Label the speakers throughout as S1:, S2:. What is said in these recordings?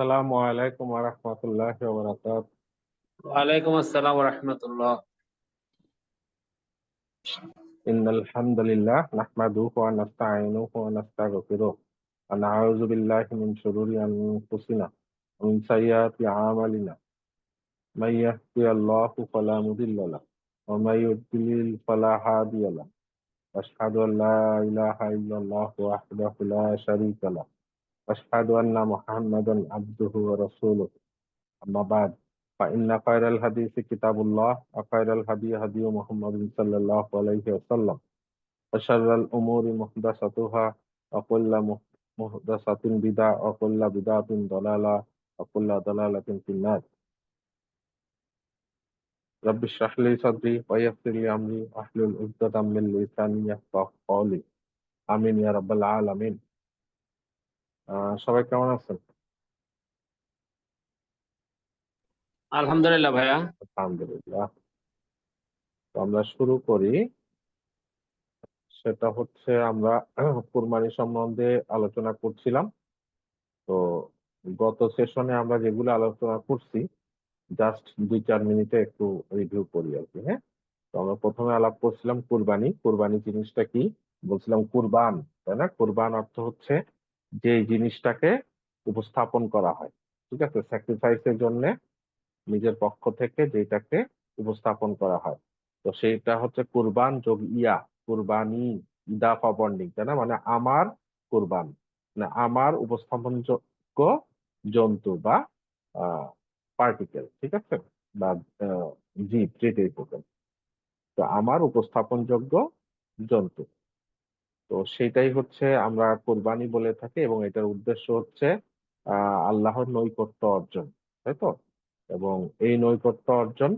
S1: আসসালামু আলাইকুম ওয়া রাহমাতুল্লাহি ওয়া বারাকাতুহু।
S2: ওয়ালাইকুম আসসালাম রহমতুল্লাহ।
S1: ইন্নাল হামদালিল্লাহ নাহমাদুহু ওয়া নাস্তাঈনুহু ওয়া নাস্তাগফিরুহ ওয়া নাউযু বিল্লাহি মিন শুরুরি আনফুসিনা ওয়া মিন সাইয়্যাতি আমালিনা। মান ইয়াহদিহিল্লাহু ফালা মুদিল্লা লাহু ওয়া মান ইউদ্লিল ফালা হাদিয়া লাহু। আশহাদু আন লা ইলাহা ইল্লাল্লাহু ওয়াহদাহু লা শারীকা লাহু ওয়া আশহাদু আন্না মুহাম্মাদান আবদুহু ওয়া রাসূলুহু। أما بعد فإن خير الحديث كتاب الله وخير الهدي هدي محمد صلى الله عليه وسلم وشر الأمور محدثاتها وكل محدثة بدعة وكل بدعة ضلالة وكل ضلالة في النار. رب اشرح لي صدري ويسر لي أمري واحلل عقدة من لساني يفقهوا قولي آمين يا رب العالمين. সবাই কেমন আছেন?
S2: আলহামদুলিল্লাহ ভাইয়া।
S1: আলহামদুলিল্লাহ। তো আমরা শুরু করি। সেটা হচ্ছে আমরা কুরবানি সম্বন্ধে আলোচনা করছিলাম। তো গত সেশনে আমরা যেগুলো আলোচনা করছি জাস্ট 2-4 মিনিটে একটু রিভিউ করি আর কি। হ্যাঁ, তো আমরা প্রথমে আলাপ করছিলাম কুরবানি। কুরবানি জিনিসটা কি? বলছিলাম কুরবান, তাই না? কুরবান অর্থ হচ্ছে যে জিনিসটাকে উপস্থাপন করা হয়, ঠিক আছে, স্যাক্রিফাইসের জন্য নিজের পক্ষ থেকে যেটাকে উপস্থাপন করা হয়। তো সেইটা হচ্ছে কুরবান যোগ ইয়া, কুরবানি, ইদাফা বন্ডিং, তাই না? মানে আমার কুরবান, মানে আমার উপস্থাপনযোগ্য জন্তু বা পার্টিকেল, ঠিক আছে, বা জীব, যেটাই বলেন। তো আমার উপস্থাপনযোগ্য জন্তু, তো সেটাই হচ্ছে আমরা কোরবানি বলে থাকি এবং এটার উদ্দেশ্য হচ্ছে আল্লাহর নৈকট্য অর্জন, তাই তো? এবং এই নৈকট্য অর্জন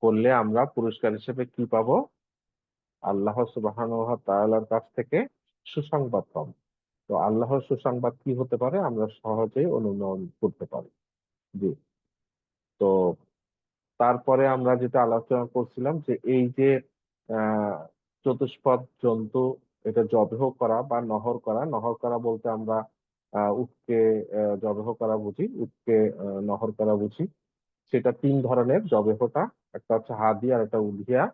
S1: করলে আমরা পুরস্কার হিসেবে কি পাবো? আল্লাহ সুবহানাহু ওয়া তাআলার কাছ থেকে সুসংবাদ পাবো। তো আল্লাহর সুসংবাদ কি হতে পারে আমরা সহজেই অনুমান করতে পারি। জি। তো তারপরে আমরা যেটা আলোচনা করছিলাম যে এই যে আহ চতুষ্পদ জন্তু, এটা জবেহ করা বা নহর করা। নহর করা বলতে আমরা উটকে জবেহ করা বুঝি, উটকে নহর করা বুঝি। সেটা 3 ধরনের জবেহটা, একটা হচ্ছে হাদি, আর একটা উদ্হিয়া,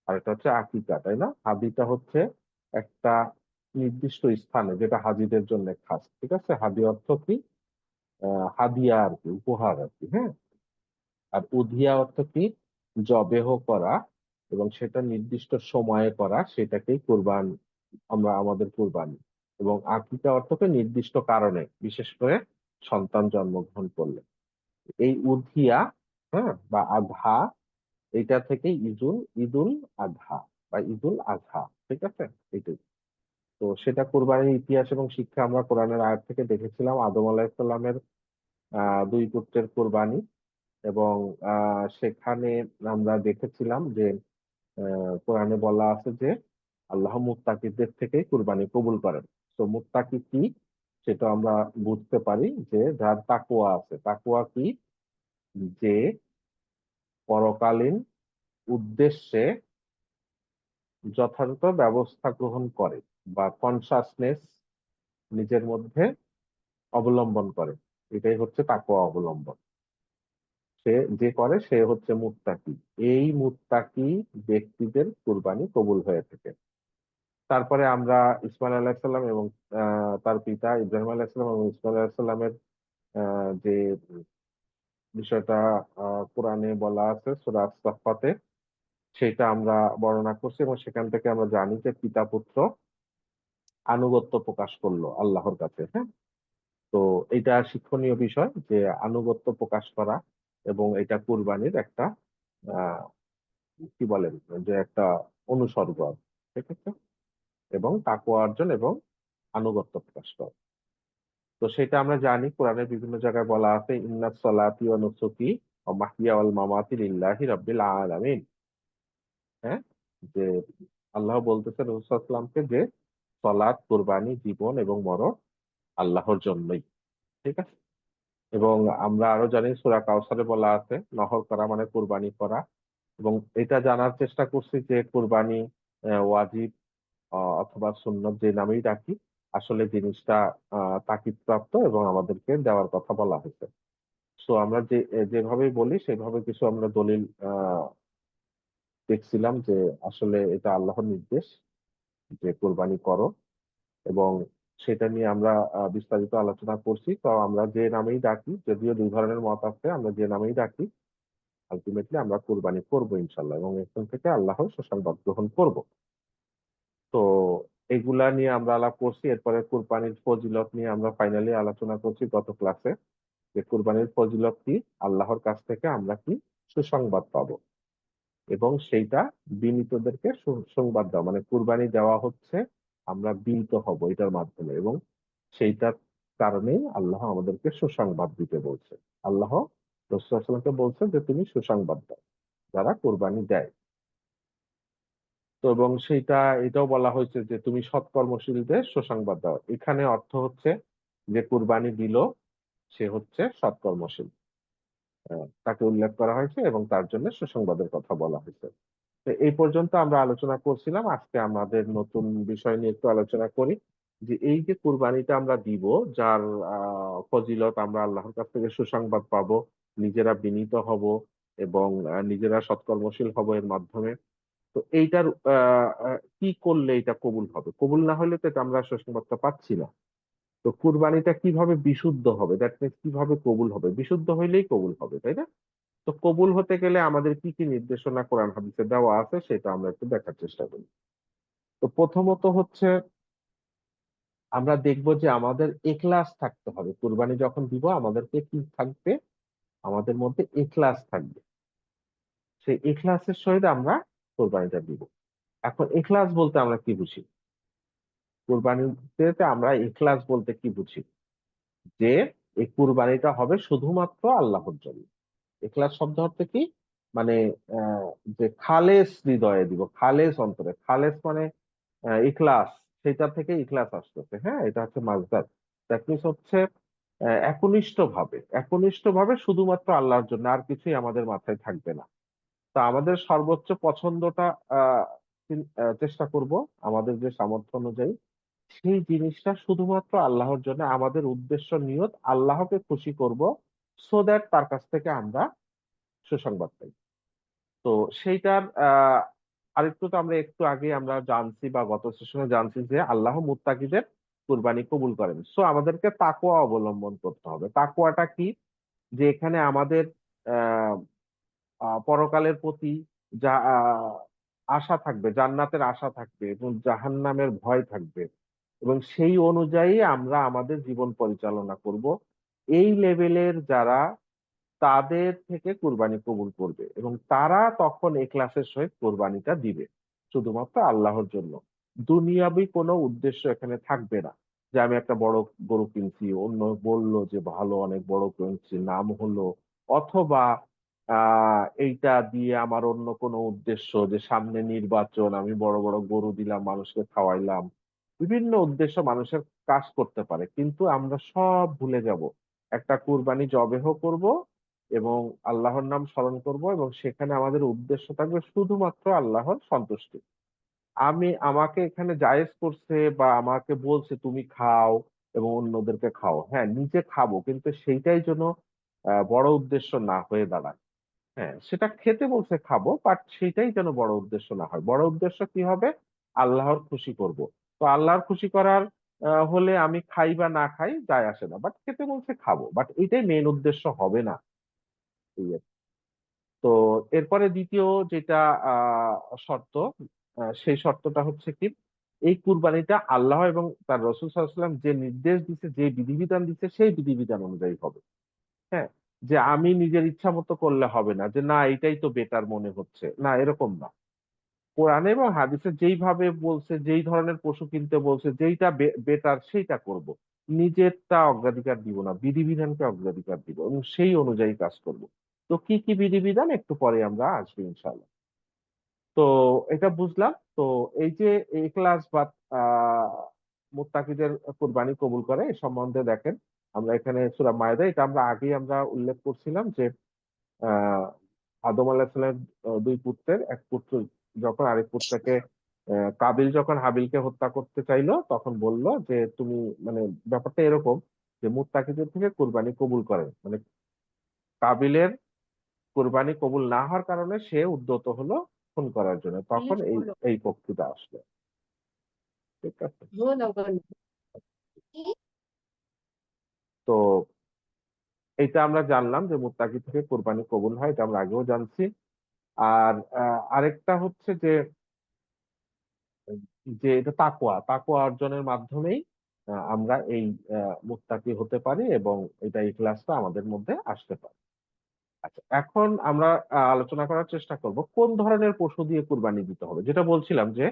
S1: আর একটা হচ্ছে আকিকা, তাই না? হাদিটা হচ্ছে একটা নির্দিষ্ট স্থানে, যেটা হাজিদের জন্য খাস, ঠিক আছে। হাদি অর্থ কি? হাদিয়া আর কি, উপহার আর কি। হ্যাঁ। আর উধিয়া অর্থ কি? জবেহ করা, এবং সেটা নির্দিষ্ট সময়ে করা, সেটাকেই কুরবান, আমরা আমাদের কুরবানি। এবং আকিকা অর্থ কি? নির্দিষ্ট কারণে, বিশেষ করে সন্তান জন্মগ্রহণ করলে। এই উধিয়া, হ্যাঁ, বা আধা, এটা থেকে ঈদুল আধা বা ঈদুল আজহা, ঠিক আছে, এটাই। তো সেটা কুরবানির ইতিহাস এবং শিক্ষা আমরা কোরআনের আয়াত থেকে দেখেছিলাম। আদম আলাহিসাল্লামের 2 পুত্রের কুরবানি, এবং সেখানে আমরা দেখেছিলাম যে কোরআনে বলা আছে যে আল্লাহ মুত্তাকিদের থেকেই কুরবানি কবুল করেন। তো মুত্তাকি কি, সেটা আমরা বুঝতে পারি যে যার তাকওয়া আছে। তাকওয়া কি? যে পরকালীন উদ্দেশ্যে যথাযথ ব্যবস্থা গ্রহণ করে বা কনসাসনেস নিজের মধ্যে অবলম্বন করে, এটাই হচ্ছে তাকওয়া অবলম্বন। সে যে করে সে হচ্ছে মুত্তাকি। এই মুত্তাকি ব্যক্তিদের কুরবানি কবুল হয়ে থাকে। তারপরে আমরা ইসমাইল আলাহিসাল্লাম এবং তার পিতা ইব্রাহিম আলাহিসাল্লাম এবং ইসমাইল আলাহিসাল্লামের যে বিষয়টা কোরআনে বলা আছে সূরা আস-সাফফাতে, সেটা আমরা বর্ণনা করছি, এবং সেখান থেকে আমরা জানি যে পিতা পুত্র আনুগত্য প্রকাশ করলো আল্লাহর কাছে। হ্যাঁ। তো এটা শিক্ষণীয় বিষয় যে আনুগত্য প্রকাশ করা, এবং এটা কুরবানির একটা আহ কি বলেন, যে একটা অনুসর্গ, ঠিক আছে, এবং তাকওয়া অর্জন এবং আনুগত্য প্রকাশ করা। তো সেটা আমরা জানি কোরআনের বিভিন্ন জায়গায় বলা আছে, ইন্নাস সালাতি ওয়া নুসুকি ওয়া মাহইয়া ওয়াল মামাতি লিল্লাহি রাব্বিল আলামিন। হ্যাঁ, যে আল্লাহ বলতেছেন রাসূল সাল্লাল্লাহু আলাইহি ওয়াসাল্লামকে যে সালাত, কুরবানি, জীবন এবং মরণ আল্লাহর জন্যই, ঠিক আছে। এবং আমরা আরো জানি সূরা কাউসারে বলা আছে নহর করা মানে কুরবানি করা। এবং এটা জানার চেষ্টা করছি যে কুরবানি ওয়াজিব অথবা সুন্নত, যে নামেই রাখি, আসলে জিনিসটা তাকিদপ্রাপ্ত এবং আমাদেরকে দেওয়ার কথা বলা হয়েছে। সো আমরা যেভাবেই বলি সেভাবে কিছু আমরা দলিল দেখছিলাম যে আসলে এটা আল্লাহর নির্দেশ যে কোরবানি করো, এবং সেটা নিয়ে আমরা বিস্তারিত আলোচনা করছি। তো আমরা যে নামেই ডাকি, যদিও দুই ধরনের মত আছে, আমরা যে নামেই ডাকি আলটিমেটলি আমরা কোরবানি করবো ইনশাল্লাহ, এবং এখান থেকে আল্লাহর সুসংবাদ গ্রহণ করব। তো এগুলা নিয়ে আমরা আলাপ করছি। এরপরে কুরবানির ফজিলত নিয়ে আমরা ফাইনালি আলোচনা করছি গত ক্লাসে, যে কুরবানির ফজিলত কি, আল্লাহর কাছ থেকে আমরা কি সুসংবাদ পাবো, এবং সেইটা বিনীতদেরকে সুসংবাদ দেওয়া, মানে কুরবানি দেওয়া হচ্ছে আমরা বিনীত হব এটার মাধ্যমে, এবং সেইটার কারণেই আল্লাহ আমাদেরকে সুসংবাদ দিতে বলছে। আল্লাহ রাসূলুল্লাহ সাল্লাল্লাহু আলাইহি ওয়াসাল্লামকে বলছে যে তুমি সুসংবাদ দাও যারা কোরবানি দেয়। তো এবং সেইটা এটাও বলা হয়েছে যে তুমি সৎকর্মশীলদের সুসংবাদ দাও। এখানে অর্থ হচ্ছে যে কুরবানি দিল সে হচ্ছে সৎকর্মশীল, তাকে উল্লেখ করা হয়েছে এবং তার জন্য সুসংবাদের কথা বলা হয়েছে। তো এই পর্যন্ত আমরা আলোচনা করছিলাম। আজকে আমাদের নতুন বিষয় নিয়ে একটু আলোচনা করি, যে এই যে কুরবানিটা আমরা দিব, যার ফজিলত আমরা আল্লাহর কাছ থেকে সুসংবাদ পাবো, নিজেরা বিনীত হব এবং নিজেরা সৎকর্মশীল হব এর মাধ্যমে। তো এইটার কি করলে এটা কবুল হবে, কবুল না হলে তো এটা আমরা সুসংবাদটা পাচ্ছি না। তো কুরবানিটা কিভাবে বিশুদ্ধ হবে, দ্যাট মিনস কিভাবে কবুল হবে, বিশুদ্ধ হইলেই কবুল হবে, তাই না? তো কবুল হতে গেলে আমাদের কি কি নির্দেশনা কোরআন হাদিসে দেওয়া আছে সেটা আমরা একটু দেখার চেষ্টা করি। তো প্রথমত হচ্ছে আমরা দেখব যে আমাদের ইখলাস থাকতে হবে। কুরবানি যখন দিব আমাদেরকে কি থাকবে, আমাদের মধ্যে ইখলাস থাকবে। সেই ইখলাসের সহিত আমরা কোরবানিটা দিব। এখন ইখলাস বলতে আমরা কি বুঝি, কুরবানিতে আমরা ইখলাস বলতে কি বুঝি, যে এই কুরবানিটা হবে শুধুমাত্র আল্লাহর জন্য। ইখলাস শব্দ অর্থ কি, মানে যে খালেস হৃদয়ে দিব, খালেস অন্তরে, খালেস মানে ইখলাস, সেটা থেকে ইখলাস আসতেছে। হ্যাঁ, এটা হচ্ছে মাজদার। দ্যাট মিনস হচ্ছে একনিষ্ঠ ভাবে শুধুমাত্র আল্লাহর জন্য, আর কিছুই আমাদের মাথায় থাকবে না। তা আমাদের সর্বোচ্চ পছন্দটা চেষ্টা করব আমাদের যে সামর্থ্য অনুযায়ী, সেই জিনিসটা শুধুমাত্র আল্লাহর জন্য, আমাদের উদ্দেশ্য নিয়ত আল্লাহকে খুশি করব, সো দ্যাট তার কাছ থেকে আমরা সুসংবাদ পাই। তো সেইটার আরেকটু, তো আমরা একটু আগে আমরা জানছি বা গত সেশনে জানছি যে আল্লাহ মুত্তাকিদের কুরবানি কবুল করেন। সো আমাদেরকে তাকওয়া অবলম্বন করতে হবে। তাকওয়াটা কি, যে এখানে আমাদের আহ পরকালের প্রতি যা আশা থাকবে, জান্নাতের আশা থাকবে এবং জাহান্নামের ভয় থাকবে, এবং সেই অনুযায়ী আমরা আমাদের জীবন পরিচালনা করব। এই লেভেলের যারা, তাদের থেকে কুরবানি কবুল করবে এবং তারা তখন ইখলাসের সহিত কোরবানিটা দিবে শুধুমাত্র আল্লাহর জন্য। দুনিয়াবি কোনো উদ্দেশ্য এখানে থাকবে না, যে আমি একটা বড় গরু কিনছি, অন্য বললো যে ভালো অনেক বড় কিনছি, নাম হলো, অথবা এইটা দিয়ে আমার অন্য কোনো উদ্দেশ্য, যে সামনে নির্বাচন, আমি বড় বড় গরু দিলাম, মানুষকে খাওয়াইলাম। বিভিন্ন উদ্দেশ্য মানুষের কাজ করতে পারে, কিন্তু আমরা সব ভুলে যাব। একটা কুরবানি জবেহ করব এবং আল্লাহর নাম স্মরণ করব, এবং সেখানে আমাদের উদ্দেশ্য থাকবে শুধুমাত্র আল্লাহর সন্তুষ্টি। আমাকে এখানে জায়েজ করছে বা আমাকে বলছে তুমি খাও এবং অন্যদেরকে খাও, হ্যাঁ নিজে খাবো, কিন্তু সেইটাই যেন বড় উদ্দেশ্য না হয়ে দাঁড়ায়। হ্যাঁ, সেটা খেতে বলছে খাবো, বাট সেটাই যেন বড় উদ্দেশ্য না হয়। বড় উদ্দেশ্য কি হবে, আল্লাহর খুশি করব। তো আল্লাহর খুশি করার হলে আমি খাই বা না খাই যায় আসে না, বাট খেতে বলছে খাবো, বাট এটাই মেন উদ্দেশ্য হবে না। এই আর কি। তো এরপরে দ্বিতীয় যেটা শর্ত, সেই শর্তটা হচ্ছে কি, এই কুরবানিটা আল্লাহ এবং তার রসুল সাল্লাল্লাহু আলাইহি ওয়াসাল্লাম যে নির্দেশ দিচ্ছে, যে বিধিবিধান দিচ্ছে, সেই বিধিবিধান অনুযায়ী হবে। হ্যাঁ, যে আমি নিজের ইচ্ছা মতো করলে হবে না, যে না এটাই তো বেটার মনে হচ্ছে, না এরকম না। কোরআনে এবং হাদিসে যেইভাবে বলছে, যেই ধরনের পশু কিনতে বলছে, যেইটা বেটার সেইটা করব। নিজেরটা অগ্রাধিকার দিব না, বিধিবিধানকে অগ্রাধিকার দিব এবং সেই অনুযায়ী কাজ করব। তো কি কি বিধিবিধান একটু পরে আমরা আসবো ইনশাআল্লাহ। তো এটা বুঝলাম। তো এই যে ইখলাস বা আহ মুত্তাকিদের কুরবানি কবুল করে এ সম্বন্ধে দেখেন, আমরা এখানে সূরা মায়দা, এটা আমরা আগেই আমরা উল্লেখ করছিলাম যে আহ আদম আলাহিসাল্লামের দুই পুত্রের এক পুত্র যখন আরেক পুত্রকে কাবিল যখন হাবিলকে হত্যা করতে চাইলো তখন বলল যে তুমি মানে ব্যাপারটা এরকম যে মুত্তাকিদের থেকে কুরবানি কবুল করেন, মানে কাবিলের কুরবানি কবুল না হওয়ার কারণে সে উদ্যত হলো খুন করার জন্য, তখন এই এই বক্তৃতা আসলো। ঠিক আছে। তো এটা আমরা জানলাম যে মুত্তাকি থেকে কুরবানি কবুল হয়, এটা আমরা আগেও জানছি। আর আরেকটা হচ্ছে যে যে এটা তাকওয়া তাকওয়া অর্জনের মাধ্যমেই আমরা এই মুত্তাকি হতে পারি এবং এটা ইখলাসটা আমাদের মধ্যে আসতে পারে। আচ্ছা, এখন আমরা আলোচনা করার চেষ্টা করব কোন ধরনের পশু দিয়ে কুরবানি দিতে হবে। যেটা বলছিলাম যে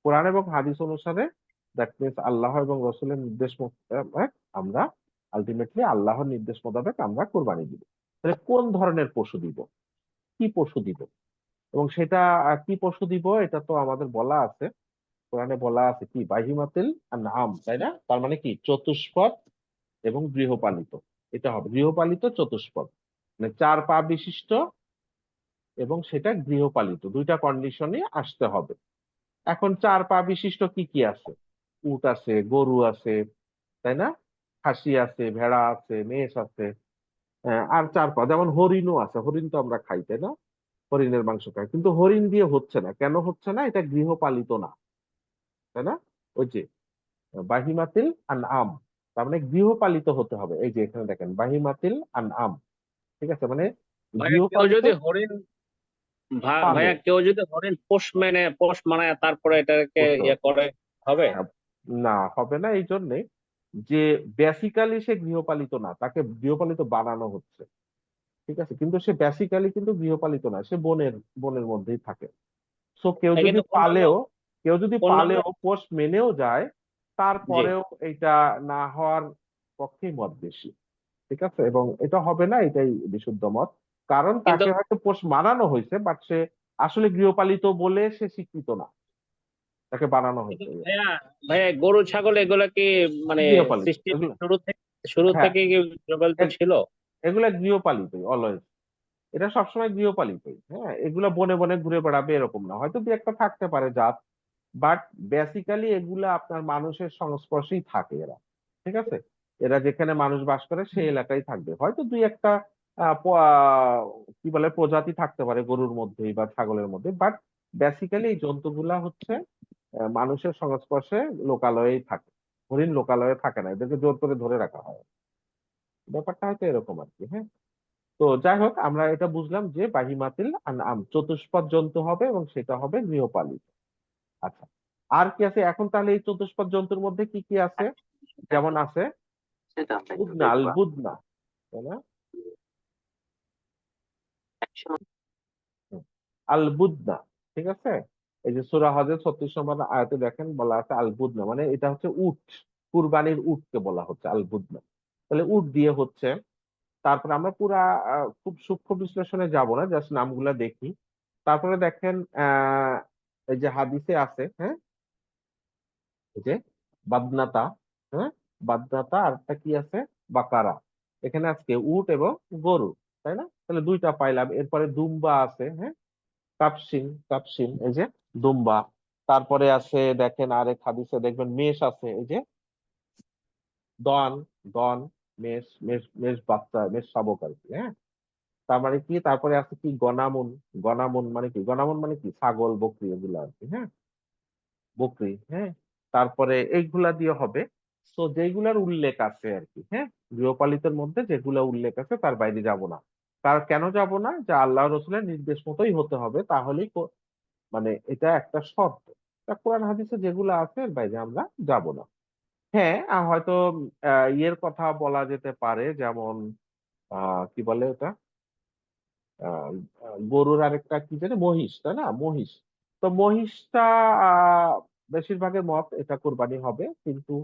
S1: কোরআন এবং হাদিস অনুসারে দ্যাট মিনস আল্লাহ এবং রসুলের নির্দেশ মোতাবেক আমরা আলটিমেটলি আল্লাহর নির্দেশ মোতাবেক আমরা কোরবানি দিব। তাহলে কোন ধরনের পশু দিব, কি পশু দিব, এবং সেটা কি পশু দিব এটা তো আমাদের বলা আছে, কোরআনে বলা আছে কি বাহিমাতিল আনআম, তাই না? তার মানে কি চতুষ্পদ এবং গৃহপালিত। এটা হবে গৃহপালিত চতুষ্পদ, মানে 4 পা বিশিষ্ট এবং সেটা গৃহপালিত, দুইটা কন্ডিশনে আসতে হবে। এখন 4 পা বিশিষ্ট কি কি আছে? উট আছে, গরু আছে, তাই না? খাসি আছে, ভেড়া আছে, মেষ আছে। আর 4 পা যেমন হরিণও আছে, হরিণ তো আমরা খাই, তাই না? হরিণের মাংস খাই, কিন্তু হরিণ দিয়ে হচ্ছে না, কেন হচ্ছে না? এটা গৃহপালিত না, তাই না? ওই যে বাহিমাতিল আনআম, তার মানে গৃহপালিত হতে হবে। এই যে এখানে দেখেন বাহিমাতিল আনআম, ঠিক আছে, মানে
S2: ভাইয়া কেউ
S1: গৃহপালিত
S2: যদি হরিণ
S1: পালে
S2: ভাইয়া কেউ যদি হরিণ পোষ মানায় তারপরে এটাকে
S1: করতে
S2: ইয়ে
S1: হবে।
S2: করে হবে?
S1: হ্যাঁ, না হবে না এই জন্যে যে বেসিক্যালি সে গৃহপালিত না, তাকে গৃহপালিত বানানো হচ্ছে, ঠিক আছে, কিন্তু সে বেসিক্যালি কিন্তু গৃহপালিত না, সে বনের বনের মধ্যেই থাকে। সো
S2: কিন্তু অন্যান্য
S1: কেউ যদি
S2: অন্যান্য
S1: পালেও পোষ মেনেও যায়,
S2: জি,
S1: তারপরেও এটা না হওয়ার পক্ষেই মত বেশি। ঠিক আছে, এবং এটা হবে না, এটাই বিশুদ্ধ মত। কারণ
S2: কিন্তু
S1: তাকে হয়তো পোষ মানানো হয়েছে, বাট সে আসলে গৃহপালিত বলে সে স্বীকৃত না, তাকে বানানো
S2: কিন্তু
S1: হয়েছে।
S2: ভাইয়া ভাইয়া গরু ছাগল এগুলা কি মানে
S1: গৃহপালিত
S2: সৃষ্টির
S1: এগুলো,
S2: শুরু
S1: হ্যাঁ,
S2: থেকে কি প্রবলিত ছিল?
S1: এগুলা গৃহপালিতই অলওয়েজ, এটা সবসময় গৃহপালিতই। হ্যাঁ, এগুলা বনে বনে ঘুরে বেড়াবে এরকম না, হয়তো দু একটা থাকতে পারে জাত, বাট বেসিক্যালি এগুলা আপনার মানুষের সংস্পর্শেই থাকে এরা। ঠিক আছে, এরা যেখানে মানুষ বাস করে সেই এলাকায় থাকবে, হয়তো দুই একটা কি বলে প্রজাতি থাকতে পারে গরুর মধ্যেই বা ছাগলের মধ্যে, বাট বেসিক্যালি এই জন্তুগুলা হচ্ছে মানুষের সংস্পর্শে লোকালয়েই থাকে। হরিণ লোকালয়ে থাকে না, এদেরকে জোর করে ধরে রাখা হয়। ব্যাপারটা হয়তো এরকম আর কি। হ্যাঁ, তো যাই হোক আমরা এটা বুঝলাম যে বাহিমাতিল আনআম চতুষ্পদ জন্তু হবে এবং সেটা হবে গৃহপালিত। আচ্ছা, আর কি আছে এখন? তাহলে এই চতুষ্পদ জন্তুর মধ্যে কি কি আছে? যেমন আছে বুদনা, আল বুদনা, তাই না? হুম, আল বুদনা, ঠিক আছে। এই যে সূরা হজের 36 নম্বর আয়াতে দেখেন বলা আছে আল বুদনা, মানে এটা হচ্ছে উট, কুরবানির উটকে বলা হচ্ছে আল বুদনা। তাহলে উট দিয়ে হচ্ছে। তারপরে আমরা পুরা খুব সূক্ষ্ম বিশ্লেষণে যাব না, জাস্ট নামগুলা দেখি। তারপরে দেখেন এই যে হাদিসে আছে, হ্যাঁ, এই যে বাদনাতা, হ্যাঁ, বাদনাতা, আর একটা কি আছে, বাকারা। এখানে আজকে উট এবং গরু, তাই না? তাহলে দুইটা পাইলাম। এরপরে দুম্বা আছে, হ্যাঁ, কাপসিন, কাপসিন, এই যে দুম্বা। তারপরে আছে দেখেন আরেক হাদিসে দেখবেন মেষ আছে, এই যে দন, দন, মেষ, মেষ, মেষ বাচ্চা, মেষ শাবক আর কি। হ্যাঁ, তার মানে কি? তারপরে আছে কি গনামুন, গনামুন মানে কি? গনামুন মানে কি? ছাগল, বকরি, এগুলো আর কি। হ্যাঁ, বকরি, হ্যাঁ। তারপরে এইগুলা দিয়ে হবে। তো যেগুলার উল্লেখ আছে আর কি, হ্যাঁ, গৃহপালিতের মধ্যে যেগুলা উল্লেখ আছে তার বাইরে যাব না। তার কেন যাব না? যে আল্লাহ রসুলের নির্দেশ মতোই হতে হবে, তাহলেই মানে এটা একটা শর্ত। তা কোরআন হাদিসে যেগুলো আছে এর বাইরে আমরা যাব না। হ্যাঁ, হয়তো ইয়ের কথা বলা যেতে পারে, যেমন কি বলে ওটা, আহ, গরুর আরেকটা কি জানি, মহিষ, তাই না? মহিষ। তো মহিষটা আহ, বেশিরভাগের মত এটা কোরবানি হবে, কিন্তু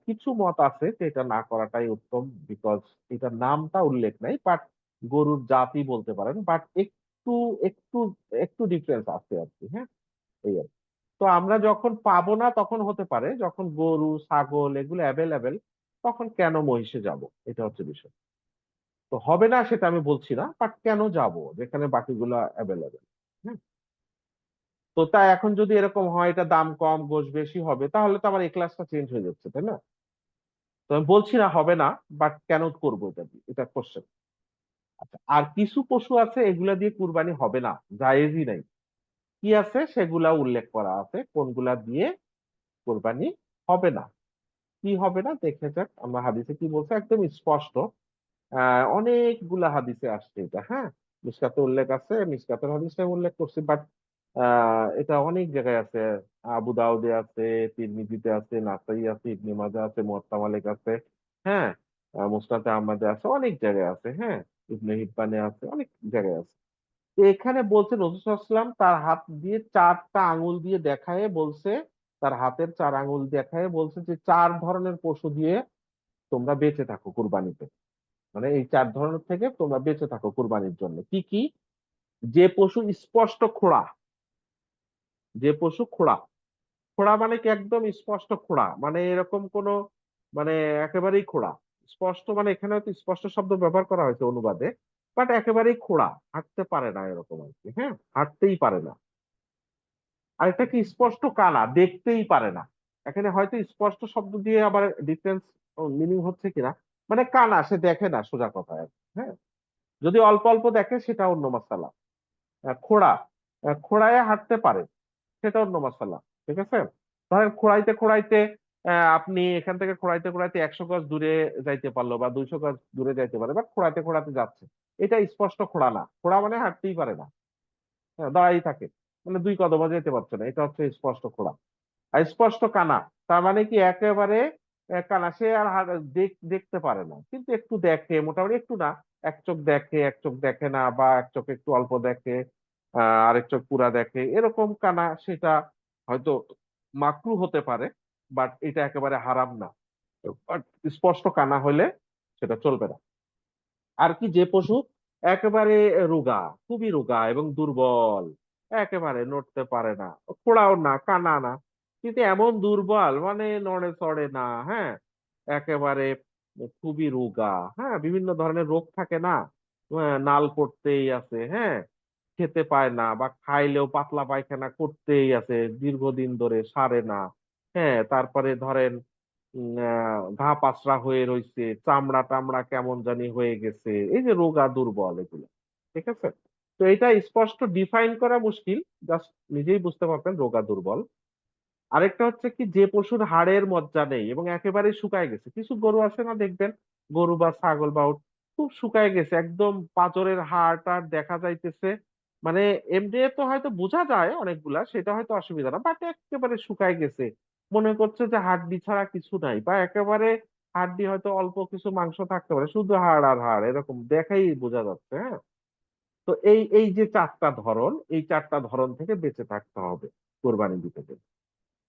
S1: কিছু মত আছে যে এটা না করাটাই উত্তম, বিকজ এটার নামটা উল্লেখ নাই, বাট গরুর জাতি বলতে পারেন, বাট একটু একটু একটু ডিফারেন্স আছে আর কি। হ্যাঁ, এই আর কি। তো আমরা যখন পাবো না তখন হতে পারে, যখন গরু ছাগল এগুলো অ্যাভেলেবেল, তখন কেন মহিষে যাব, এটা হচ্ছে বিষয়। তো হবে না সেটা আমি বলছি না, বাট কেন যাব যেখানে বাকিগুলো অ্যাভেলেবেল। হ্যাঁ, তো তাই এখন যদি এরকম হয় এটা দাম কম গোশ বেশি হবে, তাহলে তো আমার এই ক্লাসটা চেঞ্জ হয়ে যাচ্ছে, তাই না? তো আমি বলছি না হবে না, বাট কেন করবো এটা দিয়ে, এটা কোশ্চেন। আচ্ছা, আর কিছু পশু আছে এগুলা দিয়ে কুরবানি হবে না, জায়েজই নাই। কি আছে সেগুলা উল্লেখ করা আছে কোনগুলা দিয়ে কোরবানি হবে না। কি হবে না দেখে যাক আমরা হাদিসে কি বলছে, একদম স্পষ্ট। অনেকগুলা হাদিসে আসছে এটা, হ্যাঁ। মিশকাতে উল্লেখ আছে, মিশকাতের হাদিসটা উল্লেখ করছি, বাট এটা অনেক জায়গায় আছে। আবু দাউদে আছে, তিরমিজিতে আছে, নাসাই আছে, ইবনে মাজাহ আছে, মুয়াত্তা মালিক আছে, হ্যাঁ। মুসনাদে আহমদে আছে, অনেক জায়গায় আছে, হ্যাঁ। ইবনে হিব্বানে আছে, অনেক জায়গায় আছে। তো এখানে বলছে রাসূল সাল্লাল্লাহু আলাইহি ওয়াসাল্লাম তার হাত দিয়ে 4টা আঙ্গুল দিয়ে দেখায় বলছে, তার হাতের 4 আঙ্গুল দেখায় বলছে যে 4 ধরনের পশু দিয়ে তোমরা বেঁচে থাকো কুরবানিতে। মানে এই 4 ধরনের থেকে তোমরা বেঁচে থাকো কুরবানির জন্য। কি কি? যে পশু স্পষ্ট খোঁড়া, যে পশু খোঁড়া, খোঁড়া মানে কি একদম স্পষ্ট খোঁড়া, মানে এরকম কোনো, মানে একেবারেই খোঁড়া। স্পষ্ট মানে এখানে হয়তো স্পষ্ট শব্দ ব্যবহার করা হয়েছে অনুবাদে, বাট একেবারেই খোঁড়া, হাঁটতে পারে না এরকম আর কি, হ্যাঁ, হাঁটতেই পারে না। আর এটা কি স্পষ্ট কানা, দেখতেই পারে না। এখানে হয়তো স্পষ্ট শব্দ দিয়ে আবার ডিফারেন্স মিনিং হচ্ছে কিনা, মানে কানা, সে দেখে না সোজা কথা আর কি, হ্যাঁ। যদি অল্প অল্প দেখে সেটা অন্য মাসালা। খোঁড়া, খোঁড়ায় হাঁটতে পারে সেটা অন্য মাসালা, ঠিক আছে। ধরেন খোঁড়াইতে খোঁড়াইতে আপনি এখান থেকে খোঁড়াইতে খোঁড়াইতে 100 গজ দূরে যাইতে পারলো বা 200 গজ দূরে যাইতে পারে, বা খোঁড়াইতে খোঁড়াতে যাচ্ছে, এটা স্পষ্ট খোঁড়া না। খোঁড়া মানে হাঁটতেই পারে না, হ্যাঁ, দাঁড়াই থাকে, মানে 2 কদমও যেতে পারছে না, এটা হচ্ছে স্পষ্ট খোঁড়া। আর স্পষ্ট কানা, তার মানে কি একেবারে কানা, সে আর দেখতে পারে না, কিন্তু একটু দেখে, মোটামুটি একটু না, এক চোখ দেখে, এক চোখ দেখে না, বা এক চোখ একটু অল্প দেখে, আরেক চোখ পুরা দেখে, এরকম কানা, সেটা হয়তো মাকরু হতে পারে, বাট এটা একেবারে হারাম না। But স্পষ্ট কানা হলে সেটা চলবে না। আর কি? যে পশু একেবারে রোগা, খুবই রোগা এবং দুর্বল, একেবারে নড়তে পারে না, খোঁড়াও না, কানা না, কিন্তু এমন দুর্বল মানে নড়ে চড়ে না, হ্যাঁ, একেবারে খুবই রোগা, হ্যাঁ, বিভিন্ন ধরনের রোগ থাকে না, নাল পড়তেই আছে, হ্যাঁ, খেতে পায় না, বা খাইলেও পাতলা পায়খানা করতেই আছে দীর্ঘদিন ধরে, সারে না, হ্যাঁ, তারপরে ধরেন ঘা পাসরা হয়ে রইছে, চামড়া টামড়া কেমন জানি হয়ে গেছে, এই যে রোগা দুর্বল এগুলো, ঠিক আছে। তো এটা স্পষ্ট ডিফাইন করা মুশকিল, জাস্ট নিজেই বুঝতে পারবেন রোগা দুর্বল। আরেকটা হচ্ছে কি, যে পশুর হাড়ের মজ্জা নেই এবং একেবারে শুকায় গেছে। কিছু গরু আছে না দেখবেন, গরু বা ছাগল বা উট খুব শুকায় গেছে, একদম পাঁজরের হাড় টাড় দেখা যাইতেছে, মানে এমনি তো হয়তো বোঝা যায় অনেকগুলা, সেটা হয়তো অসুবিধা না, বাট একেবারে শুকায় গেছে, মনে করছে যে হাড্ডি ছাড়া কিছু নাই, বা একেবারে হাড্ডি হয়তো অল্প কিছু মাংস থাকতে পারে, শুধু হাড় আর হাড়, এরকম দেখাই বোঝা যাচ্ছে, হ্যাঁ। তো এই এই যে 4টা ধরন, এই 4টা ধরন থেকে বেঁচে থাকতে হবে কোরবানি দিতে গেলে।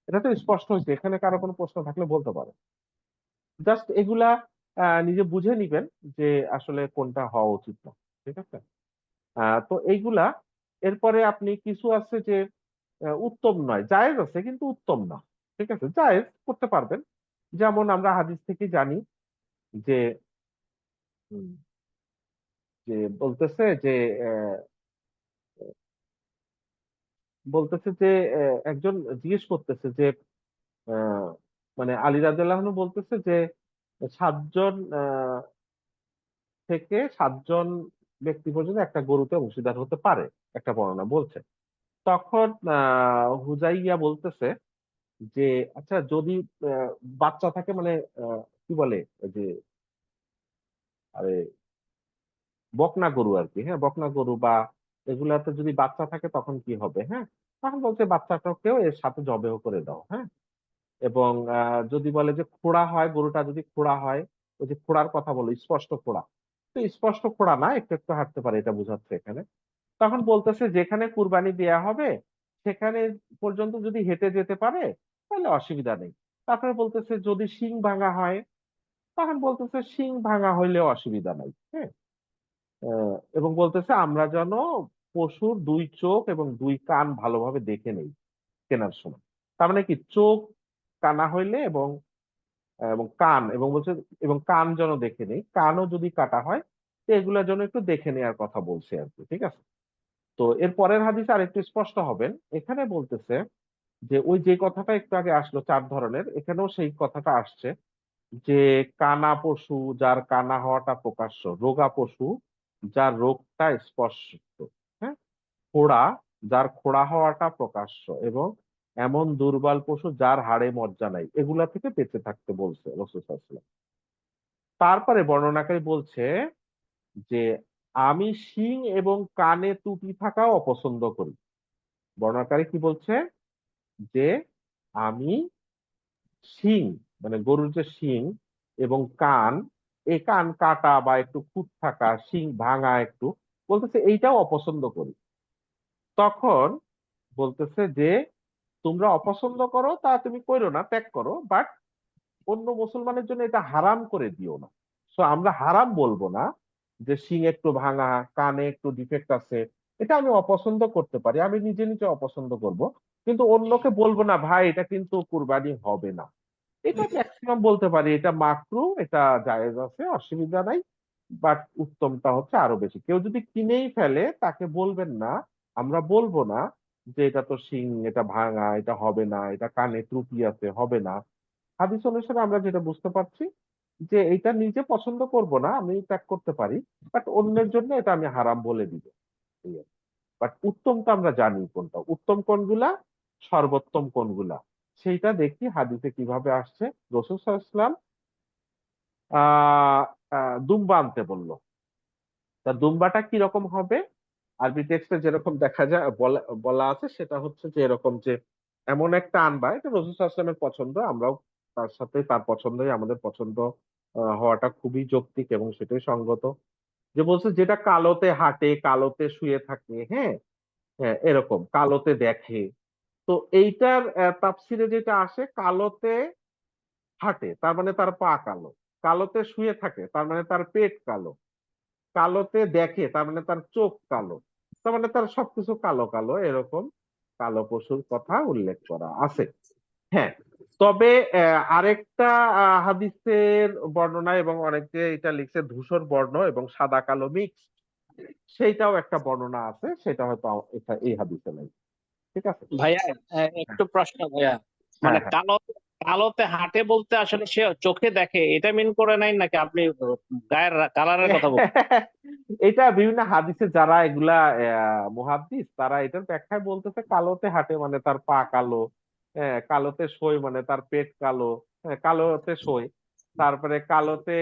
S1: এটা তো স্পষ্ট হয়েছে, এখানে কারো কোনো প্রশ্ন থাকলে বলতে পারে। জাস্ট এগুলা নিজে বুঝে নিবেন যে আসলে কোনটা হওয়া উচিত না, ঠিক আছে। তো এইগুলা, এরপরে আপনি কিছু আছে যে উত্তম নয়, জায়েজ আছে কিন্তু উত্তম না, ঠিক আছে, জায়েজ করতে পারবেন। যেমন আমরা হাদিস থেকে জানি যে উম, যে বলতেছে যে আহ, বলতেছে যে একজন জিজ্ঞেস করতেছে যে আহ, মানে আলী রাদিয়াল্লাহু আনহু বলতেছে যে 7 জন থেকে 7 জন ব্যক্তি পর্যন্ত একটা গরুতে অংশীদার হতে পারে, একটা বর্ণনা বলছে। তখন হুজাইয়া বলতেছে যে আচ্ছা যদি আহ, বাচ্চা থাকে, মানে কি বলে ওই যে, আরে বকনা গরু আর কি, হ্যাঁ, বকনা গরু বা এগুলাতে যদি বাচ্চা থাকে তখন কি হবে, হ্যাঁ। তখন বলছে বাচ্চাটাকেও এর সাথে জবেহ করে দাও, হ্যাঁ। এবং যদি বলে যে খোঁড়া হয়, গরুটা যদি খোঁড়া হয়, ওই যে খোঁড়ার কথা বলো, স্পষ্ট খোঁড়া, তো স্পষ্ট খোঁড়া না, একটু একটু হাঁটতে পারে, এটা বোঝাচ্ছে এখানে। তখন বলতেছে যেখানে কুরবানি দেয়া হবে সেখানে পর্যন্ত যদি হেঁটে যেতে পারে তাহলে অসুবিধা নেই। তারপরে বলতেছে যদি শিং ভাঙা হয়, তখন বলতেছে শিং ভাঙা হইলেও অসুবিধা নাই, হ্যাঁ। এবং বলতেছে আমরা যেন পশুর 2 চোখ এবং 2 কান ভালোভাবে দেখে নেই কেনার সময়। তার মানে কি, চোখ কানা হইলে এবং এবং কান, এবং বলছে এবং কান যেন দেখে নেই, কানও যদি কাটা হয় তো এগুলোর জন্য একটু দেখে নেওয়ার কথা বলছে আর কি, ঠিক আছে। তো এর পরের হাদিস আর একটু স্পষ্ট হবেন, এখানে বলতেছে যে ওই যে কথাটা একটু আগে আসলো 4 ধরনের, এখানেও সেই কথাটা আসছে যে কানা পশু যার কানা হওয়াটা প্রকাশ্য, রোগা পশু যার রোগটা স্পষ্ট, হ্যাঁ, খোড়া যার খোড়া হওয়াটা প্রকাশ্য, এবং এমন দুর্বল পশু যার হাড়ে মজ্জা নাই, এগুলা থেকে বেঁচে থাকতে বলছে রাসূল সাল্লাল্লাহু আলাইহি ওয়াসাল্লাম। তারপরে বর্ণনাকারী বলছে যে আমি শিং এবং কানে ত্রুটি থাকাও অপছন্দ করি। বর্ণনাকারী কি বলছে যে আমি শিং মানে গরুর যে শিং এবং কান, এই কান কাটা বা একটু খুঁত থাকা, শিং ভাঙা একটু, বলতেছে এইটাও অপছন্দ করি। তখন বলতেছে যে তোমরা অপছন্দ করো তা তুমি কইরো না, ত্যাগ করো, বাট অন্য মুসলমানের জন্য এটা হারাম করে দিও না। সো আমরা হারাম বলবো না যে শিং একটু ভাঙা, কানে একটু ডিফেক্ট আছে, এটা আমি অপছন্দ করতে পারি, আমি নিজে নিজে অপছন্দ করব, কিন্তু অন্যকে বলবো না ভাই এটা কিন্তু কুরবানি হবে না। এটা ম্যাক্সিমাম বলতে পারি এটা মাকরু, এটা জায়েজ আছে, অসুবিধা নাই। বাট উত্তমটা হচ্ছে আরো বেশি, কেউ যদি কিনেই ফেলে তাকে বলবেন না, আমরা বলবো না যে এটা তো শিং, এটা ভাঙা, এটা হবে না, এটা কানে ত্রুটি আছে, হবে না। হাদিস অনুসারে আমরা যেটা বুঝতে পারছি যে এটা নিজে পছন্দ করব না, আমি ত্যাগ করতে পারি, বাট অন্যের জন্য এটা আমি হারাম বলে দিব। বাট উত্তমটা আমরা জানি কোনটা, উত্তম কোনগুলা, সর্বোত্তম কোনগুলা, সেইটা দেখি হাদিসে কিভাবে আসছে। রাসূল সাল্লাল্লাহু আলাইহি ওয়াসাল্লাম দুম্বা আনতে বলল। তা দুম্বাটা কিরকম হবে? আরবি টেক্সটে যেরকম দেখা যায় বলা বলা আছে সেটা হচ্ছে যে এরকম যে এমন একটা আনবা, এটা রাসূল সাল্লাল্লাহু আলাইহি ওয়াসাল্লামের পছন্দ, আমরাও তার সাথে তার পছন্দই আমাদের পছন্দ হওয়াটা খুবই যৌক্তিক এবং সেটাই সঙ্গত। যে বলছে যেটা কালোতে হাঁটে, কালোতে শুয়ে থাকে, হ্যাঁ, হ্যাঁ, এরকম কালোতে দেখে। তো এইটার তাফসিরে যেটা আসে, কালোতে হাঁটে তার মানে তার পা কালো, কালোতে শুয়ে থাকে তার মানে তার পেট কালো, কালোতে দেখে তার মানে তার চোখ কালো, তার মানে তার সবকিছু কালো কালো, এরকম কালো পশুর কথা উল্লেখ করা আছে। হ্যাঁ, তবে আরেকটা হাদিসের বর্ণনা, এবং অনেকে এটা লিখছে ধূসর বর্ণ এবং সাদা কালো মিক্স, সেইটাও একটা বর্ণনা আছে, সেটা হয়তো এটা এই হাদিসে নাই। ঠিক আছে।
S2: ভাইয়া
S1: হ্যাঁ,
S2: একটু প্রশ্ন ভাইয়া,
S1: হ্যাঁ,
S2: মানে
S1: হ্যাঁ।
S2: কালোতে হাঁটে বলতে আসলে সে চোখে দেখে এটা মিন করে নাই নাকি আপনি গায়ের কালারের কথা বলছেন?
S1: এটা বিভিন্ন হাদিসে যারা এগুলা মুহাদ্দিস তারা এটার ব্যাখ্যায় বলতেছে কালোতে হাঁটে মানে তার পা কালো, হ্যাঁ, কালোতে শোয় মানে তার পেট কালো, হ্যাঁ, কালোতে শোয়, তারপরে কালোতে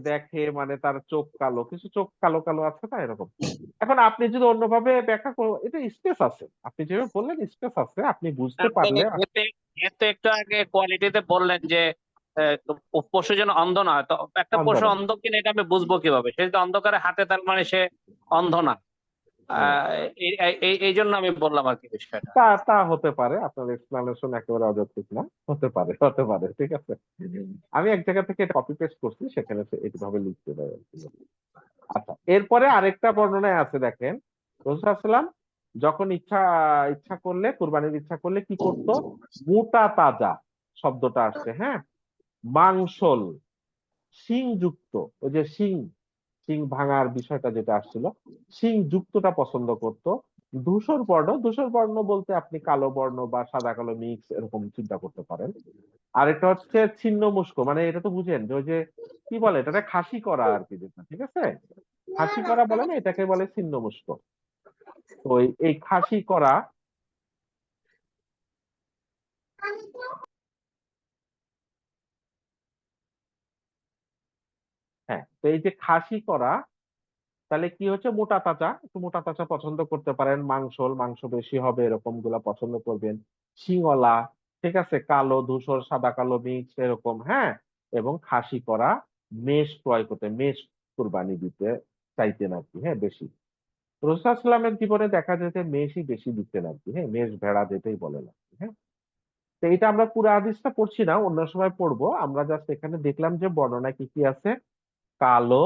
S1: দেখে মানে তার চোখ কালো, কিছু চোখ কালো কালো আছে না এরকম। এখন আপনি যদি অন্যভাবে ব্যাখ্যা এটা স্পেস আছে, আপনি যেভাবে বললেন স্পেস আছে, আপনি বুঝতে
S2: আপনি
S1: পারলে।
S2: এতে এতে একটু আগে কোয়ালিটিতে বললেন যে পশু যেন অন্ধ না হয়, তো একটা পশু
S1: অন্ধরা।
S2: অন্ধ কিনা এটা আমি বুঝবো কিভাবে? সে যদি অন্ধকারে হাঁটে তার মানে সে অন্ধ না।
S1: হুম।
S2: এই জন্য আমি বললাম আর কি বিষয়টা।
S1: তা তা হতে পারে, আপনার এক্সপ্লানেশন একেবারে অযৌক্তিক না, হতে পারে, হতে পারে, ঠিক আছে। আমি এক জায়গা থেকে কপি পেস্ট করছি, সেখানে এইভাবে লিখতে পারে আর কি। আচ্ছা, এরপরে আরেকটা বর্ণনায় আছে দেখেন, রাসূল সাল্লাল্লাহু আলাইহি ওয়াসাল্লাম যখন ইচ্ছা ইচ্ছা করলে, কুরবানির ইচ্ছা করলে কি করতো, মোটা তাজা শব্দটা আসছে, হ্যাঁ, মাংসল শিং যুক্ত, ওই যে শিং, শিং ভাঙার বিষয়টা যেটা আসছিল, শিং যুক্তটা পছন্দ করত। ধূসর বর্ণ, ধূসর বর্ণ বলতে আপনি কালো বর্ণ বা সাদা কালো মিক্স এরকম চিন্তা করতে পারেন। আরেকটা হচ্ছে ছিন্ন মুস্ক, মানে এটা তো বুঝেন যে ওই যে কি বলে এটাকে খাসি করা আর কি, যেটা, ঠিক আছে, খাসি করা বলে না, এটাকে বলে ছিন্ন মুস্ক। তো এই খাসি করা, হ্যাঁ, তো এই যে খাসি করা, তাহলে কি হচ্ছে, মোটা তাজা, একটু মোটা তাজা পছন্দ করতে পারেন, মাংসল, মাংস বেশি হবে এরকম গুলা পছন্দ করবেন। শিংওয়ালা, ঠিক আছে, কালো ধূসর সাদা কালো মিক্স এরকম, হ্যাঁ, এবং খাসি করা মেষ ক্রয় করতে, মেষ কুরবানি দিতে চাইতেন আর কি, হ্যাঁ, বেশি। রাসূলুল্লাহ সাল্লাল্লাহু আলাইহি ওয়াসাল্লামের জীবনে দেখা যায় যে মেষই বেশি দিতেন আর কি, হ্যাঁ, মেষ ভেড়া যেটাই বলেন আর কি, হ্যাঁ। তো এটা আমরা পুরো হাদিসটা পড়ছি না, অন্য সময় পড়বো, আমরা জাস্ট এখানে দেখলাম যে বর্ণনা কি কি আছে, কালো,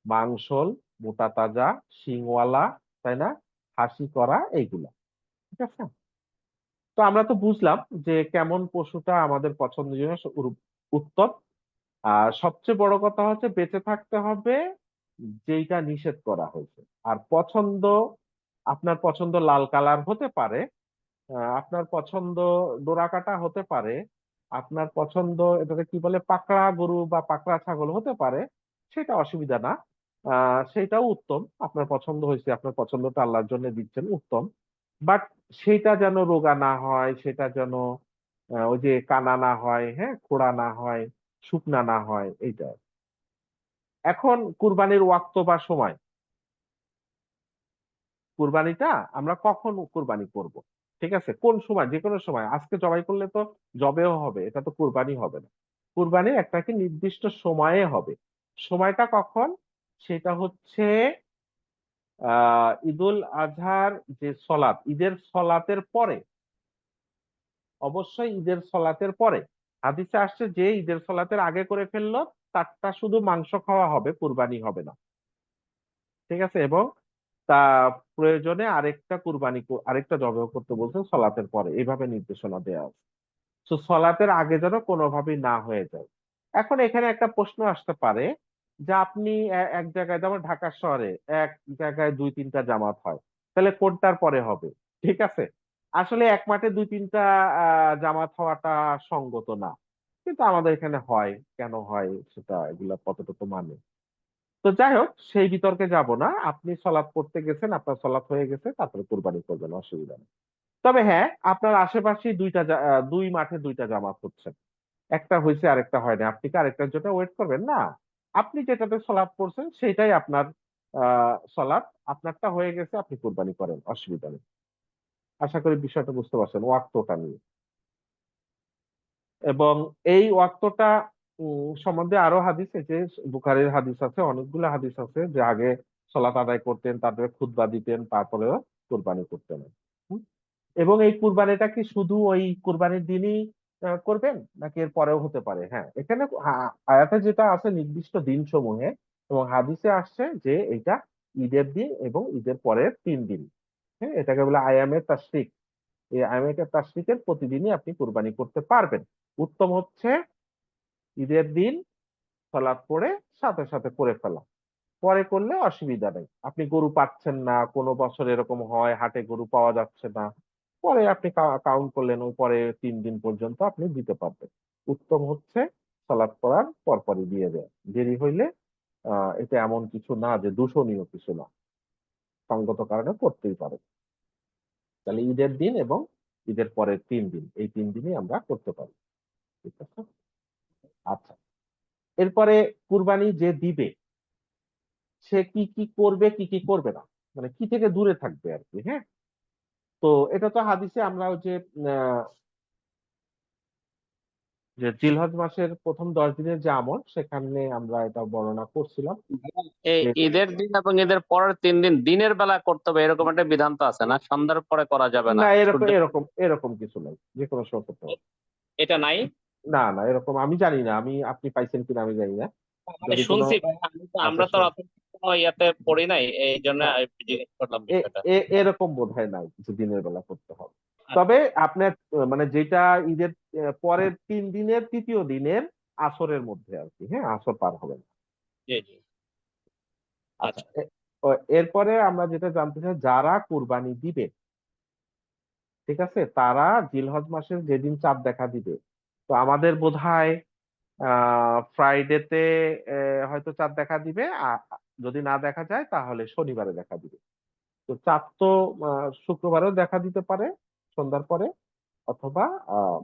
S1: মাংসল, মোটা তাজা, শিংওয়ালা, তাই না, খাসি করা, এইগুলা, ঠিক আছে। তো আমরা তো বুঝলাম যে কেমন পশুটা আমাদের পছন্দনীয়, উত্তম। আর সবচেয়ে বড় কথা হচ্ছে বেঁচে থাকতে হবে যেইটা নিষেধ করা হয়েছে, আর পছন্দ আপনার পছন্দ লাল কালার হতে পারে, আপনার পছন্দ ডোরা কাটা হতে পারে, আপনার পছন্দ এটাকে কি বলে পাকড়া গরু বা পাকড়া ছাগল হতে পারে, সেটা অসুবিধা না। সেটাও উত্তম, আপনার পছন্দ হয়েছে, আপনার পছন্দটা আল্লাহর জন্য দিচ্ছেন, উত্তম। বাট সেটা যেন রোগা না হয়, সেটা যেন ওই যে কানা না হয়, হ্যাঁ, খোড়া না হয়, শুকনা না হয়, এইটা। এখন কুরবানির ওয়াক্ত বা সময়, কুরবানিটা আমরা কখন কুরবানি করব? ঠিক আছে, কোন সময়? যে কোনো সময়। আজকে জবাই করলে তো জবেও হবে, এটা তো কুরবানি হবে না। কুরবানি একটা কি নির্দিষ্ট সময়ে হবে। সময়টা কখন? সেটা হচ্ছে ঈদুল আজহার যে সলাত, ঈদের সলাতের পরে, অবশ্যই ঈদের সলাতের পরে। হাদিসে আসছে যে ঈদের সলাতের আগে করে ফেললো তারটা শুধু মাংস খাওয়া হবে, কুরবানি হবে না। ঠিক আছে, এবং তা প্রয়োজনে আরেকটা কুরবানি আরেকটা জবাই করতে বলছেন সলাতের পরে, এইভাবে নির্দেশনা দেওয়া আছে। তো সলাতের আগে যেন কোনোভাবেই না হয়ে যায়। এখন এখানে একটা প্রশ্ন আসতে পারে যে আপনি এক জায়গায়, যেমন ঢাকা শহরে এক জায়গায় দুই তিনটা জামাত হয়, তাহলে কোনটার পরে হবে? ঠিক আছে, আসলে এক মাঠে দুই তিনটা জামাত হওয়াটা সঙ্গত না, কিন্তু আমাদের এখানে হয়। কেন হয় সেটা, এগুলা কতটুকু মানে। তো যাই হোক, সেই বিতর্কে যাব না। আপনি সলাৎ পড়তে গেছেন, আপনার সলাৎ হয়ে গেছে, তারপরে কোরবানি করবেন, অসুবিধা নেই। তবে হ্যাঁ, আপনার আশেপাশে দুই মাঠে দুইটা জামাত হচ্ছে, একটা হয়েছে আরেকটা হয়নি, আপনি কি আরেকটার জন্য ওয়েট করবেন? না, আপনি যেটাতে সলাৎ পড়ছেন সেটাই আপনার সলাৎ, আপনারটা হয়ে গেছে, আপনি কোরবানি করেন, অসুবিধা নেই। আশা করি বিষয়টা বুঝতে পারছেন ওয়াক্তটা নিয়ে। এবং এই ওয়াক্তটা সম্বন্ধে আরো হাদিস, এই যে বুখারীর হাদিস আছে, অনেকগুলো হাদিস আছে যে আগে সলাত আদায় করতেন, তারপরে খুতবা দিতেন, তারপরেও কুরবানি করতেন। হুম? এবং এই কুরবানিটা কি শুধু ওই কুরবানির দিনই করবেন, নাকি এর পরেও হতে পারে? হ্যাঁ, এখানে আয়াতে যেটা আছে নির্দিষ্ট দিন সমূহে, এবং হাদিসে আসছে যে এটা ঈদের দিন এবং ঈদের পরের 3 দিন। হ্যাঁ, এটাকে বলে আয়ামে তাশরিক। এই আয়ামে তাশরিকের প্রতিদিনই আপনি কুরবানি করতে পারবেন। উত্তম হচ্ছে ঈদের দিন সালাত পড়ে সাথে সাথে করে ফেলা। পরে করলে অসুবিধা নেই। আপনি গরু পাচ্ছেন না, কোনো বছর এরকম হয় হাটে গরু পাওয়া যাচ্ছে না, পরে আপনি কাউন্ট করলেন, ওই পরে 3 দিন পর্যন্ত আপনি দিতে পারবেন। উত্তম হচ্ছে সালাত পড়ার পরপরই দিয়ে দেয়। দেরি হইলে এটা এমন কিছু না যে দূষণীয় কিছু না, সঙ্গত কারণে করতেই পারে। তাহলে ঈদের দিন এবং ঈদের পরের 3 দিন, এই 3 দিনই আমরা করতে পারি। ঠিক আছে, আচ্ছা। এরপরে কুরবানি যে দিবে সে কি কি করবে, কি কি করবে না, মানে কি থেকে দূরে থাকবে আর কি। হ্যাঁ, তো এটা তো হাদিসে আমরা ওই যে আহ, যে জিলহজ মাসের প্রথম 10 দিনের যে আমল, সেখানে আমরা এটা বর্ণনা করছিলাম
S2: এই
S1: যে
S2: ঈদের দিন এবং ঈদের পরের 3 দিন দিনের বেলা করতে হবে এরকম একটা বিধান তো আছে না? সন্ধ্যার পরে করা যাবে না?
S1: না, এরকম
S2: সূর্য
S1: এরকম এরকম কিছু নাই, যে কোনো সময় করতে হবে।
S2: এটা নাই?
S1: না না, এরকম আমি জানি না, আপনি পাইছেন কিনা আমি জানি না।
S2: মানে
S1: যদি কোনো,
S2: শুনছি ভাই,
S1: আচ্ছা
S2: আমরা তো
S1: শোন,
S2: অত কোনো ইয়াতে পড়ি নাই, এই জন্য
S1: হ্যাঁ,
S2: জিজ্ঞেস করলাম বিষয়টা।
S1: এরকম বোধহয় নাই যে দিনের বেলা করতে হবে।
S2: আচ্ছা,
S1: তবে আপনার মানে যেটা ঈদের পরের 3 দিনের তৃতীয় দিনের আসরের মধ্যে আর কি, হ্যাঁ, আসর পার হবে না।
S2: জি জি।
S1: আচ্ছা,
S2: আচ্ছা।
S1: এরপরে আমরা যেটা জানতে চাই, যারা কুরবানি দিবে, ঠিক আছে, তারা জিলহজ মাসের যেদিন চাঁদ দেখা দিবে, তো আমাদের বোধহয় ফ্রাইডেতে হয়তো চাঁদ দেখা দিবে, যদি না দেখা যায় তাহলে শনিবারে দেখা দিবে। তো চাঁদ তো শুক্রবারেও দেখা দিতে পারে সন্ধ্যার পরে, অথবা আহ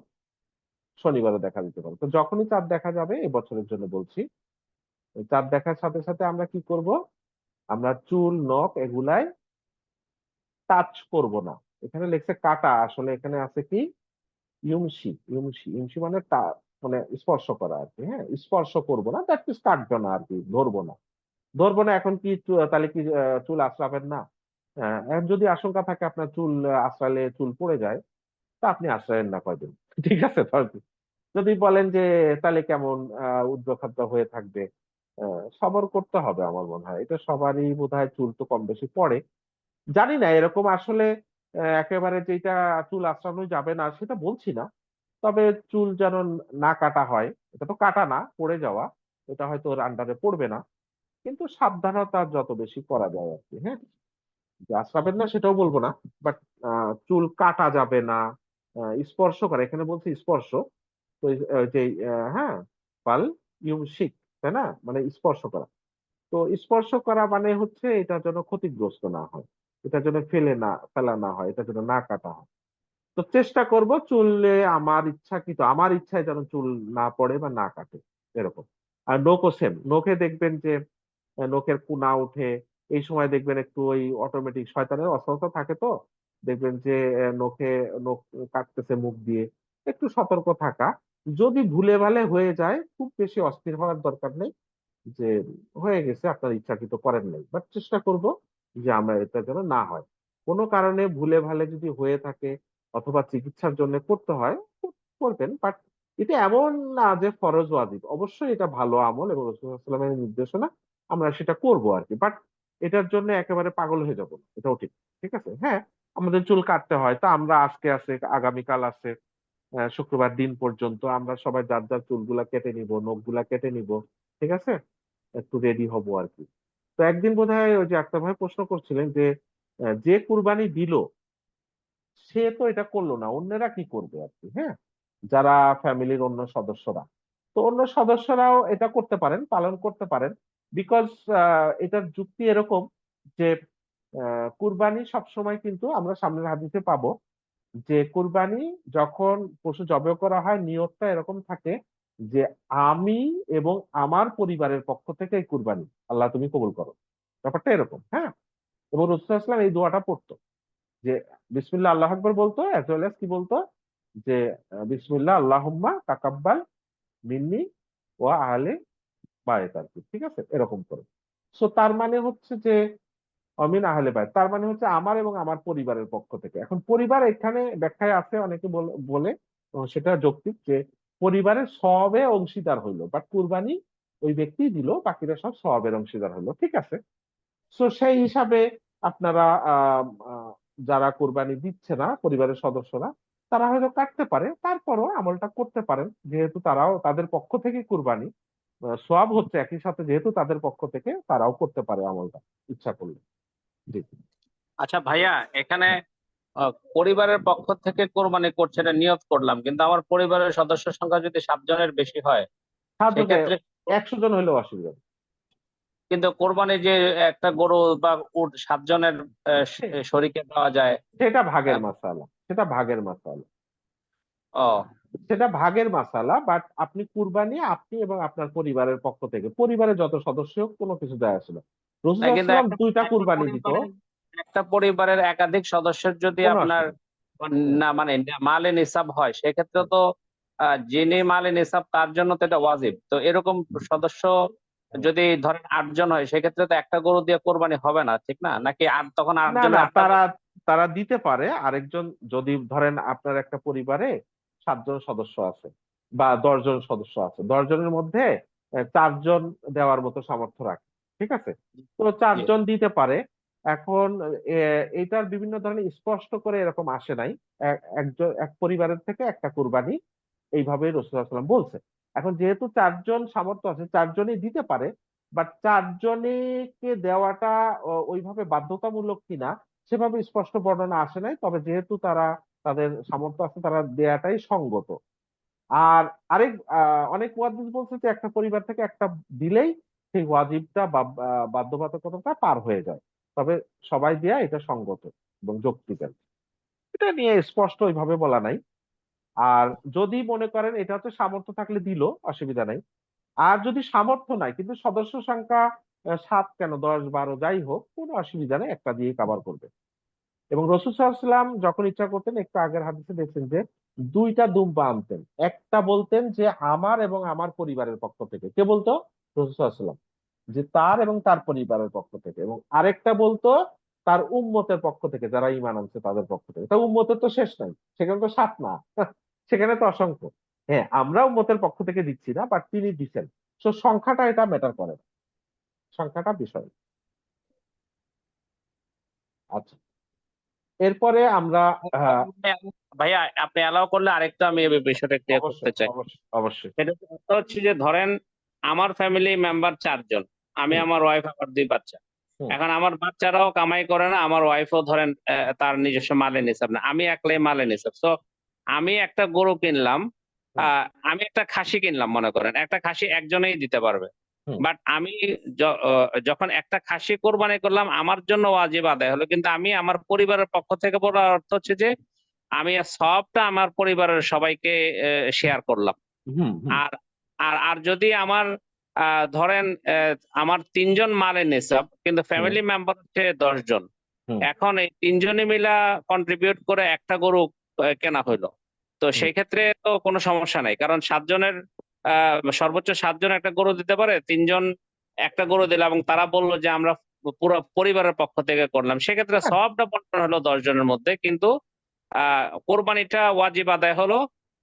S1: শনিবারও দেখা দিতে পারে। তো যখনই চাঁদ দেখা যাবে, এবছরের জন্য বলছি, ওই চাঁদ দেখার সাথে সাথে আমরা কি করব? আমরা চুল নখ এগুলাই টাচ করব না। এখানে লেখছে কাটা, আসলে এখানে আছে কি ইউমশি। ইউমশি ইউমশি মানে মানে স্পর্শ করা আর কি। হ্যাঁ, স্পর্শ করবো না, দ্যাট মিন্স কাটবো না আর কি, ধরবো না। ধরবো না, এখন কি তাহলে কি চুল আঁচড়াবেন না? এখন যদি আশঙ্কা থাকে আপনার চুল আঁচড়ালে চুল পড়ে যায়, তা আপনি আশ্রয়ের না কয়দিন। ঠিক আছে, তাহলে যদি বলেন যে তাহলে কেমন উদ্রখাদ্য হয়ে থাকবে, সবর করতে হবে। আমার মনে হয় এটা সবারই বোধহয় চুল তো কম বেশি পড়ে। জানি না এরকম আসলে একেবারে যেটা চুল আঁচড়ানো যাবে না সেটা বলছি না, তবে চুল যেন না কাটা হয়। এটা তো কাটা না, পড়ে যাওয়া, এটা হয়তো ওর আন্ডারে পড়বে না, কিন্তু সাবধানতা যত বেশি করা যায় আর কি। হ্যাঁ, যে আশ্রাবেন না সেটাও বলবো না, বাট চুল কাটা যাবে না, স্পর্শ করা, এখানে বলছি স্পর্শ। তো যে হ্যাঁ, পাল শিখ, তাই না, মানে স্পর্শ করা। তো স্পর্শ করা মানে হচ্ছে এটা যেন ক্ষতিগ্রস্ত না হয়, এটা যেন ফেলা না হয়, এটা যেন না কাটা হয়। তো চেষ্টা করব চুলে আমার ইচ্ছায় যেন চুল না পড়ে বা না কাটে, এরকম। আর নখও সেম, নখে দেখবেন যে নখের কুনা উঠে, এই সময় দেখবেন একটু ওই অটোমেটিক শয়তানের অসহতা থাকে, তো দেখবেন যে নখ কাটতেছে মুখ দিয়ে, একটু সতর্ক থাকা। যদি ভুলে ভালে হয়ে যায়, খুব বেশি অস্থির হওয়ার দরকার নেই, যে হয়ে গেছে, আপনার ইচ্ছাকৃত করেন নাই, বাট চেষ্টা করব যে আমরা এটা যেন না হয়। কোনো কারণে ভুলে ভালে যদি হয়ে থাকে অথবা চিকিৎসার জন্য করতে হয়, করবেন, বাট এটা এমন না যে ফরজ ওয়াজিব। অবশ্যই এটা ভালো আমল এবং রাসূলুল্লাহ সাল্লাল্লাহু আলাইহি ওয়াসাল্লামের নির্দেশনা, আমরা সেটা করব আর কি, বাট এটার জন্য একেবারে পাগল হয়ে যাব না, এটাও ঠিক। ঠিক আছে, হ্যাঁ, আমাদের চুল কাটতে হয়, তা আমরা আজকে আছে, আগামীকাল আছে, শুক্রবার দিন পর্যন্ত আমরা সবাই যার যার চুলগুলা কেটে নিব, নখগুলা কেটে নিব। ঠিক আছে, একটু রেডি হব আর কি। তো একদিন বোধহয় ওই যে আক্তার ভাই প্রশ্ন করছিলেন যে যে কুরবানি দিল সে তো এটা করলো না, অন্যেরা কি করবে আর কি, হ্যাঁ, যারা ফ্যামিলির অন্য সদস্যরা। তো অন্য সদস্যরাও এটা করতে পারেন, পালন করতে পারেন। বিকজ এটার যুক্তি এরকম যে কুরবানি সবসময় কিন্তু আমরা সামনের হাদিসে পাবো যে কুরবানি যখন পশু জবাই করা হয়, নিয়তটা এরকম থাকে যে আমি এবং আমার পরিবারের পক্ষ থেকে এই কুরবানি আল্লাহ তুমি কবুল করো, ব্যাপারটা এরকম, হ্যাঁ। এবং রাসূলুল্লাহ সাল্লাল্লাহু আলাইহি ওয়াসাল্লাম এই দোয়াটা পড়তো, যে বিসমিল্লাহ আল্লাহু আকবার বলতো, অ্যাজ ওয়েল এজ কি বলতো, যে বিসমিল্লাহ আল্লাহুম্মা তাকাব্বাল মিন্নি ওয়া আহলি বাইত আর কি, ঠিক আছে, এরকম করে। সো তার মানে হচ্ছে যে অমিন আহলে বাইত, তার মানে হচ্ছে আমার এবং আমার পরিবারের পক্ষ থেকে। এখন পরিবার এখানে ব্যাখ্যায় আছে, অনেকে বলে সেটা যৌক্তিক, যে পরিবারের সবে অংশীদার হইলো, বাট কুরবানি ওই ব্যক্তি দিল, বাকিরা সব সবের অংশীদার হলো, ঠিক আছে। সো সেই হিসাবে আপনারা যারা কোরবানি দিচ্ছে না পরিবারের সদস্যরা, তারা হয়তো কাটতে পারে, তারপরও আমলটা করতে পারেন, যেহেতু তারাও তাদের পক্ষ থেকে কুরবানি সওয়াব হচ্ছে, একই সাথে যেহেতু তাদের পক্ষ থেকে, তারাও করতে পারে আমলটা ইচ্ছা করলে। জি।
S2: আচ্ছা ভাইয়া, এখানে পরিবারের পক্ষ থেকে কোরবানি করছে এটা নিয়ত করলাম, কিন্তু আমার পরিবারের সদস্য সংখ্যা যদি 7 জনের বেশি হয়,
S1: 7 জনে,
S2: সেক্ষেত্রে
S1: 100 জন হইলেও অসুবিধা নেই।
S2: কিন্তু কোরবানি যে একটা গরু বা উট 7 জনের শরীকে দেওয়া যায়।
S1: সেটা ভাগের
S2: আহ,
S1: মাসালা, সেটা ভাগের মাসালা,
S2: ও
S1: সেটা ভাগের মাসালা, বাট আপনি কুরবানি আপনি এবং আপনার পরিবারের পক্ষ থেকে, পরিবারের যত সদস্য হোক, কোনো কিছু যায় আসে না। রাসূলুল্লাহ
S2: তাই,
S1: সাল্লাল্লাহু আলাইহি
S2: কিন্তু
S1: ওয়াসাল্লাম
S2: একটা
S1: 2টা
S2: একটা
S1: কুরবানি দিত,
S2: পরিবারের একটা পরিবারের একাধিক সদস্যের যদি
S1: কোনো
S2: আপনার
S1: অসুবিধা নেই।
S2: না মানে মালে নিসাব হয়, সেক্ষেত্রে তো যিনি মালে নিসাব তার জন্য তো এটা ওয়াজিব। তো এরকম সদস্য যদি ধরেন 8 জন হয়, সেক্ষেত্রে তো একটা গরু দিয়ে কোরবানি হবে না, ঠিক না? নাকি তখন
S1: না না,
S2: 8 জনের 8টা
S1: তারা
S2: গরু?
S1: তারা দিতে পারে আরেকজন, যদি ধরেন আপনার একটা পরিবারে 7 জন সদস্য আছে বা 10 জন সদস্য আছে, 10 জনের মধ্যে 4 জন দেওয়ার মতো সামর্থ্য রাখে, ঠিক আছে, তো
S2: জি।
S1: 4 জন দিতে পারে। এখন এটার বিভিন্ন ধরনের স্পষ্ট করে এরকম আসে নাই, এক পরিবারের থেকে একটা কুরবানি, এইভাবে রাসূলুল্লাহ সাল্লাল্লাহু আলাইহি ওয়াসাল্লাম বলছে। এখন যেহেতু 4 জন সামর্থ্য আছে, 4 জনই দিতে পারে, বাট 4 জনকে দেওয়াটা ওইভাবে বাধ্যতামূলক কিনা সেভাবে স্পষ্ট বর্ণনা আসে নাই, তবে যেহেতু তাদের সামর্থ্য আছে, তারা দেয়াটাই সঙ্গত। আর অনেক মুহাদ্দিস বলছে যে একটা পরিবার থেকে একটা দিলেই সেই ওয়াজিবটা বা বাধ্যবাধকতাটা পার হয়ে যায়, তবে সবাই দেয়া এটা সঙ্গত এবং যৌক্তিক আর কি। এটা নিয়ে স্পষ্ট ওইভাবে বলা নাই। আর যদি মনে করেন এটা হচ্ছে সামর্থ্য থাকলে দিল, অসুবিধা নাই। আর যদি সামর্থ্য নাই কিন্তু সদস্য সংখ্যা 7 কেন 10 12 যাই হোক, কোনো অসুবিধা নেই, একটা দিয়ে কভার করবে। এবং রাসূল সাল্লাল্লাহু আলাইহি ওয়াসাল্লাম যখন ইচ্ছা করতেন, একটু আগের হাদিসে দেখছেন যে 2টা দুম্বা আনতেন, একটা বলতেন যে আমার এবং আমার পরিবারের পক্ষ থেকে, কে বলতো? রাসূল সাল্লাল্লাহু আলাইহি ওয়াসাল্লাম, যে তার এবং তার পরিবারের পক্ষ থেকে, এবং আরেকটা বলতো তার উম্মতের পক্ষ থেকে, যারা ঈমান আনছে তাদের পক্ষ থেকে। তা উম্মতের তো শেষ নাই, সেখানে তো 7 না, সেখানে তো অসংখ্য। হ্যাঁ, আমরা উম্মতের পক্ষ থেকে দিচ্ছি না, বাট তিনি দিচ্ছেন। তো সংখ্যাটা এটা ম্যাটার করে না, সংখ্যাটা বিষয়। আচ্ছা, এরপরে আমরা আহ,
S2: ভাইয়া, আপনি অ্যালাউ করলে আরেকটা আমি এই বিষয়টা ক্লিয়ার করতে
S1: অবশ্যই
S2: চাই।
S1: অবশ্যই অবশ্যই।
S2: সেটা হচ্ছে যে ধরেন আমার ফ্যামিলি মেম্বার 4 জন, আমি,
S1: হুম।
S2: আমার ওয়াইফ, আমার 2 বাচ্চা।
S1: হুম
S2: এখন আমার বাচ্চারাও কামাই করে না, আমার ওয়াইফও ধরেন তার নিজস্ব মালে নিসাব না, আমি একলাই মালে নিসাব। তো আমি একটা গরু কিনলাম,
S1: হুম
S2: আমি একটা খাসি কিনলাম, মনে করেন একটা খাসি একজনেই দিতে পারবে।
S1: হুম
S2: বাট আমি যখন একটা খাসি কোরবানি করলাম, আমার জন্য ওয়াজিব আদায় হলো, কিন্তু আমি আমার পরিবারের পক্ষ থেকে বলার অর্থ হচ্ছে যে আমি সবটা আমার পরিবারের সবাইকে শেয়ার করলাম।
S1: হুম হুম
S2: আর আর আর যদি আমার ধরেন আমার ৩ জন মালে নিসাব, কিন্তু
S1: হুম
S2: ফ্যামিলি মেম্বার হচ্ছে ১০ জন।
S1: হুম
S2: এখন এই ৩ জনে মিলা কন্ট্রিবিউট করে একটা গরু কেনা হইলো। তো
S1: হুম
S2: সেই ক্ষেত্রে তো কোনো সমস্যা নাই। কারণ ৭ জনের সর্বোচ্চ ৭ জন একটা গরু দিতে পারে। ৩ জন একটা গরু দিল এবং তারা বলল যে আমরা পুরো পরিবারের পক্ষ থেকে করলাম। সেক্ষেত্রে
S1: হ্যাঁ
S2: সবটা বন্টন হলো ১০ জনের মধ্যে। কিন্তু আ কোরবানিটা ওয়াজিব আদায় হলো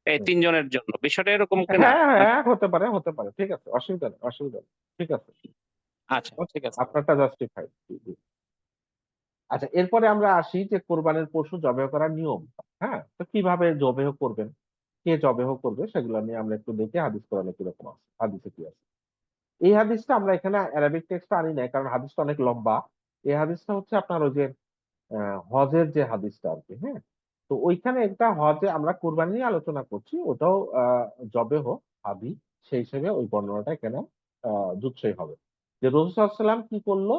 S2: এই
S1: হুম।
S2: ৩ জনের জন্য। বিষয়টা এরকম কিনা?
S1: হ্যাঁ
S2: নাকি?
S1: হ্যাঁ হতে পারে, ঠিক আছে, অসুবিধা নেই, অসুবিধা নেই, ঠিক আছে,
S2: আচ্ছা, ঠিক আছে।
S1: আপনারটা জাস্টিফাইড। আচ্ছা, এরপরে আমরা আসি যে কোরবানির পশু জবেহ করার নিয়ম। হ্যাঁ, তো কিভাবে জবেহ করবেন, কে জবেহ করবে, সেগুলো নিয়ে আমরা একটু দেখি হাদিস কোরআনে কিরকম আছে, হাদিসে কি আছে। এই হাদিসটা আমরা এখানে অ্যারাবিক টেক্সট আনি নাই, কারণ হাদিসটা অনেক লম্বা। এই হাদিসটা হচ্ছে আপনার ওই যে হজের যে হাদিসটা আর কি। হ্যাঁ, তো ওইখানে একটা হজে আমরা কোরবানি নিয়ে আলোচনা করছি, ওটাও জবেহ হাদি, সেই হিসেবে ওই বর্ণনাটা এখানে জুৎসই হবে। যে রাসূল সাল্লাল্লাহু আলাইহি ওয়াসাল্লাম কি করলো,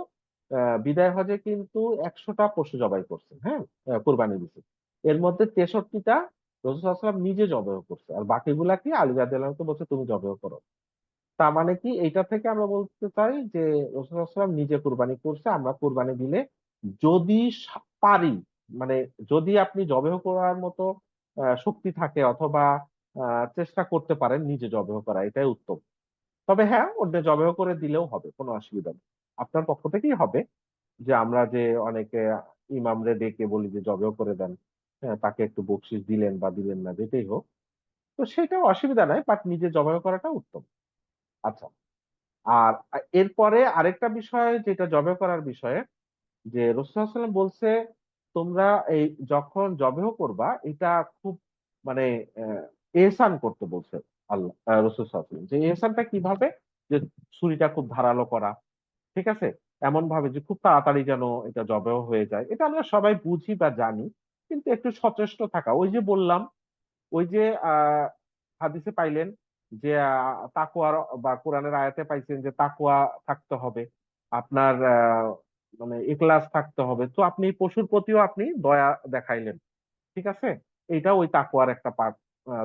S1: বিদায় হজে কিন্তু ১০০টা পশু জবাই করছেন। হ্যাঁ, কোরবানি দিছে। এর মধ্যে ৬৩টা রাসূল সাল্লাল্লাহু আলাইহি ওয়াসাল্লাম নিজে জবেহ করছে, আর বাকিগুলা কি আলী রাদিয়াল্লাহু আনহু বলছে তুমি জবেহ করো। তার মানে কি এইটা থেকে আমরা বলতে চাই যে রাসূল সাল্লাল্লাহু আলাইহি ওয়াসাল্লাম নিজে কুরবানি করছে, আমরা কুরবানি দিলে যদি পারি, মানে যদি আপনি জবেহ করার মতো শক্তি থাকে, অথবা চেষ্টা করতে পারেন নিজে জবেহ করা, এটাই উত্তম। তবে হ্যাঁ, অন্য জবেহ করে দিলেও হবে, কোনো অসুবিধা নেই। আপনার পক্ষ থেকেই হবে, যে আমরা যে অনেকে ইমামরে ডেকে বলি যে জবেহ করে দেন, হ্যাঁ, তাকে একটু বকশিশ দিলেন বা দিলেন না, যেটাই হোক, তো সেটাও অসুবিধা নাই, বাট নিজে জবেহ করাটা উত্তম। আচ্ছা, আর এরপরে আরেকটা বিষয় যেটা জবেহ করার বিষয়ে, যে রাসূল সাল্লাল্লাহু আলাইহি ওয়াসাল্লাম বলছে তোমরা এই যখন জবেহ করবা, এটা খুব মানে এহসান করতে বলছে আল্লাহ, রাসূল সাল্লাল্লাহু আলাইহি ওয়াসাল্লাম। যে এহসানটা কিভাবে, যে ছুরিটা খুব ধারালো করা, ঠিক আছে, এমন ভাবে যে খুব তাড়াতাড়ি যেন এটা জবেহ হয়ে যায়, এটা আমরা সবাই বুঝি বা জানি, কিন্তু একটু সচেষ্ট থাকা। ওই যে বললাম, ওই যে হাদিসে পাইলেন যে তাকওয়ার, বা কোরআনের আয়াতে পাইছেন যে তাকওয়া থাকতে হবে, আপনার মানে ইখলাস থাকতে হবে। তো আপনি পশুর প্রতিও আপনি দয়া দেখাইলেন, ঠিক আছে? এইটা ওই তাকওয়ার একটা পার্ট,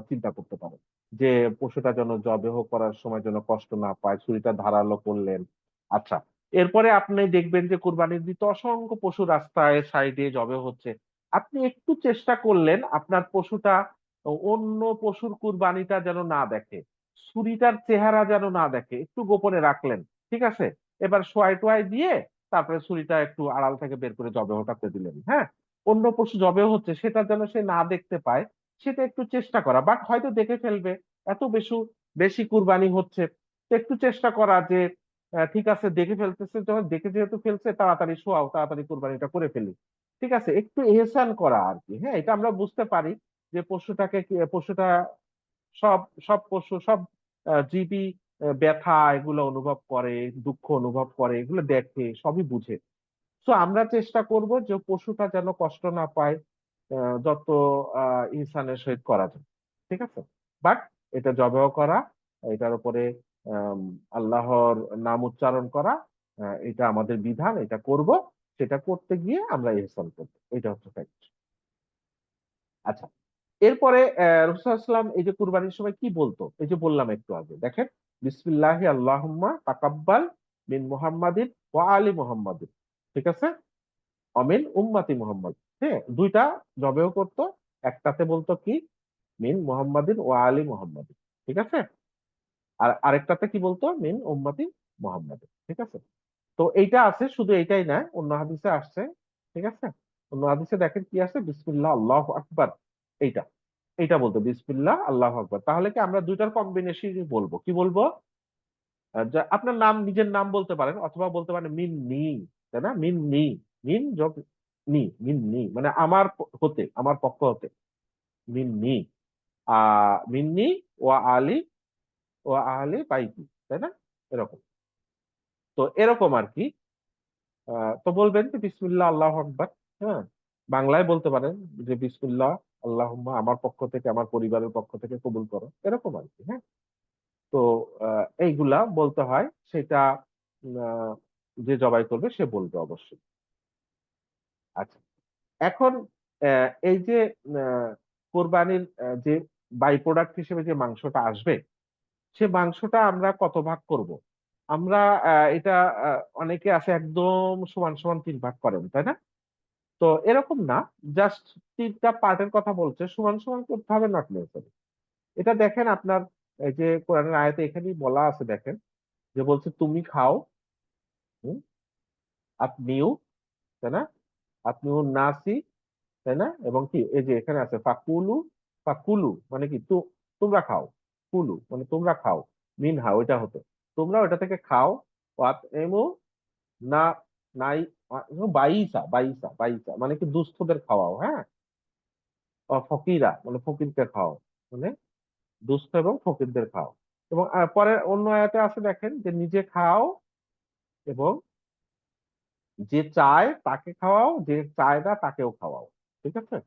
S1: চিন্তা করতে পারেন। যে পশুটা যেন জবেহ করার সময় যেন কষ্ট না পায়, ছুরিটা ধারালো করলেন। আচ্ছা, এরপরে আপনি দেখবেন যে কুরবানির দিতে অসংখ্য পশু রাস্তায় সাইডে জবেহ হচ্ছে। আপনি একটু চেষ্টা করলেন আপনার পশুটা অন্য পশুর কুরবানিটা যেন না দেখে, ছুরিটার চেহারা যেন না দেখে, একটু গোপনে রাখলেন। ঠিক আছে? এবার সোয়াই-টোয়াই দিয়ে তারপরে ছুরিটা একটু আড়াল থেকে বের করে জবেহটা করে দিলেন। হ্যাঁ? অন্য পশু জবেহ হচ্ছে সেটা যেন সে না দেখতে পায়, সেটা একটু চেষ্টা করা। বাট হয়তো দেখে ফেলবে। এত বেশি কুরবানি হচ্ছে। তো একটু চেষ্টা করা যে ঠিক আছে, দেখে ফেলতেছে, যখন দেখে যেহেতু ফেলছে তাড়াতাড়ি শোয়াও, তাড়াতাড়ি কুরবানিটা করে ফেলি। ঠিক আছে? একটু এহসান করা আরকি। হ্যাঁ? এটা আমরা বুঝতে পারি যে পশুটা সব সব পশু, সব জীবই ব্যথা এগুলো অনুভব করে, দুঃখ অনুভব করে, এগুলো দেখে, সবই বুঝে। সো আমরা চেষ্টা করব যে পশুটা যেন কষ্ট না পায়, যত ইহসানের সহিত করা যায়। ঠিক আছে? বাট এটা জবেহ করা, এটার উপরে আম আল্লাহর নাম উচ্চারণ করা, এটা আমাদের বিধান, এটা করব। সেটা করতে গিয়ে আমরা ইহসান করব। এটা হচ্ছে ফ্যাক্ট। আচ্ছা। এরপরে রাসূল সাল্লাল্লাহু আলাইহি ওয়াসাল্লাম এই যে কুরবানির সময় কি বলতো? এই যে বললাম একটু আগে। দেখেন, বিসমিল্লাহি আল্লাহুম্মা তাকাব্বাল মিন মুহাম্মাদিন ওয়া আলি মুহাম্মাদিন। ঠিক আছে? অমিন উম্মাতি মুহাম্মদ। হ্যাঁ? ২ টা জবেহ করত। একটাতে বলতো কি? মিন মুহাম্মাদিন ওয়া আলি মুহাম্মাদিন। ঠিক আছে? আর আরেকটাতে কি বলতো? মিন উম্মাতি মুহাম্মাদিন। ঠিক আছে? তো এইটা আছে, শুধু এইটাই না, অন্য হাদিসে আসছে। ঠিক আছে? অন্য হাদিসে দেখেন কি আছে? বিসমিল্লাহ আল্লাহু আকবার। এইটা। এইটা বলতো বিসমিল্লাহ আল্লাহু আকবার। তাহলে কি আমরা ২ টার কম্বিনেশনই বলবো। কি বলবো? যা আপনার নাম, নিজের নাম বলতে পারেন, অথবা বলতে পারেন মিন্নি, তাই না? মিন্নি, মিন যোগ মিন্নি মানে আমার হতে, আমার পক্ষ হতে। মিন্নি, আ মিন্নি ওয়া আলি ওয়া আহলি বাইতি, তাই না? এরকম। তো এরকম আরকি। তো বলবেন যে বিসমিল্লাহ আল্লাহু আকবার। হ্যাঁ, বাংলায় বলতে পারেন যে বিসমিল্লাহ আল্লাহুম্মা, আমার পক্ষ থেকে, আমার পরিবারের পক্ষ থেকে কবুল করো, এরকম আর কি। হ্যাঁ, তো এইগুলা বলতে হয়, সেটা আহ, যে জবাই করবে সে বলবে অবশ্যই। আচ্ছা, এখন এই যে কোরবানির যে বাই প্রোডাক্ট হিসেবে যে মাংসটা আসবে, সে মাংসটা আমরা কত ভাগ করব? আমরা এটা অনেকে আছে একদম সমান সমান 3 ভাগ করেন, তাই না? তো এরকম না, জাস্ট 3টা পার্টের কথা বলছে, সমান সমান করতে হবে নট নেসেসারি। এটা দেখেন আপনার এই যে কোরআনের আয়াতে এখানেই বলা আছে, দেখেন যে বলছে তুমি খাও, হুম, আপনিও, তাই না? আপনিও নাসি, তাই না? এবং কি এই যে এখানে আছে ফাকুলু, ফাকুলু মানে কি তোমরা খাও, কুলু মানে তোমরা খাও, মিনহা ওইটা হতো, তোমরা ওইটা থেকে খাও, ওয়াত এমু না, নাই, বাইসা বাইসা বাইসা মানে কি দুস্থদের খাওয়াও, হ্যাঁ, ফকিরা মানে ফকিরকে খাও, মানে দুস্থ এবং ফকিরদের খাও। এবং পরে অন্য আয়াতে আছে দেখেন যে নিজে খাও, এবং যে চায় তাকে খাওয়াও, যে চায় না তাকেও খাওয়াও। ঠিক আছে,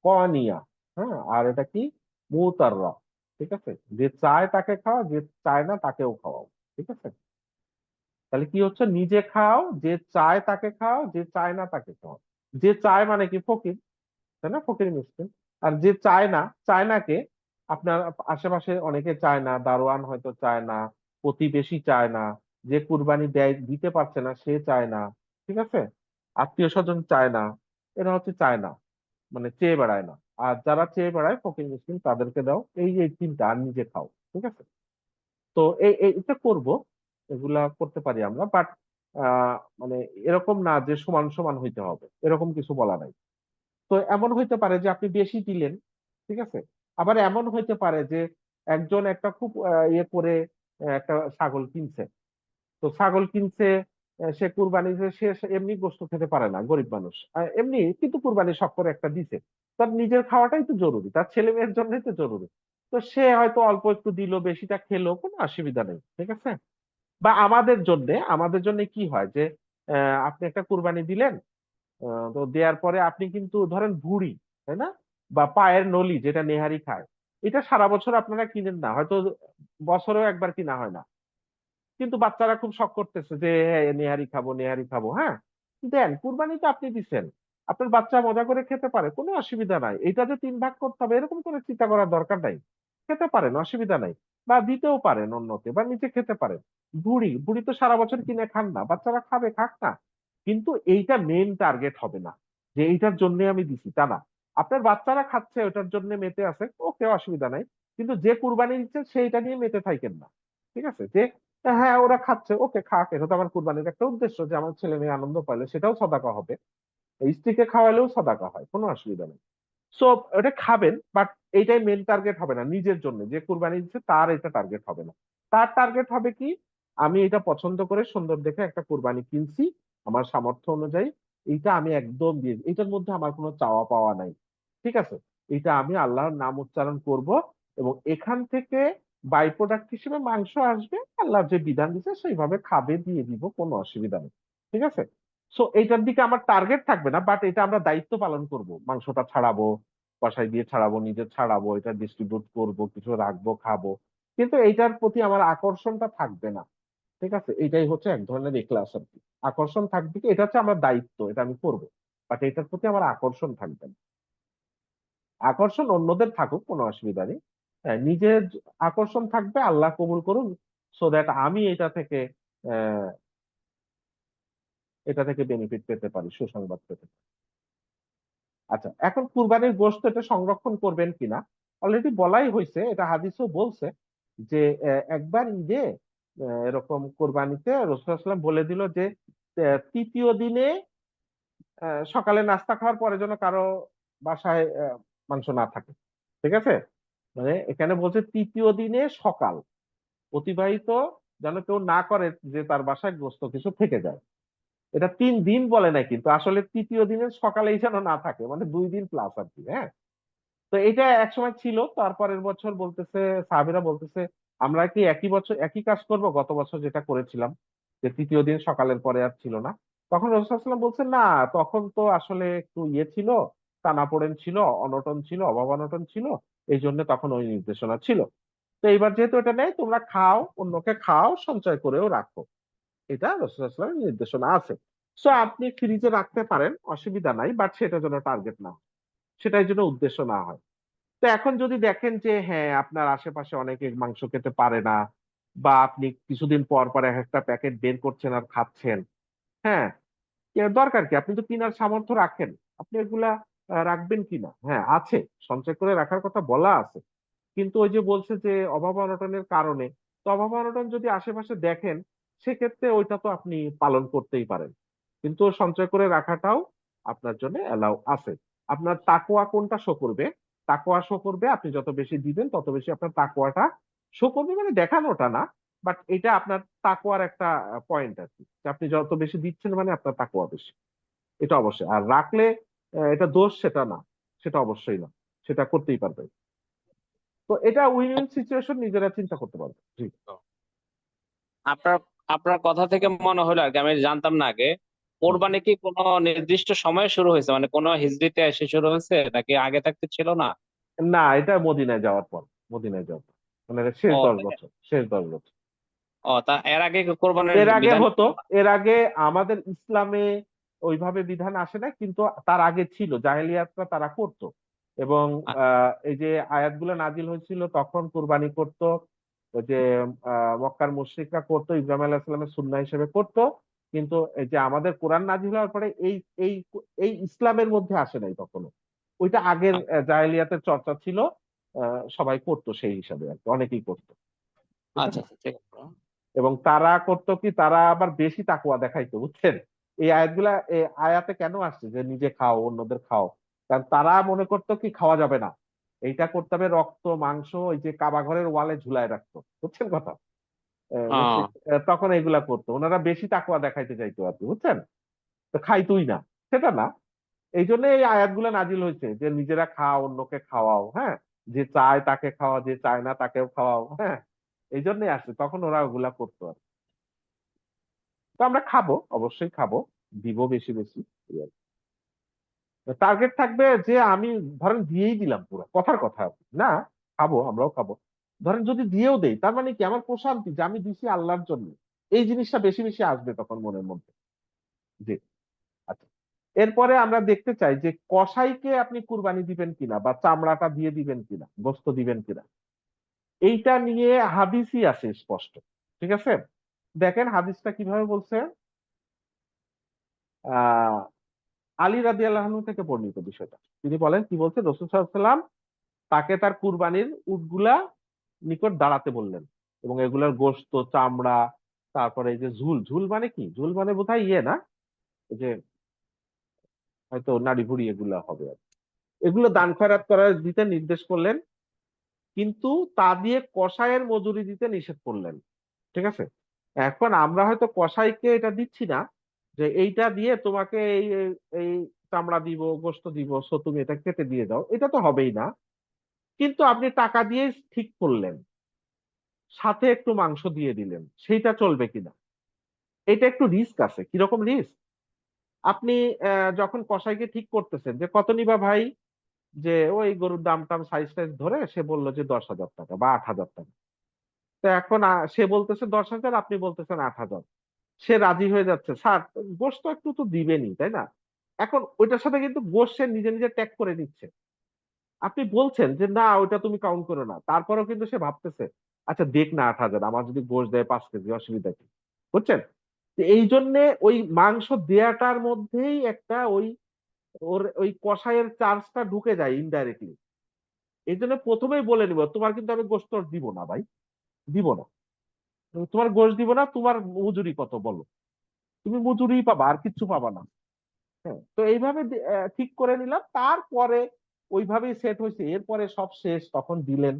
S1: কনিয়া। হ্যাঁ, আর এটা কি, মুতাররা। ঠিক আছে, যে চায় তাকে খাওয়াও, যে চায় না তাকেও খাওয়াও। ঠিক আছে, তাহলে কি হচ্ছে, নিজে খাও, যে চায় তাকে খাও, যে চায় না তাকে খাও। যে চায় মানে কি ফকির, তাই না? ফকির মিসকিন। আর যে চায় না, চায় না কে? আপনার আশেপাশে অনেকে চায় না, দারোয়ান হয়তো চায় না, প্রতিবেশী চায় না, যে কুরবানি দেয় দিতে পারছে না সে চায় না। ঠিক আছে, আত্মীয় স্বজন চায় না, এরা হচ্ছে চায় না, মানে চেয়ে বেড়ায় না। আর যারা চেয়ে বেড়ায় ফকির মিসকিন তাদেরকে দাও, এই যে 3টা, আর নিজে খাও। ঠিক আছে, তো এটা করব, এগুলা করতে পারি আমরা, বাট মানে এরকম না যে সমান সমান হইতে হবে, এরকম কিছু বলা নাই। তো এমন হইতে পারে যে আপনি বেশি দিলেন, ঠিক আছে, আবার এমন হইতে পারে যে একজন একটা খুব ইয়ে করে একটা ছাগল কিনছে, তো ছাগল কিনছে, সে কুরবানি সে এমনি গোশত খেতে পারে না, গরিব মানুষ, এমনি কিন্তু কুরবানি শখ করে একটা দিছে, তার নিজের খাওয়াটাই তো জরুরি, তার ছেলে মেয়ের জন্যই তো জরুরি। তো সে হয়তো অল্প একটু দিল, বেশিটা খেলো, কোনো অসুবিধা নেই। ঠিক আছে, বা আমাদের জন্য কি হয় যে আপনি একটা কুরবানি দিলেন, তো দেওয়ার পরে আপনি কিন্তু ধরেন ভুঁড়ি, তাই না, বা পায়ের নলি যেটা নেহারি খায়, এটা সারা বছর আপনারা কিনেন না, হয়তো বছরেও একবার কিনা হয় না, কিন্তু বাচ্চারা খুব শখ করতেছে যে হ্যাঁ নেহারি খাবো, নেহারি খাবো। হ্যাঁ, দেন, কুরবানি তো আপনি দিচ্ছেন, আপনার বাচ্চা মজা করে খেতে পারে, কোনো অসুবিধা নাই। এটা যে 3 ভাগ করতে হবে এরকম কোনো চিন্তা করার দরকার নাই, খেতে পারেন, অসুবিধা নাই। বা দিতেও পারেন অন্যকে, বা নিজে খেতে পারেন। ভুড়ি ভুড়ি তো সারা বছর কিনে খান না, বাচ্চারা খাবে, খাক না। কিন্তু এইটা মেন টার্গেট হবে না যে এইটার জন্য আমি দিছি, তা না। আপনার বাচ্চারা খাচ্ছে, ওটার জন্য মেতে আছে, ওকে, অসুবিধা নাই। কিন্তু যে কুরবানি দিচ্ছে সেইটা নিয়ে মেতে থাকেন না। ঠিক আছে, যে হ্যাঁ ওরা খাচ্ছে, ওকে খাক, এটা তো আমার কুরবানির একটা উদ্দেশ্য যে আমার ছেলে মেয়ে আনন্দ পাইলে সেটাও সদাকা হবে, এই স্ত্রীকে খাওয়ালেও সদাকা হয়, কোনো অসুবিধা নেই। সো এটা খাবেন, বাট এইটাই মেন টার্গেট হবে না নিজের জন্য, যে কুরবানি দিচ্ছে তার এটা টার্গেট হবে না। তার টার্গেট হবে কি, আমি এটা পছন্দ করে সুন্দর দেখে একটা কুরবানি কিনছি, আমার সামর্থ্য অনুযায়ী, এইটা আমি একদম দিয়ে, এটার মধ্যে আমার কোনো চাওয়া পাওয়া নাই। ঠিক আছে, এটা আমি আল্লাহর নাম উচ্চারণ করব, এবং এখান থেকে বাই প্রোডাক্ট হিসেবে মাংস আসবে, আল্লাহ যে বিধান দিচ্ছে সেইভাবে খাবে, দিয়ে দিব, কোনো অসুবিধা নেই। ঠিক আছে, সো এইটার দিকে আমার টার্গেট থাকবে না, বাট এটা আমরা দায়িত্ব পালন করব, মাংসটা ছাড়াবো, কষাই দিয়ে ছাড়াবো, নিজে ছাড়াবো, এটা ডিস্ট্রিবিউট করব, কিছু রাখবো, খাবো, কিন্তু এইটার প্রতি আমার আকর্ষণটা থাকবে না। ঠিক আছে, এটাই হচ্ছে এক ধরনের ইখলাস আর কি। আকর্ষণ থাকবে কি, এটা হচ্ছে আমার দায়িত্ব, এটা আমি করব, বাট এটার প্রতি আমার আকর্ষণ থাকবে না। আকর্ষণ অন্যদের থাকুক, কোনো অসুবিধা নেই। হ্যাঁ, নিজের আকর্ষণ থাকবে, আল্লাহ কবুল করুন, সো দ্যাট আমি আহ, এটা থেকে বেনিফিট পেতে পারি, সুসংবাদ পেতে পারি। আচ্ছা, এখন কুরবানির গোশত এটা সংরক্ষণ করবেন কিনা, অলরেডি বলাই হয়েছে, এটা হাদিসও বলছে যে একবার ঈদে এরকম কোরবানিতে রাসূলুল্লাহ সাল্লাল্লাহু আলাইহি ওয়াসাল্লাম বলে দিল যে 3য় দিনে সকালে নাস্তা খাওয়ার পরে যেন কারো বাসায় মাংস না থাকে। ঠিক আছে, মানে এখানে বলছে 3য় দিনে সকাল অতিবাহিত যেন কেউ না করে যে তার বাসায় গোশত কিছু থেকে যায়। এটা 3 দিন বলে না, কিন্তু আসলে 3য় দিনের সকালেই যেন না থাকে, মানে 2 দিন প্লাস আর কি। হ্যাঁ, তো এটা একসময় ছিল, তারপরের বছর বলতেছে, সাহাবীরা বলতেছে আমরা কি একই বছর একই কাজ করব গত বছর যেটা করেছিলাম। যে তৃতীয় দিন সকালের পরে আর ছিল না, তখন রাসূল সাল্লাল্লাহু আলাইহি ওয়াসাল্লাম বলছেন না, তখন তো আসলে একটু ইয়ে ছিল, টানাপোড়েন ছিল, অনটন ছিল, অভাব অনটন ছিল, এই জন্য তখন ওই নির্দেশনা ছিল। তো এইবার যেহেতু এটা নেই, তোমরা খাও, অন্যকে খাও, সঞ্চয় করেও রাখো, এটা রাসূল সাল্লাল্লাহু আলাইহি ওয়াসাল্লামের নির্দেশনা আছে। সো আপনি ফ্রিজে রাখতে পারেন, অসুবিধা নাই, বাট সেটা যেন টার্গেট না হয়, সেটাই যেন উদ্দেশ্য না হয়। তো এখন যদি দেখেন যে হ্যাঁ, আপনার আশেপাশে অনেকে মাংস খেতে পারে না, বা আপনি কিছুদিন পর পর এক একটা প্যাকেট বের করছেন আর খাচ্ছেন, হ্যাঁ, দরকার কি? আপনি তো কিনার সামর্থ্য রাখেন, আপনি এগুলা রাখবেন কিনা? হ্যাঁ, আছে, সঞ্চয় করে রাখার কথা বলা আছে। কিন্তু ওই যে বলছে যে অভাব অনটনের কারণে, তো অভাব অনটন যদি আশেপাশে দেখেন, সেক্ষেত্রে ওইটা তো আপনি পালন করতেই পারেন। কিন্তু সঞ্চয় করে রাখাটাও আপনার জন্য অ্যালাউ আছে। আপনার তাকওয়া কোনটা শো করবে? তাকওয়া শো করবে, আপনি যত বেশি দিবেন তত বেশি আপনার তাকওয়াটা শো করবে, মানে দেখানোটা না। বাট এটা আপনার তাকওয়ার একটা পয়েন্ট আরকি। যে আপনি যত বেশি দিচ্ছেন মানে আপনার তাকওয়া বেশি। এটা অবশ্যই। আর রাখলে এটা দোষ সেটা না। সেটা অবশ্যই না। সেটা করতেই পারবে। তো এটা উইন উইন সিচুয়েশন, নিজেরা চিন্তা করতে পারবে। জি।
S2: আপনার আপনার কথা থেকে মনে হলো আর কি, আমি জানতাম না আগে,
S1: হুম।
S2: কোরবানি কি কোনো নির্দিষ্ট সময়ে শুরু হয়েছে, মানে কোনো হিজরিতে এসে শুরু হয়েছে নাকি আগে থাকতে ছিল না?
S1: না, এটা মদিনায় যাওয়ার পর। মদিনায় যাওয়ার পর। মানে শেষ
S2: ও
S1: ১০ বছর। শেষ ১০ বছর।
S2: ও তা এর আগে কি কোরবানির
S1: এর আগে
S2: বিধান
S1: হতো,
S2: ছিল না?
S1: এর আগে আমাদের ইসলামে ওইভাবে বিধান আসে না, কিন্তু তার আগে ছিল, জাহেলিয়াতরা তারা করত। এবং এই যে আয়াতগুলো নাজিল হয়েছিল তখন কুরবানি করত, ওই যে মক্কার মুশরিকরা করতো, ইব্রাহিম আলাইহিস সালামের সুন্নাহ হিসেবে করত। কিন্তু এই যে আমাদের কোরআন নাজিল হওয়ার পরে এই এই ইসলামের মধ্যে আসে নাই কখনো। ওইটা আগের জাহেলিয়াতের চর্চা ছিল, সবাই করতো সেই হিসাবে আর কি, অনেকেই করতো। ঠিক
S2: আচ্ছা
S1: আছে?
S2: আচ্ছা, ঠিক আছে।
S1: এবং তারা করতো কি, তারা আবার বেশি তাকওয়া দেখাইতো, বুঝছেন? এই আয়াতগুলা আয়াতে কেন আসছে যে নিজে খাও, অন্যদের খাও? কারণ তারা মনে করতো কি খাওয়া যাবে না, এইটা করতে হবে, রক্ত মাংস ওই যে কাবা ঘরের ওয়ালে ঝুলায় রাখতো, বুঝছেন কথা?
S2: ও
S1: তখন এগুলা করতো, ওনারা বেশি তাকওয়া দেখাইতে চাইতো আর কি, বুঝছেন? তো খাইতোই না, সেটা না। এই জন্য এই আয়াতগুলো নাজিল হয়েছে যে নিজেরা খাও, অন্যকে খাওয়াও, হ্যাঁ, যে চায় তাকে খাওয়া, যে চায় না তাকেও খাওয়াও, হ্যাঁ, এই জন্যই আসছে, তখন ওরা ওগুলা করতো আর কি। তো আমরা খাবো, অবশ্যই খাবো, দিব বেশি বেশি। টার্গেট থাকবে যে আমি ধরেন দিয়েই দিলাম পুরো, কথার কথা না, খাবো, আমরাও খাবো। ধরেন যদি দিয়েও দেই, তার মানে কি আমার প্রশান্তি যে আমি দিছি আল্লাহর জন্য, এই জিনিসটা বেশি বেশি আসবে তখন মনের মধ্যে। জি। আচ্ছা, এরপরে আমরা দেখতে চাই যে কসাইকে আপনি কুরবানি দিবেন কিনা, বা চামড়াটা দিয়ে দিবেন কিনা, গোস্ত দিবেন কিনা, এইটা নিয়ে হাদিসই আছে স্পষ্ট। ঠিক আছে? দেখেন হাদিসটা কিভাবে বলছে। আহ আলী রাদিয়াল্লাহু আনহু থেকে বর্ণিত বিষয়টা। তিনি বলেন, কি বলছে, রাসূল সাল্লাল্লাহু আলাইহি ওয়াসাল্লাম তাকে তার কুরবানির উটগুলা নিকট দাঁড়াতে বললেন, এবং এগুলোর গোশত, চামড়া, তারপরে এই যে ঝুল, ঝুল মানে কি, ঝুল মানে বোধহয় ইয়ে না, এই যে হয়তো নাড়ি ভুড়ি এগুলা হবে আর কি। এগুলো দান খয়রাত করার দিতে নির্দেশ করলেন, কিন্তু তা দিয়ে কসাইয়ের মজুরি দিতে নিষেধ করলেন। ঠিক আছে? এখন আমরা হয়তো কসাইকে এটা দিচ্ছি না যে এইটা দিয়ে তোমাকে এই এই এই চামড়া দিব, গোশত দিব, সো তুমি এটা কেটে দিয়ে দাও, এটা তো হবেই না। কিন্তু আপনি টাকা দিয়ে ঠিক করলেন, সাথে একটু মাংস দিয়ে দিলেন, সেইটা চলবে কিনা? এটা একটু রিস্ক আছে। কিরকম রিস্ক? আপনি যখন কসাইকে ঠিক করতেছেন যে কত নিবা ভাই, যে ওই গরুর দাম টাম সাইজ টাইজ ধরে সে বলল যে ১০,০০০ টাকা বা ৮,০০০ টাকা। তো এখন সে বলতেছে ১০,০০০, আপনি বলতেছেন ৮,০০০। সে রাজি হয়ে যাচ্ছে, স্যার গোশত একটু তো দিবেনই, তাই না? এখন ওইটার সাথে কিন্তু গোশত সে নিজে নিজে ট্যাগ করে নিচ্ছে। আপনি বলছেন যে না ওইটা তুমি কাউন্ট করো না, তারপরেও কিন্তু সে ভাবতেছে আচ্ছা দেখ না, ৮,০০০, আমার যদি গোশত দেয় ৫ কেজি, অসুবিধা কি? বুঝছেন? তো এই জন্য ওই মাংস দেয়াটার মধ্যেই একটা ওই ওর ওই কসাইয়ের চার্জটা ঢুকে যায় ইনডাইরেক্টলি। এই জন্য প্রথমেই বলে নিব, তোমার কিন্তু আমি গোশত দিব না ভাই, দিব না। তোমার গোশত দিব না, তোমার মজুরি কত বলো? তুমি মজুরিই পাবা, আর কিচ্ছু পাবা না। হ্যাঁ, তো এইভাবে ঠিক করে নিলাম, তারপরে ওইভাবেই সেট হয়েছে, এরপরে সব শেষ তখন দিলেন,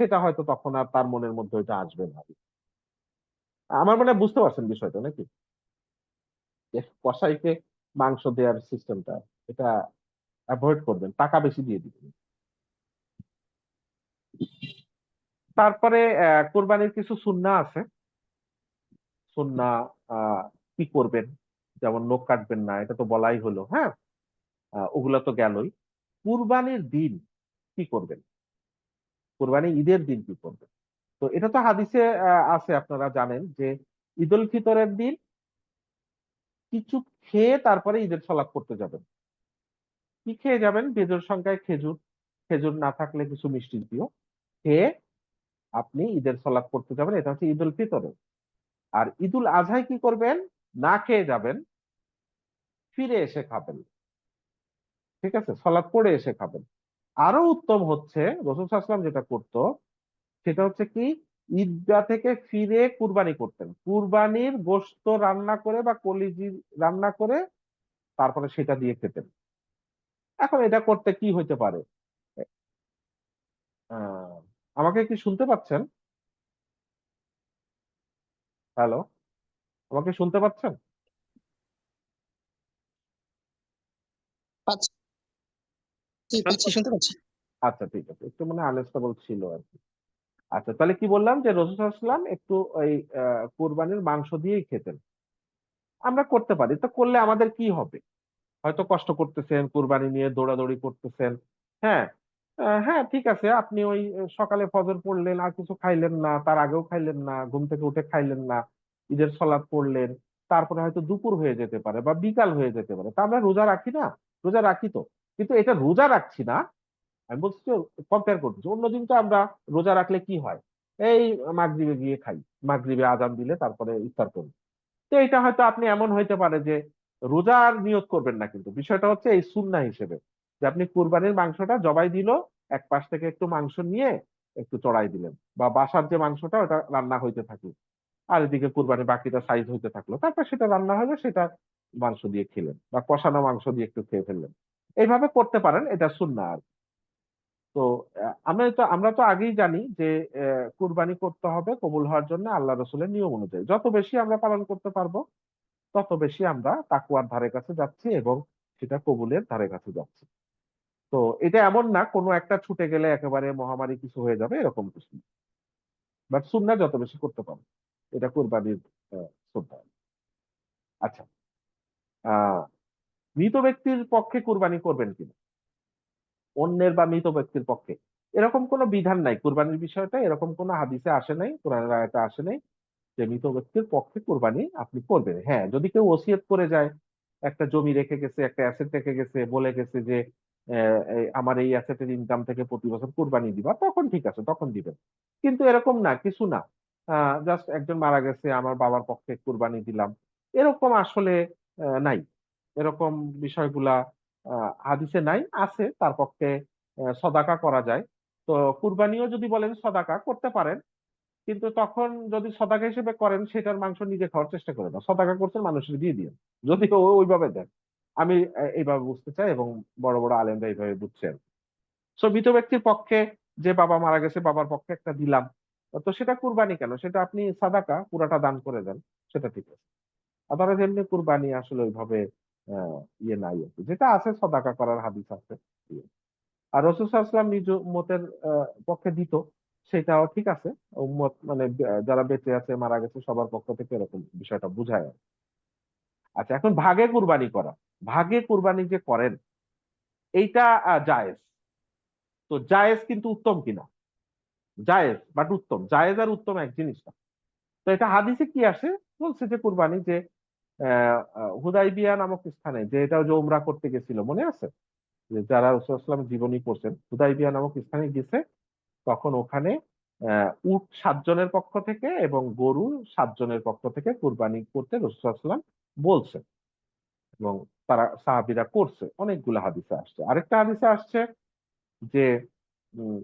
S1: সেটা হয়তো তখন আর তার মনের মধ্যে ওইটা আসবে না। আমার মনে হয় বুঝতে পারছেন বিষয়টা নাকি, যে কসাইকে মাংস দেওয়ার সিস্টেমটা, এটা অ্যাভয়েড করবেন, টাকা বেশি দিয়ে দিবেন। তারপরে কোরবানির কিছু সুন্নাহ আছে। সুন্নাহ কি করবেন, যেমন নখ কাটবেন না, এটা তো বলাই হলো, হ্যাঁ। ওগুলা তো গেলই। কুরবানির দিন কি করবেন, কুরবানি ঈদের দিন কি করবেন? তো এটা তো হাদিসে আছে, আপনারা জানেন যে ঈদ উল ফিতরের দিন কিছু খেয়ে তারপরে ঈদের সালাত করতে যাবেন। কি খেয়ে যাবেন? বেজোড় সংখ্যায় খেজুর, খেজুর না থাকলে কিছু মিষ্টি দিও খেয়ে আপনি ঈদের সালাত করতে যাবেন। এটা হচ্ছে ঈদ উল ফিতরে। আর ঈদ উল আজহায় কি করবেন? না খেয়ে যাবেন, ফিরে এসে খাবেন। ঠিক আছে, সালাত পড়ে এসে খাবেন। আরো উত্তম হচ্ছে রাসূল সাল্লাল্লাহু আলাইহি ওয়াসাল্লাম যেটা করতো, সেটা হচ্ছে কি, ঈদগাহ থেকে ফিরে কুরবানি করতেন। কুরবানির গোশত রান্না করে বা কলিজি রান্না করে তারপরে সেটা দিয়ে খেতেন। এখন এটা করতে কি হইতে পারে? আহ, আমাকে কি শুনতে পাচ্ছেন? হ্যালো, আমাকে শুনতে পাচ্ছেন?
S3: পাচ্ছি, পাচ্ছি, শুনতে পাচ্ছি।
S1: আচ্ছা, ঠিক আছে, একটু মানে আনস্টেবল ছিল আর কি। আচ্ছা, তাহলে কি বললাম যে রাসূল সাল্লাল্লাহু আলাইহি ওয়াসাল্লাম একটু ওই কুরবানির মাংস দিয়েই খেতেন। আমরা করতে পারি, তো করলে আমাদের কি হবে? হয়তো কষ্ট করতেছেন, কুরবানি নিয়ে দৌড়াদৌড়ি করতেছেন, হ্যাঁ। হ্যাঁ, ঠিক আছে, আপনি ওই সকালে ফজর পড়লেন, আর কিছু খাইলেন না, তার আগেও খাইলেন না, ঘুম থেকে উঠে খাইলেন না, ঈদের সালাত পড়লেন, তারপরে হয়তো দুপুর হয়ে যেতে পারে বা বিকাল হয়ে যেতে পারে, তা আমরা রোজা রাখি না? রোজা রাখি তো, কিন্তু এটা রোজা রাখছি না, আমি বলছি যে কম্পেয়ার করতেছি। অন্যদিন তো আমরা রোজা রাখলে কি হয়, এই মাগরিবে গিয়ে খাই, মাগরিবে আজান দিলে তারপরে ইফতার করি। তো এটা হয়তো আপনি এমন হইতে পারে যে রোজার নিয়ত করবেন না, কিন্তু বিষয়টা হচ্ছে এই সুন্নাহ হিসেবে, যে আপনি কুরবানির মাংসটা জবাই দিল, এক পাশ থেকে একটু মাংস নিয়ে একটু চড়াই দিলেন, বা বাসার যে মাংসটা ওটা রান্না হইতে থাকে, আর এদিকে কুরবানি বাকিটা সাইজ হইতে থাকলো, তারপর সেটা রান্না হলে সেটা মাংস দিয়ে খেলেন, বা কষানো মাংস দিয়ে একটু খেয়ে ফেললেন। এইভাবে করতে পারেন, এটা সুন্নাহ আর কি। তো আমরা তো আগেই জানি যে কুরবানি করতে হবে কবুল হওয়ার জন্য আল্লাহ রসুলের নিয়ম অনুযায়ী। যত বেশি আমরা পালন করতে পারবো তত বেশি আমরা তাকওয়ার ধারে কাছে যাচ্ছি এবং সেটা কবুলের ধারে কাছে যাচ্ছি। তো এটা এমন না কোনো একটা ছুটে গেলে একেবারে মহামারী কিছু হয়ে যাবে, এরকম কিছু না। বাট সুন্নাহ যত বেশি করতে পারবো, এটা কুরবানির সুন্নাহ। আচ্ছা, আহ মৃত ব্যক্তির পক্ষে কুরবানি করবেন কিনা, অন্যের বা মৃত ব্যক্তির পক্ষে, এরকম কোনো বিধান নাই কুরবানির বিষয়টা, এরকম কোনো হাদিসে আসে নাই, কোরআনের আয়াতে আসে নাই যে মৃত ব্যক্তির পক্ষে কুরবানি আপনি করবেন। হ্যাঁ, যদি কেউ ওসিয়ত করে যায়, একটা জমি রেখে গেছে, একটা অ্যাসেট রেখে গেছে, বলে গেছে যে আমার এই অ্যাসেটের ইনকাম থেকে প্রতি বছর কুরবানি দিবা, তখন ঠিক আছে, তখন দিবেন। কিন্তু এরকম না, কিছু না, জাস্ট একজন মারা গেছে, আমার বাবার পক্ষে কুরবানি দিলাম, এরকম আসলে নাই। এরকম বিষয়গুলা হাদিসে নাই, আছে তার পক্ষে সদাকা করা যায়। তো কুরবানিও যদি বলেন সদাকা করতে পারেন, কিন্তু তখন যদি সদাকা হিসেবে করেন সেটার মাংস নিজে খাওয়ার চেষ্টা করে না, সদাকা করছেন মানুষের দিয়ে দিন, যদি ওইভাবে দেন। আমি এইভাবে বুঝতে চাই, এবং বড় বড় আলেমরা এইভাবে বুঝছেন। সো মৃত ব্যক্তির পক্ষে, যে বাবা মারা গেছে, বাবার পক্ষে একটা দিলাম, তো সেটা কুরবানি কেন, সেটা আপনি সাদাকা পুরাটা দান করে দেন, সেটা ঠিক আছে। আদারওয়াইজ এমনি কুরবানি আসলে ওইভাবে ইয়ে নাই আর কি। যেটা আছে সদাকা করার হাদিস আছে। আর রাসূল সাল্লাল্লাহু আলাইহি ওয়াসাল্লাম নিজ উম্মতের পক্ষে দিত, সেটাও ঠিক আছে। উম্মত মানে যারা বেঁচে আছে, মারা গেছে, সবার পক্ষ থেকে এরকম বিষয়টা বুঝায় আর কি। আচ্ছা, এখন ভাগে কুরবানি করা, ভাগে কুরবানি যে করেন এইটা জায়েজ। তো জায়েজ কিন্তু উত্তম কিনা, জায়েজ বাট উত্তম, জায়েজ আর উত্তম এক জিনিস না। তো এটা হাদিসে কি আসে, বলছে যে কুরবানি যে হুদাইবিয়া নামক স্থানে, যে এটা যে উমরা করতে গেছিল, মনে আছে? যে যারা রাসূল সাল্লাল্লাহু আলাইহি ওয়াসাল্লাম জীবনী পড়ছেন, হুদাইবিয়া নামক স্থানে গেছে, তখন ওখানে উট 7 জনের পক্ষ থেকে এবং গরু 7 জনের পক্ষ থেকে কুরবানি করতে রাসূল সাল্লাল্লাহু আলাইহি ওয়াসাল্লাম বলছে, এবং তারা সাহাবীরা করছে। অনেকগুলো হাদিসে আসছে। আরেকটা হাদিসে আসছে যে উম,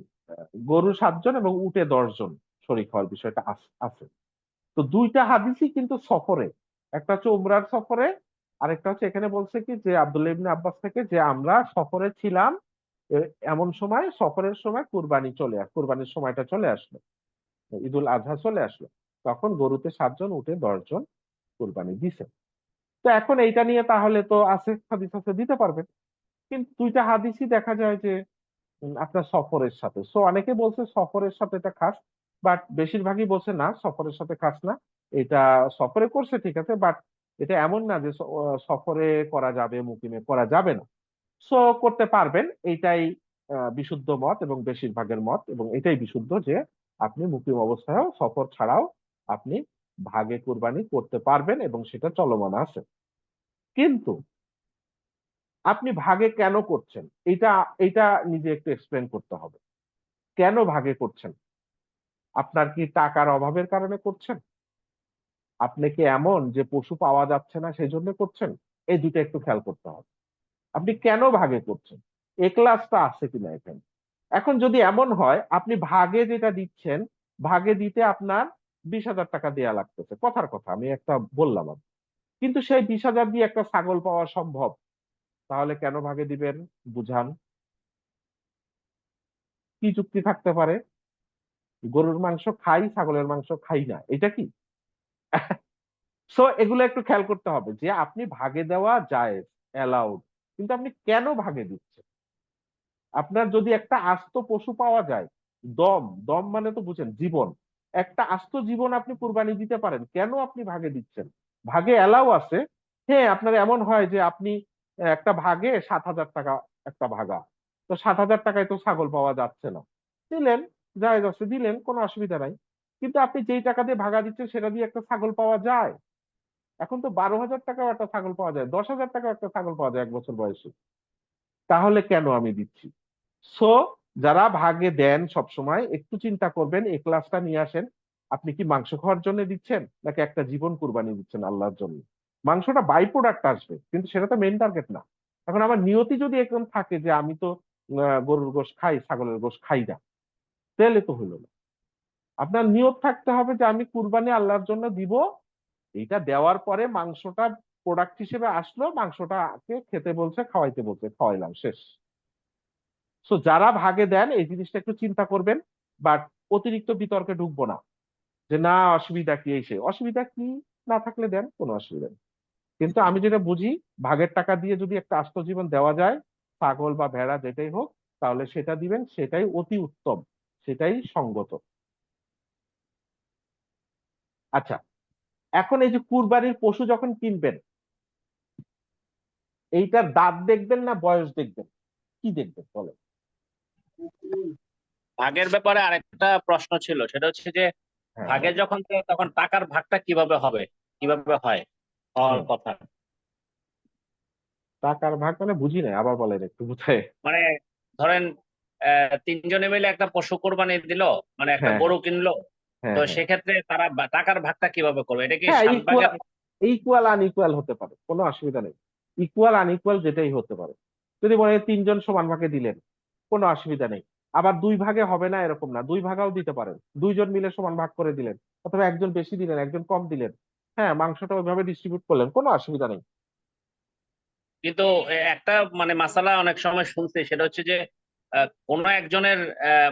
S1: গরু 7 জন এবং উটে 10 জন শরীক হওয়ার বিষয়টা আছে। তো দুইটা হাদিসই কিন্তু সফরে, একটা হচ্ছে উমরার সফরে, আরেকটা হচ্ছে এখানে বলছে কি যে আব্দুল্লাহ ইবনে আব্বাস থেকে, যে আমরা সফরে ছিলাম, এমন সময়, সফরের সময় কুরবানির সময়টা চলে আসলো, ঈদুল আজহা চলে আসলো, তখন গরুতে 7 জন, উটে 10 জন কুরবানি দিছে। তো এখন এইটা নিয়ে তাহলে তো আছে, হাদিস আছে, দিতে পারবেন। কিন্তু দুইটা হাদিসই দেখা যায় যে আপনার সফরের সাথে, সো অনেকে বলছে সফরের সাথে এটা খাস, বাট বেশিরভাগই বলছে না, সফরের সাথে খাস না। এটা সফরে করছে ঠিক আছে, বাট এটা এমন না যে সফরে করা যাবে, মুকিমে করা যাবে না। সো করতে পারবেন, এইটাই বিশুদ্ধ মত এবং বেশিরভাগের মত, এবং এটাই বিশুদ্ধ যে আপনি মুকিম অবস্থায়ও সফর ছাড়াও আপনি ভাগে কুরবানি করতে পারবেন এবং সেটা চলমান আছে। কিন্তু আপনি ভাগে কেন করছেন, এটা এটা নিজে একটু এক্সপ্লেন করতে হবে। কেন ভাগে করছেন? আপনার কি টাকার অভাবের কারণে করছেন? আপনি কি এমন যে পশু পাওয়া যাচ্ছে না সেই জন্য করছেন? এই দুটো একটু খেয়াল করতে হবে। আপনি কেন ভাগে করছেন? এখলাসটা আছে কিনা এখানে? এখন যদি এমন হয় আপনি ভাগে যেটা দিচ্ছেন, ভাগে দিতে আপনার 20,000 টাকা দেয়া লাগতেছে, কথার কথা আমি একটা বললাম আর কি। কিন্তু সেই 20,000 দিয়ে একটা ছাগল পাওয়া সম্ভব, তাহলে কেন ভাগে দিবেন? বুঝান। কি যুক্তি থাকতে পারে? গরুর মাংস খাই, ছাগলের মাংস খাই না, এটা কি? সো এগুলো একটু খেয়াল করতে হবে যে আপনি ভাগে দেওয়া জায়েজ, অ্যালাউড, কিন্তু আপনি কেন ভাগে দিচ্ছেন? আপনার যদি একটা আস্ত পশু পাওয়া যায়, দম দম মানে তো বুঝেন জীবন, একটা আস্ত জীবন আপনি কুরবানি দিতে পারেন, কেন আপনি ভাগে দিচ্ছেন? ভাগে এলাও আছে। হ্যাঁ, আপনার এমন হয় যে আপনি একটা ভাগে 7,000 টাকা একটা ভাগা, তো 7,000 টাকায় তো ছাগল পাওয়া যাচ্ছে না, দিলেন, জায়েজ আছে, দিলেন, কোনো অসুবিধা নাই। কিন্তু আপনি যেই টাকা দিয়ে ভাগা দিচ্ছেন সেটা দিয়ে একটা ছাগল পাওয়া যায়। এখন তো 12,000 টাকাও একটা ছাগল পাওয়া যায়, 10,000 টাকাও একটা ছাগল পাওয়া যায় 1 বছর বয়সে। তাহলে কেন আমি দিচ্ছি? সো যারা ভাগে দেন সবসময় একটু চিন্তা করবেন, এখলাসটা নিয়ে আসেন। আপনি কি মাংস খাওয়ার জন্য দিচ্ছেন নাকি একটা জীবন কুরবানি দিচ্ছেন আল্লাহর জন্য? মাংসটা বাই প্রোডাক্ট আসবে, কিন্তু সেটা তো মেইন টার্গেট না। এখন আমার নিয়তি যদি এরকম থাকে যে আমি তো গরুর গোশত খাই, ছাগলের গোশত খাই না, তাহলে তো হলো না। আপনার নিয়ত থাকতে হবে যে আমি কুরবানি আল্লাহর জন্য দিব। এইটা দেওয়ার পরে মাংসটা প্রোডাক্ট হিসেবে আসলো, মাংসটাকে খেতে বলছে, খাওয়াইতে বলছে, খাওয়াইলাম, শেষ। সো যারা ভাগে দেন এই জিনিসটা একটু চিন্তা করবেন, বাট অতিরিক্ত বিতর্কে ঢুকবো না যে না অসুবিধা কি, এই সে অসুবিধা কি, না থাকলে দেন, কোনো অসুবিধা নেই। কিন্তু আমি যেটা বুঝি, ভাগের টাকা দিয়ে যদি একটা আস্ত জীবন দেওয়া যায়, ছাগল বা ভেড়া যেটাই হোক, তাহলে সেটা দিবেন, সেটাই অতি উত্তম, সেটাই সঙ্গত। আচ্ছা, এখন এই যে কুরবানির পশু যখন কিনবেন, এইটার দাঁত দেখবেন না বয়স দেখবেন, কি দেখবেন বলেন?
S2: ভাগের ব্যাপারে আরেকটা প্রশ্ন ছিল, সেটা হচ্ছে যে
S1: হ্যাঁ,
S2: ভাগে যখন দেয় তখন টাকার ভাগটা কিভাবে হবে, কিভাবে হয় হওয়ার
S1: হুম।
S2: কথা?
S1: টাকার ভাগ মানে বুঝি নাই, আবার বলেন একটু বুঝায়।
S2: মানে ধরেন তিনজনে মিলে একটা পশু কোরবানি দিল, মানে একটা
S1: হ্যাঁ, হ্যাঁ,
S2: গরু কিনলো। তো
S1: হ্যাঁ, হ্যাঁ,
S2: সেক্ষেত্রে তারা টাকার ভাগটা কিভাবে করবে? এটা কি
S1: হ্যাঁ,
S2: 7 ভাগের?
S1: ইকুয়াল আনইকুয়াল হতে পারে, কোনো অসুবিধা নেই। ইকুয়াল আনইকুয়াল যেটাই হতে পারে। যদি বলে 3 জন সমান ভাগে দিলেন, কোনো অসুবিধা নেই। আবার 2 ভাগে হবে না এরকম না, 2 ভাগাও দিতে পারেন। 2 জন মিলে সমান ভাগ করে দিলেন, অথবা একজন বেশি দিলেন, একজন কম দিলেন। হ্যাঁ, মাংসটা ওইভাবে ডিস্ট্রিবিউট করলেন, কোনো অসুবিধা নেই।
S2: কিন্তু একটা মানে মাসালা অনেক সময় শুনছি, সেটা হচ্ছে যে কোনো একজনের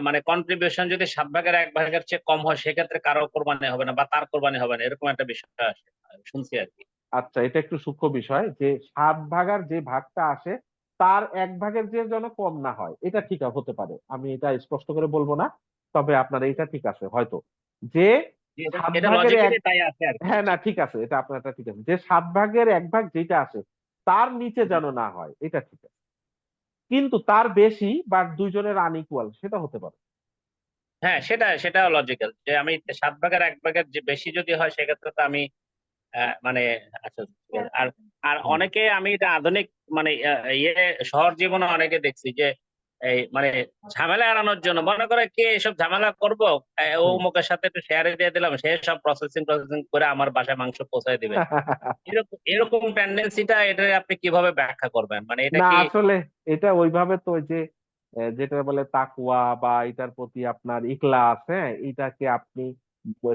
S2: মানে কন্ট্রিবিউশন যদি 7 ভাগের 1 ভাগের চেয়ে কম হয়, সেক্ষেত্রে কারো কোরবানি হবে না বা তার কোরবানি হবে না, এরকম একটা বিষয় আসে, শুনছি আর কি।
S1: আচ্ছা, এটা একটু সূক্ষ্ম বিষয় যে 7 ভাগার যে ভাগটা আসে, তার 1 ভাগের যে যেন কম না হয়, এটা ঠিক হতে পারে, আমি এটা স্পষ্ট করে বলবো না। তবে আপনার এটা ঠিক আছে হয়তো, যে
S2: এটা
S1: সাত
S2: এটা
S1: ভাগের এক
S2: লজিক্যালি তাই আছে আর কি।
S1: হ্যাঁ, না ঠিক আছে, এটা আপনারটা ঠিক আছে, যে 7 ভাগের 1 ভাগ যেটা আছে তার নিচে যেন না হয়, এটা ঠিক আছে। কিন্তু তার বেশি বা 2 জনের আনইকুয়াল সেটা হতে পারে।
S2: হ্যাঁ, সেটাও লজিক্যাল, যে আমি 7 ভাগের 1 ভাগের যে বেশি যদি হয়, সেক্ষেত্রে তো আমি মানে আচ্ছা ঠিক আছে। আর আর
S1: হুম।
S2: অনেকে, আমি এটা আধুনিক মানে শহর জীবনে অনেকে দেখছি যে এই মানে ঝামেলা এড়ানোর জন্য মনে করে কে এসব ঝামেলা করবো, ও
S1: হুম।
S2: অমুকের সাথে একটু শেয়ারে দিয়ে দিলাম, সে সব প্রসেসিং করে আমার বাসায় মাংস পৌঁছায় দিবে। এরকম এরকম টেন্ডেন্সিটা, এটা আপনি কিভাবে ব্যাখ্যা করবেন? মানে এটা
S1: না
S2: কি?
S1: আসলে এটা ওইভাবে তো ওই যে যেটা বলে তাকওয়া বা এটার প্রতি আপনার ইখলাস, হ্যাঁ, এটাকে আপনি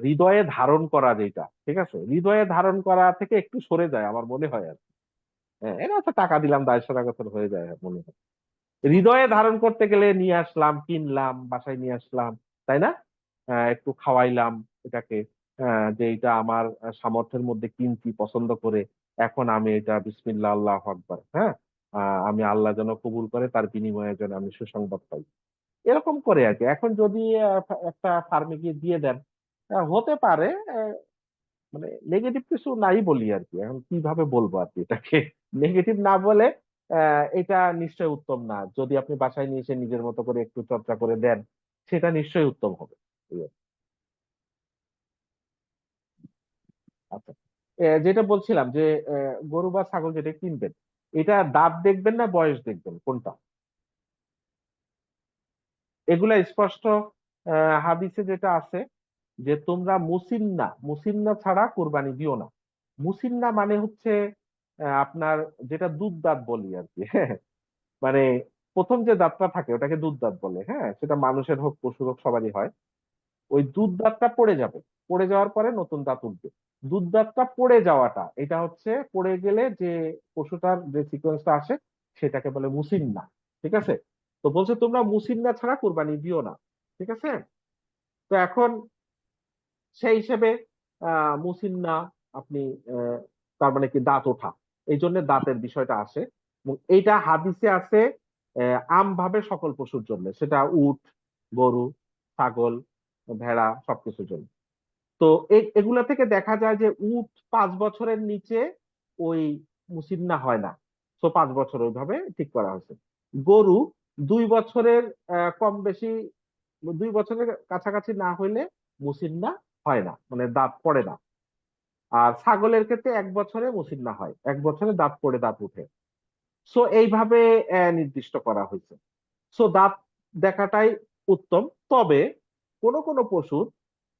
S1: হৃদয়ে ধারণ করা, যেটা ঠিক আছে, হৃদয়ে ধারণ করা থেকে একটু সরে যায় আমার মনে হয় আর কি। হ্যাঁ, এটা হচ্ছে টাকা দিলাম 250 হয়ে যায় মনে হয়। হৃদয়ে ধারণ করতে গেলে নিয়ে আসলাম, কিনলাম, বাসায় নিয়ে আসলাম, তাই না? একটু খাওয়াইলাম এটাকে, যে এটা আমার সামর্থ্যের মধ্যে কিনছি পছন্দ করে, এখন আমি এটা বিসমিল্লাহ আল্লাহু আকবার, হ্যাঁ, আমি আল্লাহ যেন কবুল করে, তার বিনিময়ে যেন আমি সুসংবাদ পাই, এরকম করে আর কি। এখন যদি একটা ফার্মে গিয়ে দিয়ে দেন, হতে পারে মানে নেগেটিভ কিছু নাই বলি আর কি, এখন কিভাবে বলবো আর কি এটাকে নেগেটিভ না বলে এটা নিশ্চয়ই উত্তম না। যদি আপনি বাসায় নিয়ে এসে নিজের মতো করে একটু চর্চা করে দেন, সেটা নিশ্চয়ই উত্তম হবে। এই আর কি। আচ্ছা, যেটা বলছিলাম যে গরু বা ছাগল যেটা কিনবেন, এটা দাঁত দেখবেন না বয়স দেখবেন, কোনটা? এগুলা স্পষ্ট হাদিসে যেটা আছে যে তোমরা মুসিন্না মুসিন্না ছাড়া কোরবানি দিও না। মুসিন্না মানে হচ্ছে আপনার যেটা দুধ দাঁত বলি আর কি হ্যাঁ, মানে প্রথম যে দাঁতটা থাকে ওটাকে দুধ দাঁত বলে, হ্যাঁ, সেটা মানুষের হোক পশুর হোক সবারই হয়। ওই দুধ দাঁতটা পড়ে যাবে, পড়ে যাওয়ার পরে নতুন দাঁত উঠবে। দুধ দাঁতটা পড়ে যাওয়াটা এটা হচ্ছে পড়ে গেলে যে পশুটার যে সিকোয়েন্সটা আসে সেটাকে বলে মুসিন্না। ঠিক আছে? তো বলছে তোমরা মুসিন্না ছাড়া কোরবানি দিও না। ঠিক আছে? তো এখন সেই হিসেবে মুসিন্না আপনি আহ, তার মানে কি দাঁত ওঠা, এই জন্য দাঁতের বিষয়টা আসে। এবং এইটা হাদিসে আছে আম ভাবে সকল পশুর জন্য, সেটা উট, গরু, ছাগল, ভেড়া সবকিছুর জন্য। তো এগুলা থেকে দেখা যায় যে উট 5 বছরের নিচে ওই মুসিন্না হয় না। তো 5 বছর ওইভাবে ঠিক করা হয়েছে। গরু 2 বছরের কম বেশি, 2 বছরের কাছাকাছি না হইলে মুসিন্না হয় না, মানে দাঁত পড়ে না। আর ছাগলের ক্ষেত্রে 1 বছরে মুসিন্না হয়, 1 বছরে দাঁত পড়ে দাঁত উঠে। সো এইভাবে নির্দিষ্ট করা হয়েছে। সো দাঁত দেখাটাই উত্তম। তবে কোন কোন পশুর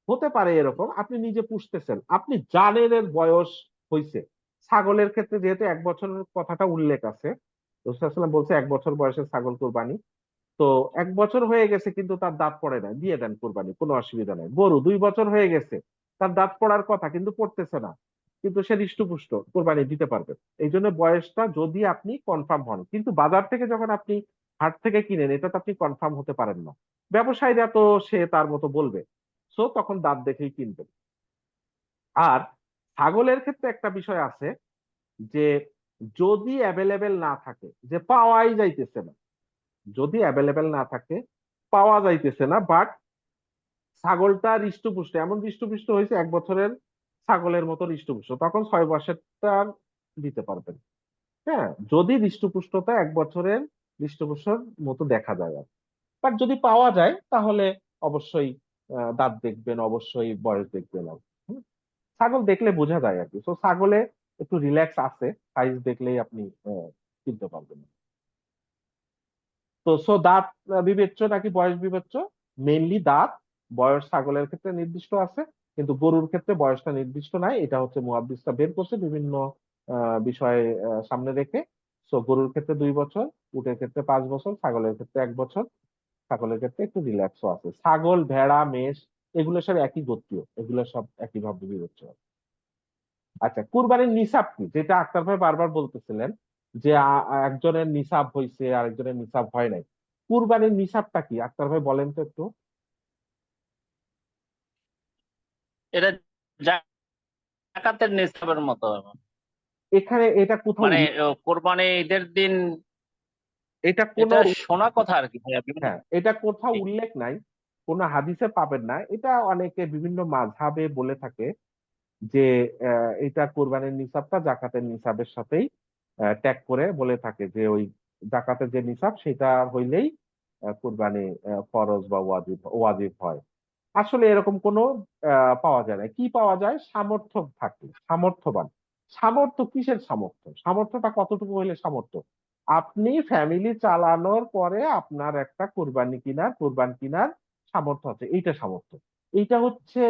S1: হতে পারে এরকম, আপনি নিজে পুষতেছেন, আপনি জানেন এর বয়স হয়েছে। ছাগলের ক্ষেত্রে যেহেতু 1 বছরের কথাটা উল্লেখ আছে, রাসূলুল্লাহ সাল্লাল্লাহু আলাইহি ওয়াসাল্লাম বলছে 1 বছর বয়সের ছাগল কোরবানি। তো 1 বছর হয়ে গেছে কিন্তু তার দাঁত পড়ে না, দিয়ে দেন কোরবানি, কোনো অসুবিধা নেই। গরু 2 বছর হয়ে গেছে, তার দাঁত পড়ার কথা কিন্তু পড়তেছে না, কিন্তু সে হৃষ্টপুষ্ট, কোরবানি দিতে পারবে। এই জন্য বয়সটা যদি আপনি কনফার্ম হন, কিন্তু বাজার থেকে যখন আপনি হাট থেকে কিনেন এটা তো আপনি কনফার্ম হতে পারেন না। ব্যবসায়ীরা তো সে তার মতো বলবে, সো তখন দাঁত দেখেই কিনবেন। আর ছাগলের ক্ষেত্রে একটা বিষয় আছে যে যদি অ্যাভেলেবেল না থাকে, যে পাওয়াই যাইতেছে না, যদি অ্যাভেলেবেল না থাকে, পাওয়া যাইতেছে না, বাট ছাগলটা হৃষ্টপুষ্ট, এমন হৃষ্টপুষ্ট হয়েছে 1 বছরের ছাগলের মতো হৃষ্টপুষ্ট, তখন 6 মাসেরটা দিতে পারবেন। হ্যাঁ, যদি হৃষ্টপুষ্টতা 1 বছরের হৃষ্টপুষ্টর মতো দেখা যায় আর। বাট যদি পাওয়া যায় তাহলে অবশ্যই দাঁত দেখবেন, অবশ্যই বয়স দেখবেন আর। হুম? ছাগল দেখলে বোঝা যায় আর কি। তো ছাগলে একটু রিল্যাক্স আছে, সাইজ দেখলেই আপনি কিনতে পারবেন। তো সো দাঁত বিবেচ্য নাকি বয়স বিবেচ্য? মেইনলি দাঁত। বয়স ছাগলের ক্ষেত্রে নির্দিষ্ট আছে, কিন্তু গরুর ক্ষেত্রে বয়সটা নির্দিষ্ট নাই। এটা হচ্ছে মুহাদ্দিসরা বের করছে বিভিন্ন বিষয় সামনে রেখে। সো গরুর ক্ষেত্রে 2 বছর, উটের ক্ষেত্রে 5 বছর, ছাগলের ক্ষেত্রে 1 বছর। ছাগলের ক্ষেত্রে একটু রিল্যাক্সও আছে। ছাগল, ভেড়া, মেষ এগুলো সব একই গোত্রীয়, এগুলো সব একই ভাবে বিবেচ্য। আচ্ছা, কুরবানির নিসাব কি, যেটা আক্তার ভাই বারবার বলতেছিলেন যে একজনের নিসাব হয়েছে আরেকজনের নিসাব হয় নাই। কুরবানির নিসাবটা কি আক্তার ভাই বলেন তো একটু।
S2: এটা জাকাতের নিসাবের মতো।
S1: এখানে এটা কোথাও
S2: মানে কোরবানি ঈদের দিন
S1: এটা কোনো,
S2: এটা শোনা কথা আর কি ভাইয়া, বিভিন্ন।
S1: হ্যাঁ, এটা কোথাও উল্লেখ নাই, কোন হাদিসে পাবেন না। এটা অনেকে বিভিন্ন মাযহাবে বলে থাকে যে এটা কোরবানির নিসাবটা জাকাতের নিসাবের সাথেই ট্যাগ করে বলে থাকে যে ওই জাকাতের যে নিসাব সেটা হইলেই কোরবানি ফরজ বা ওয়াজিব ওয়াজিব হয়। আসলে এরকম কোনো পাওয়া যায় না। কি পাওয়া যায়? সামর্থ্য থাকলে, সামর্থ্যবান। সামর্থ্য কিসের সামর্থ্য? সামর্থ্যটা কতটুকু হইলে সামর্থ্য? আপনি ফ্যামিলি চালানোর পরে আপনার একটা কোরবান কিনার সামর্থ্য আছে, এইটা সামর্থ্য। এইটা হচ্ছে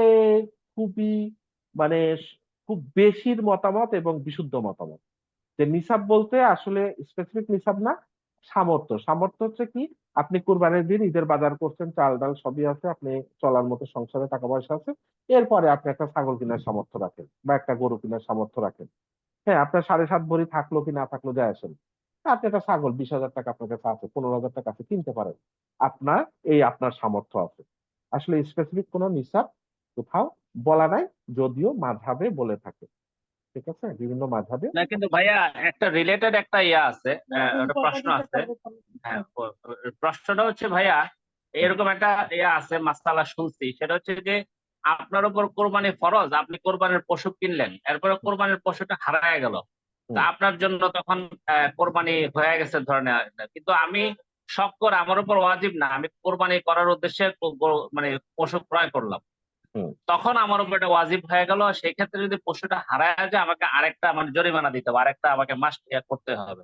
S1: খুবই মানে খুব বেশির মতামত এবং বিশুদ্ধ মতামত। যে নিসাব বলতে আসলে স্পেসিফিক নিসাব না, সামর্থ্য। সামর্থ্য হচ্ছে কি, আপনি কুরবানির দিন ঈদের বাজার করছেন, চাল ডাল সবই আছে, আপনি চলার মতো সংসারে টাকা পয়সা আছে, এরপরে আপনি একটা ছাগল কেনার সামর্থ্য রাখেন বা একটা গরু কেনার সামর্থ্য রাখেন। হ্যাঁ, আপনার 7.5 ভরি থাকলো কি না থাকলো যায় আসেন, আপনি একটা ছাগল 20,000 টাকা আপনার কাছে আছে, 15,000 টাকা আছে, কিনতে পারেন। আপনার আপনার সামর্থ্য আছে। আসলে স্পেসিফিক কোনো নিসাব কোথাও বলা নাই, যদিও মাযহাবে বলে থাকে। ঠিক আছে, বিভিন্ন মাযহাবে।
S2: না কিন্তু ভাইয়া একটা রিলেটেড একটা ইয়া আছে, একটা প্রশ্ন আছে। হ্যাঁ, প্রশ্নটা হচ্ছে ভাইয়া, এরকম একটা ইয়া আছে, মাসালা শুনছি, সেটা হচ্ছে যে আপনার উপর কোরবানি ফরজ, আপনি কোরবানির পশু কিনলেন, এরপরে কোরবানির পশুটা হারায় গেল, তা
S1: হুম।
S2: আপনার জন্য তখন কোরবানি হয়ে গেছে ধরে নেওয়া যায়। কিন্তু আমি শখ করে, আমার উপর ওয়াজিব না, আমি কোরবানি করার উদ্দেশ্যে মানে পশু ক্রয় করলাম,
S1: হুম।
S2: তখন আমার উপর এটা ওয়াজিব হয়ে গেল। সেই ক্ষেত্রে যদি পশুটা হারায় যায়, আমাকে আরেকটা মানে জরিমানা দিতে হবে, আরেকটা আমাকে মাস্ট করতে হবে।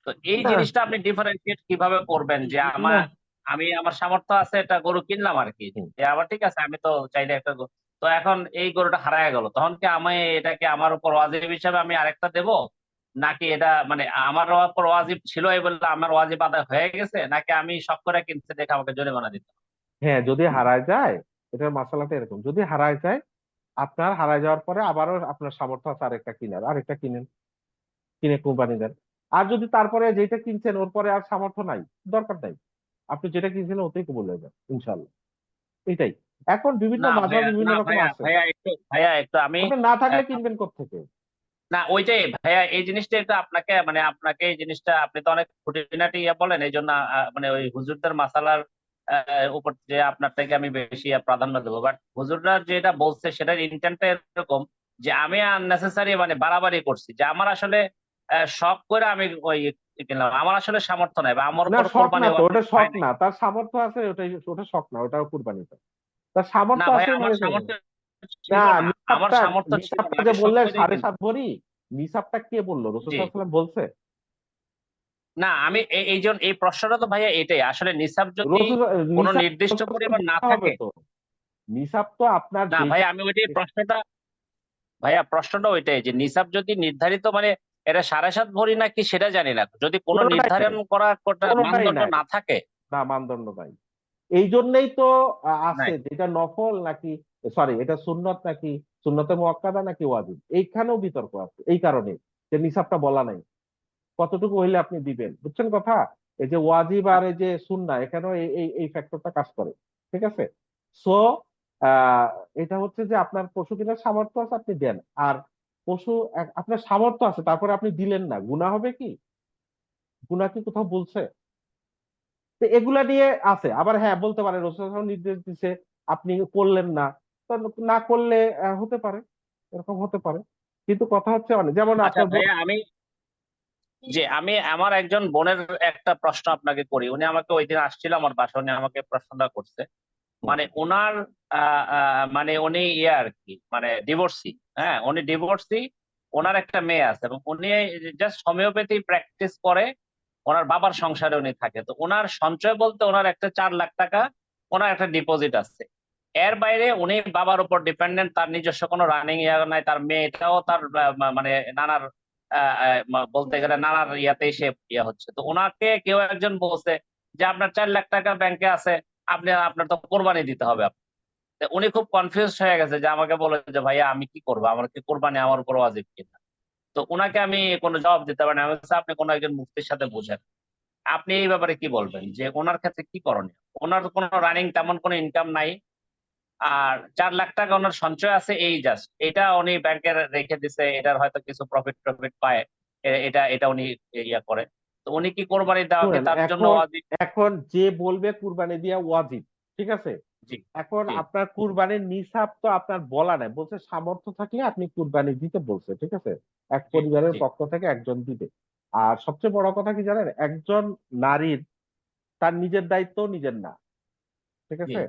S2: তো এই
S1: না
S2: জিনিসটা আপনি ডিফারেন্সিয়েট কিভাবে করবেন যে
S1: না
S2: আমি আমার সামর্থ্য আছে একটা গরু কিনলাম আর কি,
S1: হুম।
S2: যে আবার ঠিক আছে আমি তো চাইলে একটা তো এখন এই গরুটা হারায় গেল, তখন কি আমি এটাকে আমার উপর ওয়াজিব হিসাবে আমি আরেকটা দেব, নাকি এটা মানে আমার উপর ওয়াজিব ছিল এই বললে আমার ওয়াজিব আদায় হয়ে গেছে, নাকি আমি শখ করে কিনতে দেখে আমাকে জরিমানা দিতে হবে?
S1: হ্যাঁ, যদি হারায় যায়, এটার মাসালাটা এরকম, যদি হারায় যায়, আপনার হারায় যাওয়ার পরে আবারও আপনার সামর্থ্য আছে আরেকটা কিনার, আরেকটা কিনেন, কিনে কোম্পানি দেন। আর যদি তারপরে যেটা কিনছেন ওর পরে আর সামর্থ্য নাই, দরকার নাই, আপনি যেটা কিনছেন ওতেই কবুল হয়ে যান ইনশাল্লাহ। এটাই। এখন বিভিন্ন
S2: না
S1: মাযহাব
S2: ভাইয়া,
S1: বিভিন্ন
S2: না
S1: রকম
S2: ভাইয়া,
S1: আছে।
S2: ভাইয়া একটু আমি
S1: আপনার না থাকলে কিনবেন কোত্থেকে?
S2: না ওইটাই ভাইয়া, এই জিনিসটা একটু আপনাকে মানে আপনাকে এই জিনিসটা আপনি তো অনেক খুঁটিনাটি বলেন, এই জন্য মানে ওই হুজুরদের মাসালার উপর যে আপনার থেকে আমি বেশি প্রাধান্য দেবো, বাট হুজুররা যেটা বলছে সেটার ইন্টেন্টটা এরকম যে আমি আননেসেসারি মানে বাড়াবাড়ি করছি, যে আমার আসলে শখ করে আমি ওই কিনলাম, আমার আসলে সামর্থ্য নাই বা আমার
S1: না,
S2: উপর
S1: শখ
S2: কোরবানি
S1: না তো, ওটা
S2: ওয়াজিব
S1: শখ
S2: হয় নাই।
S1: না, তার সামর্থ্য আছে, ওটাই ওটা শখ না, ওটা কুরবানিতে তার
S2: না
S1: সামর্থ্য
S2: ভাই,
S1: আছে
S2: আমার
S1: মানে
S2: সামর্থ্য
S1: না।
S2: ছিল না, আমার
S1: নিসাবটা,
S2: সামর্থ্য ছিল না,
S1: নিসাবটা যে
S2: আমি শখ
S1: বললেন
S2: করেই কিনছি।
S1: 7.5 ভরি, নিসাবটা কে বললো? রাসূল
S2: জি,
S1: সাল্লাল্লাহু আলাইহি ওয়াসাল্লাম বলছে?
S2: না আমি এই জন্য এই প্রশ্নটা তো ভাইয়া এটাই আসলে, নিসাব যদি
S1: রাসূল
S2: কোনো
S1: নিসাব
S2: নির্দিষ্ট পরিমাণ না
S1: দিতে হবে
S2: থাকে।
S1: তো, নিসাব তো আপনার
S2: না ভাই,
S1: যেটা।
S2: আমি ওইটাই প্রশ্নটা, ভাইয়া প্রশ্নটা ওইটাই যে নিসাব যদি নির্ধারিত মানে এটা 7.5 ভরি নাকি সেটা জানি না, যদি কোনো
S1: কোনোটাই নাই,
S2: নির্ধারণ করা
S1: কোনোটাই
S2: মানদণ্ড
S1: নাই,
S2: না থাকে।
S1: না মানদণ্ড নাই। এই জন্যই তো আছে
S2: নাই,
S1: যে এটা নফল নাকি, সরি এটা সুন্নত নাকি, সুন্নতে মুআক্কাদা নাকি ওয়াজিব, এইখানেও বিতর্ক আছে এই কারণে যে নিসাবটা বলা নাই, কতটুকু হইলে আপনি দিবেন, বুঝছেন কথা? এই যে ওয়াজিব আর এই যে সুন্নাহ, এখানেও এই এই এই ফ্যাক্টরটা কাজ করে, ঠিক আছে? সো আহ এটা হচ্ছে যে আপনার পশু কেনার সামর্থ্য আছে, আপনি দেন। আর পশু আপনার সামর্থ্য আছে, তারপরে আপনি দিলেন না, গুনাহ হবে কি? গুনাহ কি কোথাও বলছে? তো এগুলা নিয়ে আছে। আবার হ্যাঁ, বলতে পারে রাসূল সাল্লাল্লাহু আলাইহি ওয়াসাল্লাম নির্দেশ দিছে, আপনি করলেন না, তো না করলে হতে পারে, এরকম হতে পারে। কিন্তু কথা হচ্ছে অনেক, যেমন
S2: আচ্ছা
S1: আপনার
S2: ভাইয়া, আমি আমার একজন বোনের একটা প্রশ্ন আপনাকে করি, উনি আমাকে ওই দিন আসছিল আমার বাসা, উনি আমাকে প্রশ্নটা করছে,
S1: হুম,
S2: মানে ওনার মানে উনি ইয়ে আর কি মানে ডিভোর্সি, হ্যাঁ উনি ডিভোর্সি, ওনার একটা মেয়ে আছে এবং উনি জাস্ট হোমিওপ্যাথি প্র্যাকটিস করে, ওনার বাবার সংসারে উনি থাকে, তো ওনার সঞ্চয় বলতে ওনার একটা 4 লাখ টাকা ওনার একটা ডিপোজিট আছে, এর বাইরে উনি বাবার উপর ডিপেন্ডেন্ট, তার নিজস্ব কোনো রানিং ইয়ে নাই, তার মেয়েটাও তার মানে নানার বলতে গেলে নানার ইয়াতেই সে ইয়ে হচ্ছে, তো ওনাকে কেউ একজন বলছে যে আপনার 4 লাখ টাকা ব্যাংকে আছে, আপনার তো কোরবানি দিতে হবে। তো উনি খুব কনফিউজ হয়ে গেছে, যে আমাকে বলে যে ভাইয়া আমি কি করবো, আমার কি কোরবানি আমার উপর ওয়াজিব কিনা। তো উনাকে আমি কোনো জবাব দিতে পারি না, আমি বলছি, আপনি কোনো একজন মুফতির সাথে বুঝেন, আপনি এই ব্যাপারে কি বলবেন যে ওনার ক্ষেত্রে কি করণীয়? ওনার কোনো রানিং তেমন কোনো ইনকাম নাই, আর 4 লাখ টাকা ওনার সঞ্চয় আছে, এই জাস্ট এটা উনি ব্যাংকে রেখে দিছে, এটার হয়তো কিছু প্রফিট টফিট পায়, এটা এটা উনি ইয়া করে, তো উনি কি কোরবানি দেওয়া কি
S1: শুনেন,
S2: তার জন্য
S1: এখন
S2: ওয়াজিব?
S1: এখন যে বলবে কুরবানি দিয়া ওয়াজিব, ঠিক আছে?
S2: জি,
S1: এখন
S2: জি,
S1: আপনার কুরবানির নিসাব তো আপনার বলা নাই, বলছে সামর্থ্য থাকলে আপনি কুরবানি দিতে বলছে, ঠিক আছে? এক
S2: জি,
S1: পরিবারের
S2: জি,
S1: পক্ষ থেকে একজন দিবে। আর সবচেয়ে বড় কথা কি জানেন, একজন নারীর তার নিজের দায়িত্ব নিজের না, ঠিক
S2: জি,
S1: আছে?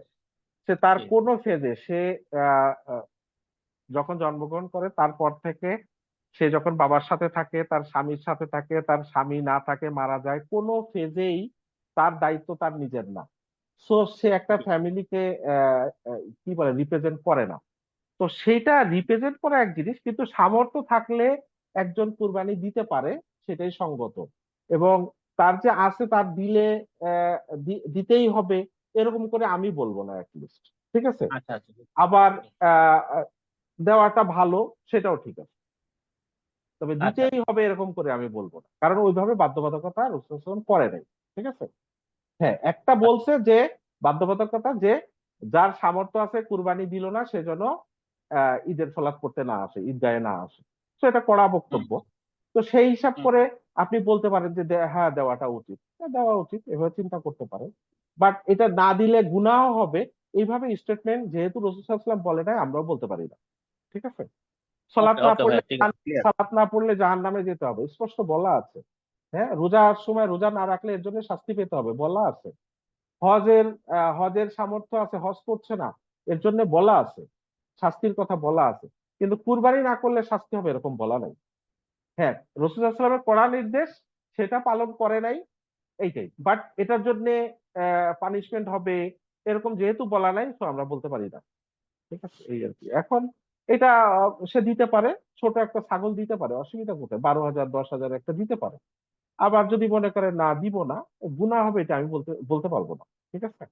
S1: সে তার
S2: জি,
S1: কোন ফেজে সে আহ, আহ, যখন জন্মগ্রহণ করে তারপর থেকে, সে যখন বাবার সাথে থাকে, তার স্বামীর সাথে থাকে, তার স্বামী না থাকে, মারা যায়, কোনো ফেজেই তার দায়িত্ব তার নিজের না। সো সে একটা
S2: জি।
S1: ফ্যামিলিকে কি বলে রিপ্রেজেন্ট করে না। তো সেইটা রিপ্রেজেন্ট করা এক জিনিস, কিন্তু সামর্থ্য থাকলে একজন কুরবানি দিতে পারে, সেটাই সঙ্গত। এবং তার যে আছে তার দিলে আহ, দিতেই হবে এরকম করে আমি বলবো না অ্যাটলিস্ট, ঠিক আছে?
S2: আচ্ছা, আচ্ছা,
S1: আবার আহ, আহ, দেওয়াটা ভালো, সেটাও ঠিক আছে, তবে
S2: আচ্ছা,
S1: দিতেই হবে এরকম করে আমি বলবো না, কারণ ওইভাবে বাধ্যবাধকতা রাসূল সাল্লাল্লাহু আলাইহি ওয়াসাল্লাম করে নাই, ঠিক আছে? হ্যাঁ, একটা
S2: আচ্ছা,
S1: বলছে যে বাধ্যবাধকতা, যে যার সামর্থ্য আছে কুরবানি দিল না, সেজন্য ঈদের সলাৎ করতে না আসে, ঈদগাহে না আসে। তো এটা কড়া
S2: হুম,
S1: বক্তব্য। তো সেই হিসাব
S2: হুম,
S1: করে আপনি বলতে পারেন যে হ্যাঁ দেওয়াটা উচিত, হ্যাঁ, দেওয়া উচিত, এভাবে চিন্তা করতে পারেন। বাট এটা না দিলে গুনাহ হবে, এইভাবে স্টেটমেন্ট যেহেতু রাসূল সাল্লাল্লাহু আলাইহি ওয়াসাল্লাম বলে নাই, আমরাও বলতে পারি না। ঠিক আছে? সালাত
S2: ওকে
S1: না
S2: ওকে
S1: পড়লে
S2: ভাইয়া, ঠিক আছে, ক্লিয়ার।
S1: সালাত না পড়লে জাহান্নামে যেতে হবে, স্পষ্ট বলা আছে। হ্যাঁ, রোজার সময় রোজা না রাখলে এর জন্য শাস্তি পেতে হবে, বলা আছে। হজের হজের সামর্থ্য আছে, হজ করছে না, এর জন্য বলা আছে, শাস্তির কথা বলা আছে। কিন্তু কুরবানি না করলে শাস্তি হবে এরকম বলা নাই। হ্যাঁ, রাসূল সাল্লাল্লাহু আলাইহি ওয়াসাল্লামের কড়া নির্দেশ, সেটা পালন করে নাই, এইটাই। বাট এটার জন্য পানিশমেন্ট হবে এরকম যেহেতু বলা নাই, তো আমরা বলতে পারি না। ঠিক আছে, এই আর কি। এখন এটা সে দিতে পারে, ছোট একটা ছাগল দিতে পারে, অসুবিধা কোথায়? 12,000 10,000 একটা দিতে পারে। আবার যদি মনে করে না দিব না, গুনাহ হবে, এটা আমি বলতে বলতে পারবো না। ঠিক আছে?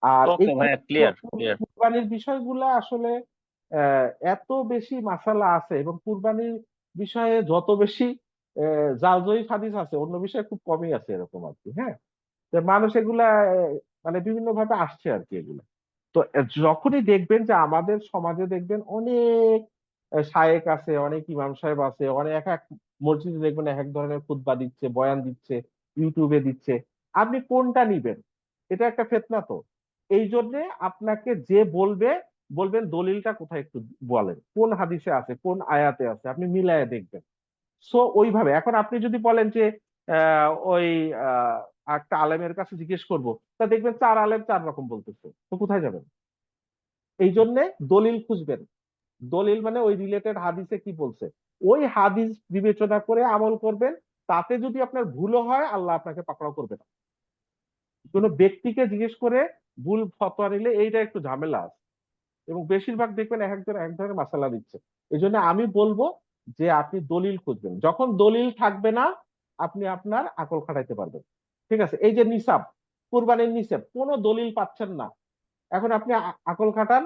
S1: আর এই
S2: ওকে ভাইয়া, ক্লিয়ার ক্লিয়ার।
S1: কুরবানির বিষয়গুলা আসলে এত বেশি মাসালা আছে, এবং কুরবানির বিষয়ে যত বেশি জাল জয়ীফ হাদিস আছে, অন্য বিষয়ে খুব কমই আছে এরকম আর কি। হ্যাঁ, তো মানুষ এগুলা মানে বিভিন্ন ভাবে আসছে আর কি এগুলা। তো যখনই দেখবেন যে আমাদের সমাজে দেখবেন অনেক শায়েখ আছে, অনেক ইমাম সাহেব আছে, অনেক এক এক মসজিদে দেখবেন এক এক ধরনের খুতবা দিচ্ছে, বয়ান দিচ্ছে, ইউটিউবে দিচ্ছে। আপনি কোনটা নিবেন? এটা একটা ফিতনা তো। এই জন্য আপনাকে যে বলবে, বলবেন দলিলটা কোথায় একটু বলেন, কোন হাদিসে আছে, কোন আয়াতে আছে, আপনি মিলায়ে দেখবেন। সো ওইভাবে এখন আপনি যদি বলেন যে ওই আহ, একটা আলেমের কাছে জিজ্ঞেস করব, তা দেখবেন 4 আলেম 4 রকম বলতেছে, তো কোথায় যাবেন? এই জন্য দলিল খুঁজবেন। দলিল মানে ওই রিলেটেড হাদিসে কি বলছে, ওই হাদিস বিবেচনা করে আমল করবেন। তাতে যদি আপনার ভুলও হয়, আল্লাহ আপনাকে পাকড়াও করবে না। কোনো ব্যক্তিকে জিজ্ঞেস করে ভুল ফতোয়া নিলে এইটা একটু ঝামেলা আছে, এবং বেশিরভাগ দেখবেন এক একজন এক ধরনের মাসালা দিচ্ছে। এই জন্য আমি বলবো যে আপনি দলিল খুঁজবেন। যখন দলিল থাকবে না, আপনি আপনার আকল খাটাইতে পারবেন। ঠিক আছে? এই যে নিসাব, কুরবানির নিসাব, কোনো দলিল পাচ্ছেন না, এখন আপনি আকল খাটান,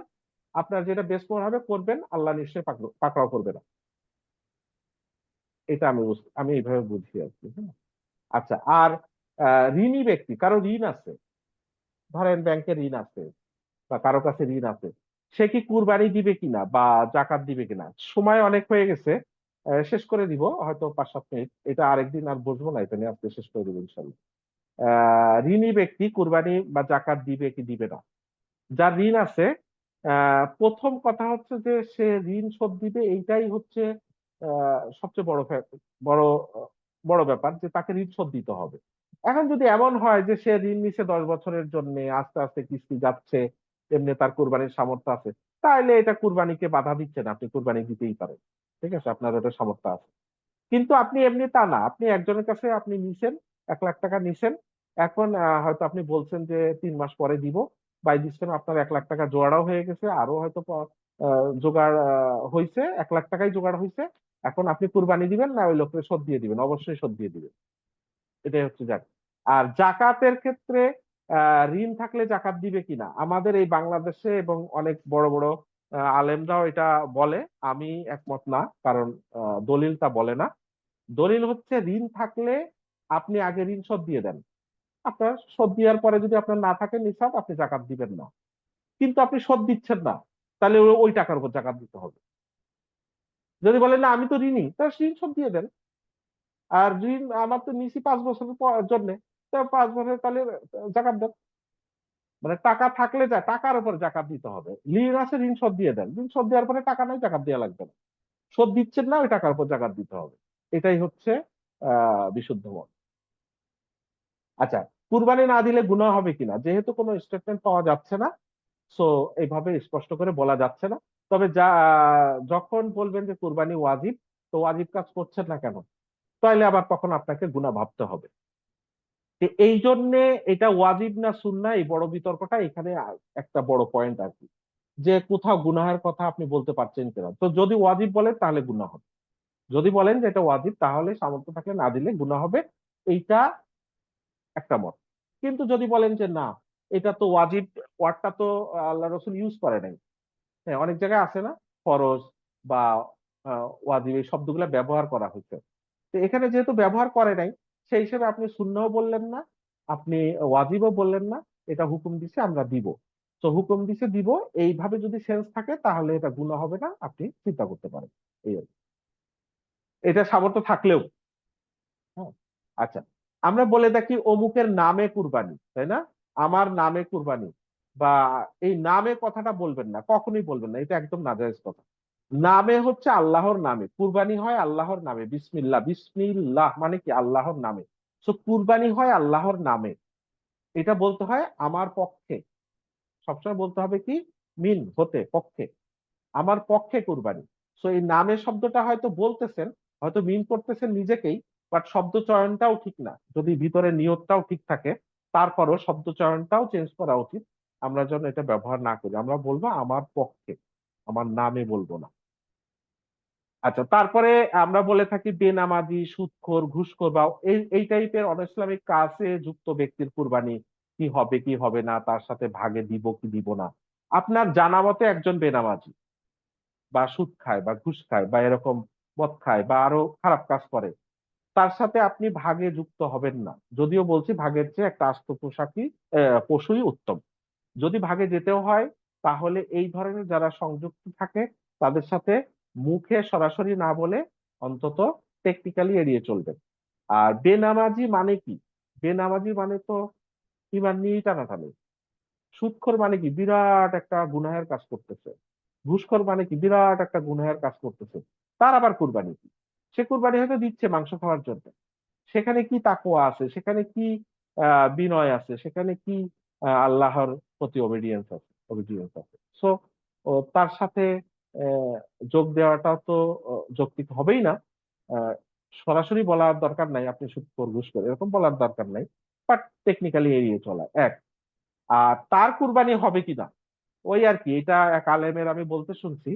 S1: আপনার যেটা বেস্ট মনে হবে করবেন, আল্লাহ নিশ্চয়ই পাকড়াও করবে না। এটা আমি এইভাবে বুঝি আর কি। হ্যাঁ? আচ্ছা, আর ঋণী ব্যক্তি, কারো ঋণ আছে, ধরেন ব্যাংকের ঋণ আছে বা কারো কাছে ঋণ আছে, সে কি কুরবানি দিবে কিনা বা জাকাত দিবে কিনা? সময় অনেক হয়ে গেছে, শেষ করে দিব হয়তো 5-7 মিনিট। এটা আরেকদিন আর বসবো না, এটা নিয়ে আজকে শেষ করে দিব ইনশাল্লাহ। ঋণী ব্যক্তি কুরবানি বা জাকাত দিবে কি দিবে না? যার ঋণ আছে, প্রথম কথা হচ্ছে যে সে ঋণ শোধ দিবে, এইটাই হচ্ছে সবচেয়ে বড় বড় ব্যাপার, যে তাকে ঋণ শোধ দিতে হবে। এখন যদি এমন হয় যে সে ঋণ নিছে 10 বছরের জন্য, আস্তে আস্তে কিস্তি যাচ্ছে, এমনি তার কুরবানির সামর্থ্য আছে, তাহলে এটা কুরবানিকে বাধা দিচ্ছে না, আপনি কুরবানি দিতেই পারেন। ঠিক আছে, আপনার ওটা সামর্থ্য আছে। কিন্তু আপনি এমনি তা না, আপনি একজনের কাছে আপনি নিছেন, 1 লাখ টাকা নিছেন। এখন হয়তো আপনি বলছেন যে 3 মাস পরে দিব, বাই দিস টাইম আপনার 1 লাখ টাকা জোগাড়ও হয়ে গেছে, আরো হয়তো জোগাড় হয়েছে, 1 লাখ টাকাই জোগাড় হয়েছে। এখন আপনি কুরবানি দিবেন না ওই লোকের শোধ দিয়ে দিবেন? অবশ্যই শোধ দিয়ে দিবেন। এটাই হচ্ছে আর জাকাতের ক্ষেত্রে ঋণ থাকলে জাকাত দিবে কিনা, আমাদের এই বাংলাদেশে এবং অনেক বড় বড় আলেমরাও এটা বলে, আমি একমত না। কারণ দলিলটা বলে না। দলিল হচ্ছে ঋণ থাকলে আপনি আগে ঋণ শোধ দিয়ে দেন, আপনার শোধ দেওয়ার পরে যদি আপনার না থাকে নিসাব, আপনি জাকাত দিবেন না। কিন্তু আপনি শোধ দিচ্ছেন না, তাহলে ওই টাকার উপর জাকাত দিতে হবে। যদি বলেন না আমি তো ঋণী, তাহলে ঋণ শোধ দিয়ে দেন। আর ঋণ আমার তো নিছি 5 বছরের জন্য, তা 5 বছর তাহলে জাকাত দেন। মানে টাকা থাকলে টাকার উপর জাকাত দিতে হবে। ঋণ আছে, ঋণ শোধ দিয়ে দেন, ঋণ শোধ দেওয়ার পরে টাকা নাই, জাকাত দেওয়া লাগবে না। শোধ দিচ্ছেন না, ওই টাকার উপর জাকাত দিতে হবে। এটাই হচ্ছে বিশুদ্ধ মত। আচ্ছা, কুরবানি না দিলে গুনাহ হবে কিনা, যেহেতু কোনো স্টেটমেন্ট পাওয়া যাচ্ছে না, সো এইভাবে স্পষ্ট করে বলা যাচ্ছে না। তবে যখন বলবেন যে কুরবানি ওয়াজিব, তো ওয়াজিব কাজ করছেন না কেন, তাহলে আবার তখন আপনাকে গুনাহ ভাবতে হবে। তো এই জন্যে এটা ওয়াজিব না সুন্নাহ, এই বড় বিতর্কটা এখানে একটা বড় পয়েন্ট আর কি, যে কোথাও গুনাহের কথা আপনি বলতে পারছেন কিনা। তো যদি ওয়াজিব বলেন তাহলে গুনাহ হবে, যদি বলেন যে এটা ওয়াজিব তাহলে সামর্থ্য থাকলে না দিলে গুনাহ হবে, এইটা একটা মত। কিন্তু যদি বলেন যে না, এটা তো ওয়াজিব, ওয়ার্ডটা তো আল্লাহ রসুল ইউজ করে নাই। হ্যাঁ, অনেক জায়গায় আছে না, ফরজ বা ওয়াজিব, এই শব্দগুলো ব্যবহার করা হয়েছে। তো এখানে যেহেতু ব্যবহার করে নাই, সেই হিসেবে আপনি সুন্নাহও বললেন না, আপনি ওয়াজিবও বললেন না, এটা হুকুম দিছে আমরা দিব। তো হুকুম দিছে দিব, এইভাবে যদি সেন্স থাকে তাহলে এটা গুনাহ হবে না, আপনি চিন্তা করতে পারেন। এই আর কি। এটা সামর্থ্য থাকলেও। হ্যাঁ, আচ্ছা, আমরা বলে থাকি অমুকের নামে কুরবানি, তাই না? আমার নামে কুরবানি। বা এই নামে কথাটা বলবেন না, কখনোই বলবেন না, এটা একদম নাজায়েজ কথা। নামে হচ্ছে আল্লাহর নামে, কুরবানি হয় আল্লাহর নামে, বিসমিল্লাহ, বিসমিল্লাহ মানে কি আল্লাহর নামে। সো কুরবানি হয় আল্লাহর নামে, এটা বলতে হয় আমার পক্ষে। সবসময় বলতে হবে কি মিন হতে পক্ষে, আমার পক্ষে কুরবানি। সো এই নামে শব্দটা হয়তো বলতেছেন, হয়তো মিন করতেছেন নিজেকেই, বাট শব্দ চয়নটাও ঠিক না। যদি ভিতরে নিয়তটাও ঠিক থাকে, তারপরও শব্দ চয়নটাও চেঞ্জ করা উচিত। আমরা যেন এটা ব্যবহার না করি, আমরা বলবো আমার পক্ষে, আমার নামে বলবো না। আচ্ছা, তারপরে আমরা বলে থাকি বেনামাজি, সুদখোর, ঘুষখোর বা এই টাইপের অনইসলামিক কাজে যুক্ত ব্যক্তির কুরবানি কি হবে কি হবে না, তার সাথে ভাগে দিব কি দিব না। আপনার জানা মতে একজন বেনামাজি বা সুদ খায় বা ঘুষ খায় বা এরকম মদ খায় বা আরো খারাপ কাজ করে, তার সাথে আপনি ভাগে যুক্ত হবেন না। যদিও বলছি ভাগের চেয়ে একটা আস্ত পশুই উত্তম। যদি ভাগে যেতেও হয়, তাহলে এই ধরনের যারা সংযুক্ত থাকে তাদের সাথে মুখে সরাসরি না বলে অন্তত টেকনিক্যালি এড়িয়ে চলবেন। আর বেনামাজি মানে কি? বেনামাজি মানে তো ইমান নিয়েই টানাটানি। সুদখোর মানে কি বিরাট একটা গুনাহের কাজ করতেছে। ঘুষখোর মানে কি বিরাট একটা গুনাহের কাজ করতেছে। তার আবার কুরবানি কি? সে কুরবানি হয়তো দিচ্ছে মাংস খাওয়ার জন্য। সেখানে কি তাকওয়া আছে? সেখানে কি বিনয় আছে? সেখানে কি আল্লাহর প্রতি ওবিডিয়েন্স আছে। সো তার সাথে যোগ দেওয়াটা তো যৌক্তিক হবেই না। আ সরাসরি বলার দরকার নাই আপনি সুদখোর, ঘুষখোর এরকম বলার দরকার নাই। বাট টেকনিক্যালি এড়িয়ে চলা ১। আর তার কুরবানি হবে কিনা ওই আরকি, এটা এক আলেমের আমি বলতে শুনছি।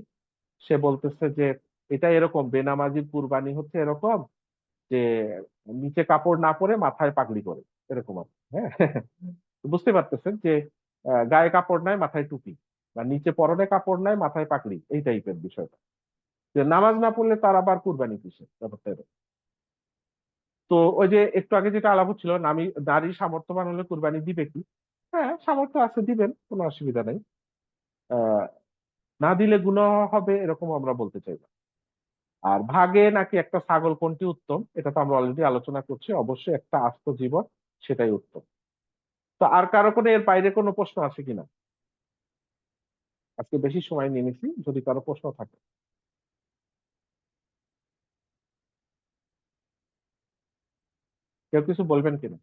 S1: সে বলতেছে যে এটা এরকম বেনামাজির কুরবানি হচ্ছে এরকম যে নিচে কাপড় না পরে মাথায় পাগড়ি করে। এরকম আরকি। হ্যাঁ? বুঝতে পারতেছেন যে গায়ে কাপড় নাই, মাথায় টুপি। বা নিচে পরনে কাপড় নাই, মাথায় পাগড়ি। এই টাইপের বিষয়টা। যে নামাজ না পড়লে তার আবার কুরবানি কিসের? ব্যাপারটা এরকম। তো ওই যে একটু আগে যেটা আলাপ হচ্ছিল নারী সামর্থ্যবান হলে কুরবানি দিবে কি? হ্যাঁ, সামর্থ্য আছে দিবেন। কোন অসুবিধা নাই। আ না দিলে গুনাহ হবে এরকম আমরা বলতে চাই না। আর ভাগে নাকি একটা ছাগল কোনটি উত্তম? এটা তো আমরা অলরেডি আলোচনা করছি। অবশ্যই একটা আস্ত জীবন সেটাই উত্তম। তো আর কারো কোনো এর বাইরে কোনো প্রশ্ন আছে কিনা? আজকে বেশি সময় নিয়ে নিছি। যদি কারো প্রশ্ন থাকে। কেউ কিছু বলবেন কিনা?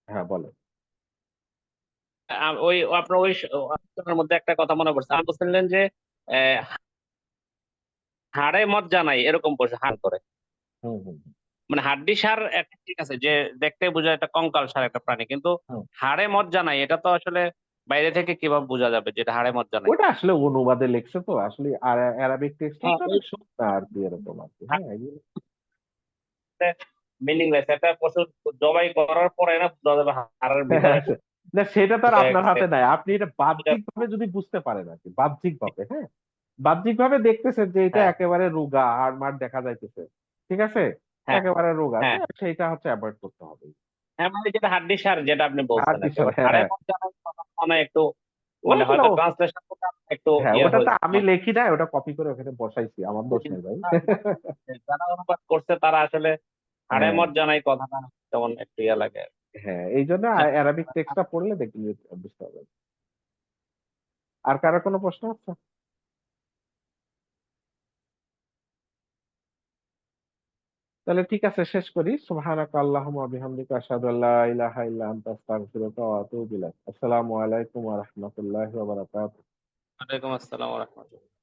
S1: হ্যাঁ, বলেন।
S2: ওই আপনার ওই আলোচনার মধ্যে একটা কথা মনে পড়ছে, আপনি বলছিলেন যে আহ, হাড়ে মজ্জা নাই এরকম পশু হাড় করে,
S1: হুম, হুম,
S2: মানে হাড্ডি সার একটা ঠিক আছে যে দেখতে বোঝা একটা কঙ্কাল সার একটা প্রাণী, কিন্তু
S1: হুম।
S2: হাড়ে মজ্জা নাই এটা তো আসলে বাইরে থেকে কিভাবে বোঝা যাবে যেটা হাড়ে মজ্জা নাই?
S1: ওটা আসলে অনুবাদে লিখছে তো আসলে অ্যারাবিক টেক্সট
S2: হ্যাঁ,
S1: হচ্ছে
S2: ওই
S1: অনেক শুকনা আরকি এরকম আরকি। হ্যাঁ, এগুলো
S2: মিনিংলেস, একটা পশু জবাই করার পরে না বোঝা যাবে হাড়ের ভিতরে
S1: না সেটা তো আর
S2: ঢুকে
S1: আপনার
S2: গেছে।
S1: হাতে নাই। আপনি এটা বাহ্যিকভাবে যদি বুঝতে পারেন আরকি, বাহ্যিকভাবে, হ্যাঁ? বাহ্যিকভাবে দেখতেছেন যে এটা
S2: হ্যাঁ,
S1: একেবারে রোগা, হাড়-মাড় দেখা যাইতেছে। ঠিক আছে?
S2: হ্যাঁ,
S1: একেবারে রোগা।
S2: হ্যাঁ,
S1: হ্যাঁ, সেইটা হচ্ছে এভয়েড করতে হবে।
S2: হ্যাঁ, মানে যেটা হাড্ডি সার যেটা আপনি
S1: আর
S2: বলছেন
S1: কি
S2: আর কি,
S1: সব
S2: বাট
S1: হ্যাঁ,
S2: হাড়ে
S1: হ্যাঁ।
S2: মজ্জা নাই কথা মানে একটু, মানে
S1: ওইগুলো
S2: হয়তো ট্রান্সলেশন একটু
S1: হ্যাঁ,
S2: ইয়ে
S1: ওটা তো
S2: হয়েছে
S1: আমি
S2: মানে
S1: লেখি নাই, ওটা কপি করে ওখানে বসাইছি। আমার দোষ নাই ভাই।
S2: যারা অনুবাদ করছে তারা আসলে হাড়ে
S1: হ্যাঁ,
S2: মজ্জা নাই কথাটা তেমন একটু ইয়ে লাগে।
S1: হ্যাঁ। এইজন্য অ্যারাবিক টেক্সটটা পড়লে দেখবেন যে বুঝতে পারবেন। আর কারো কোনো প্রশ্ন আছে? তাহলে ঠিক আছে শেষ করি। সুবহানাকা আল্লাহুম্মা ওয়া বিহামদিকা আশহাদু আল্লা ইলাহা ইল্লা আনতা আস্তাগফিরুকা ওয়া আতুবু ইলাইক। আসসালামু আলাইকুম ওয়া রাহমাতুল্লাহি ওয়া বারাকাতুহু।
S2: ওয়ালাইকুম আসসালাম ওয়া রাহমাতুল্লাহ।